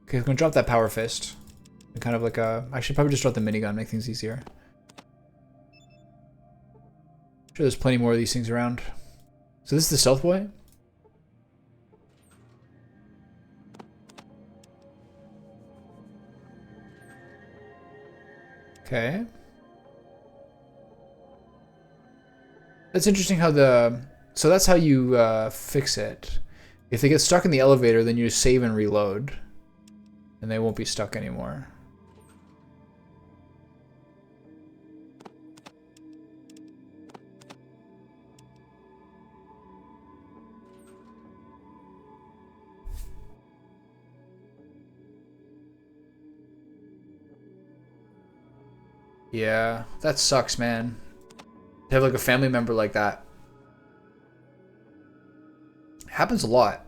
Okay, I'm gonna drop that power fist. And kind of like a... I should probably just drop the minigun, make things easier. I'm sure there's plenty more of these things around. So this is the stealth boy? Okay. That's interesting how the... So that's how you fix it. If they get stuck in the elevator, then you just save and reload. And they won't be stuck anymore. Yeah, that sucks, man. To have like a family member like that. Happens a lot.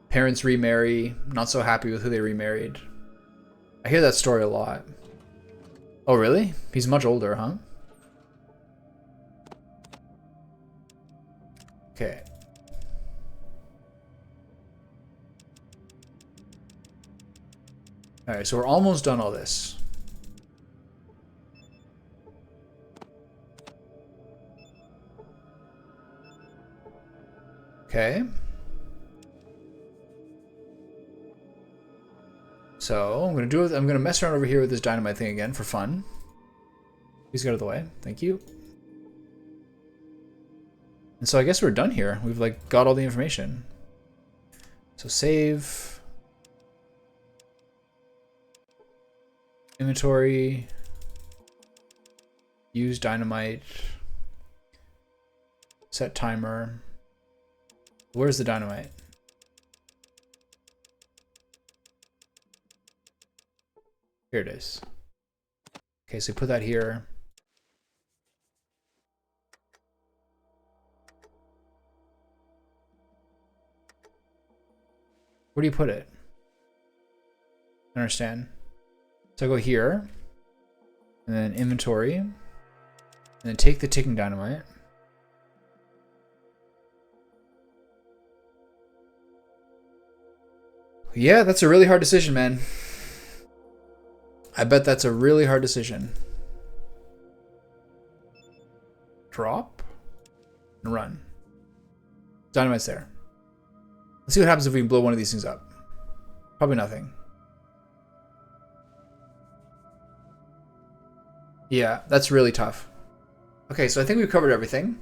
Parents remarry, not so happy with who they remarried. I hear that story a lot. Oh, really? He's much older, huh? Okay. Alright, so we're almost done all this. Okay. So I'm gonna mess around over here with this dynamite thing again for fun. Please get out of the way. Thank you. And so I guess we're done here. We've like got all the information. So save. Inventory. Use dynamite. Set timer. Where's the dynamite? Here it is. Okay, so put that here. Where do you put it? I understand. So I go here, and then inventory, and then take the ticking dynamite. Yeah, that's a really hard decision, man. I bet that's a really hard decision. Drop and run. Dynamite's there. Let's see what happens if we can blow one of these things up. Probably nothing. Yeah, that's really tough. Okay, so I think we've covered everything.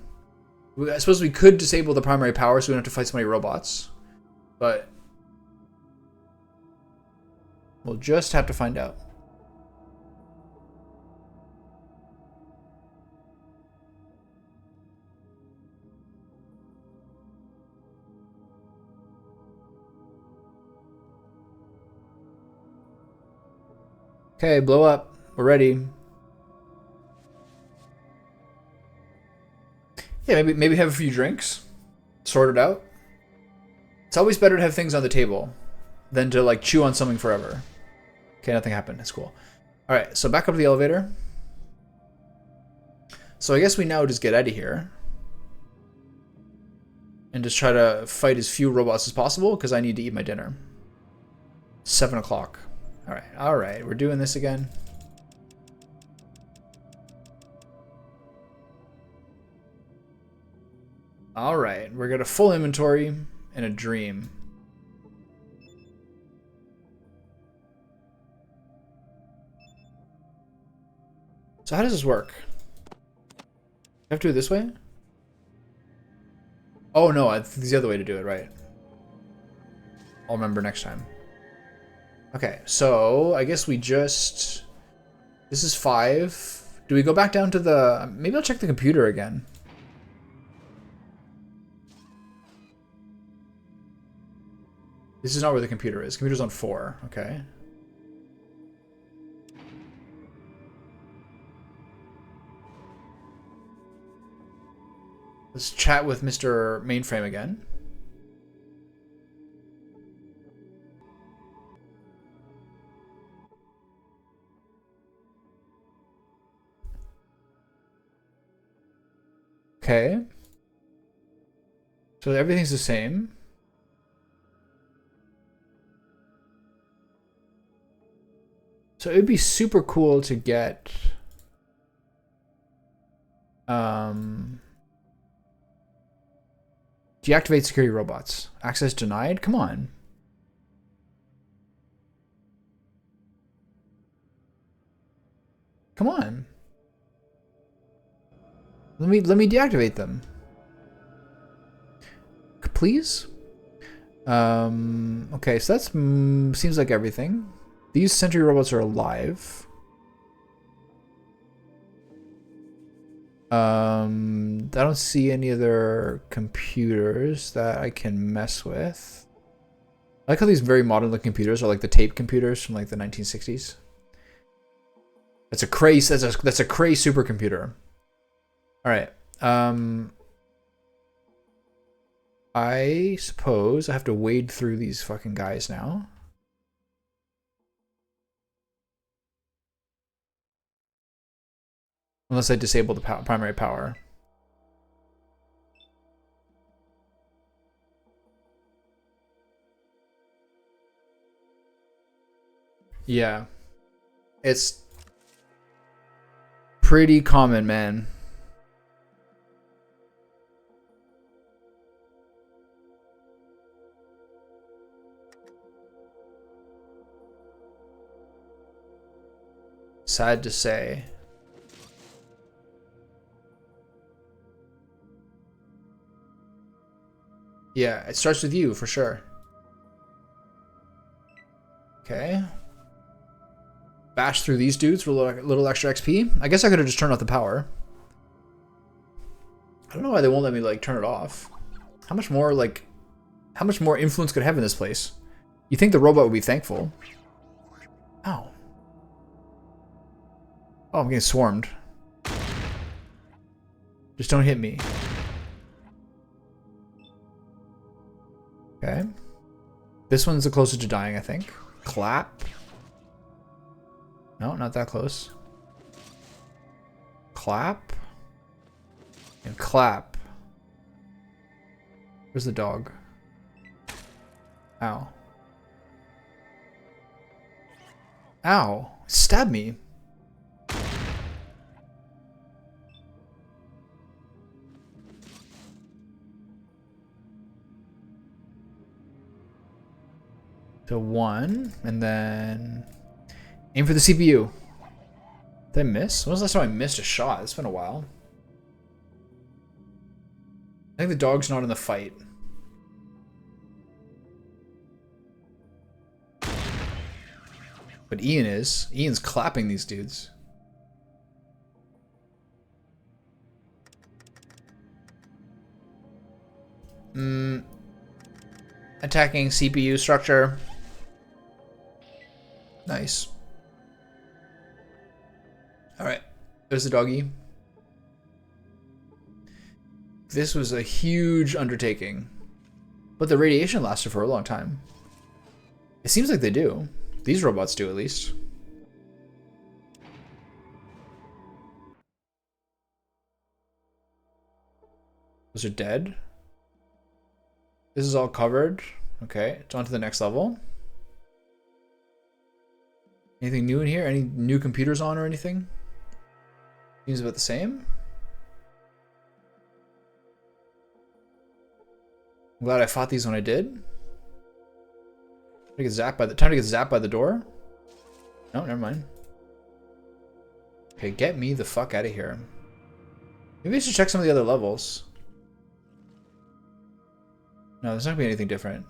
I suppose we could disable the primary power so we don't have to fight so many robots. But we'll just have to find out. Okay, blow up. We're ready. Yeah, maybe have a few drinks. Sort it out. It's always better to have things on the table than to like chew on something forever. Okay, nothing happened. That's cool. Alright, so back up to the elevator. So I guess we now just get out of here. And just try to fight as few robots as possible because I need to eat my dinner. 7 o'clock. Alright, we're doing this again. Alright, we're gonna full inventory and a dream. So how does this work? Do I have to do it this way? Oh no, I think there's the other way to do it, right? I'll remember next time. Okay, so I guess we just... This is 5. Do we go back down to the... Maybe I'll check the computer again. This is not where the computer is. Computer's on 4. Okay. Let's chat with Mr. Mainframe again. Okay. So everything's the same. So it would be super cool to get deactivate security robots. Access denied? Come on. Come on. Let me deactivate them. Please? Okay, so that's seems like everything. These sentry robots are alive. I don't see any other computers that I can mess with. I like how these very modern looking computers are like the tape computers from like the 1960s. That's a Cray, that's a Cray supercomputer. All right. I suppose I have to wade through these fucking guys now. Unless I disable the primary power. Yeah. It's pretty common, man. Sad to say. Yeah, it starts with you for sure. Okay. Bash through these dudes for a little extra XP. I guess I could have just turned off the power. I don't know why they won't let me like turn it off. How much more like How much more influence could I have in this place? You think the robot would be thankful. Ow. Oh, I'm getting swarmed. Just don't hit me. Okay. This one's the closest to dying, I think. Clap. No, not that close. Clap. And clap. Where's the dog? Ow. Ow. Stab me. So 1, and then aim for the CPU. Did I miss? When was the last time I missed a shot? It's been a while. I think the dog's not in the fight. But Ian is. Ian's clapping these dudes. Attacking CPU structure. Nice. Alright. There's the doggy. This was a huge undertaking. But the radiation lasted for a long time. It seems like they do. These robots do, at least. Those are dead. This is all covered. Okay, it's on to the next level. Anything new in here? Any new computers on or anything? Seems about the same. I'm glad I fought these when I did. Time to get zapped by the door. No, never mind. Okay, get me the fuck out of here. Maybe I should check some of the other levels. No, there's not gonna be anything different.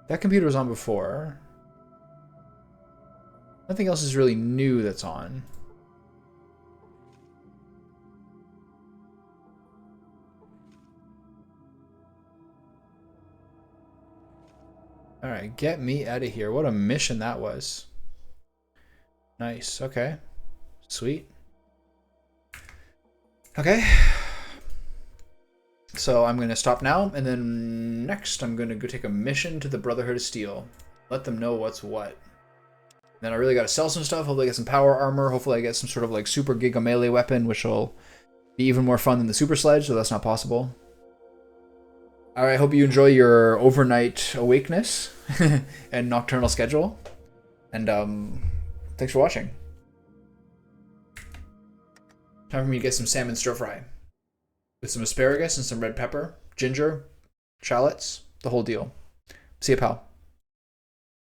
That computer was on before. Nothing else is really new that's on. Alright, get me out of here. What a mission that was. Nice, okay. Sweet. Okay. So I'm going to stop now, and then next I'm going to go take a mission to the Brotherhood of Steel. Let them know what's what. Then I really got to sell some stuff. Hopefully I get some power armor. Hopefully I get some sort of like super giga melee weapon, which will be even more fun than the super sledge, so that's not possible. Alright, hope you enjoy your overnight awakeness and nocturnal schedule. And thanks for watching. Time for me to get some salmon stir fry. With some asparagus and some red pepper, ginger, shallots, the whole deal. See ya, pal.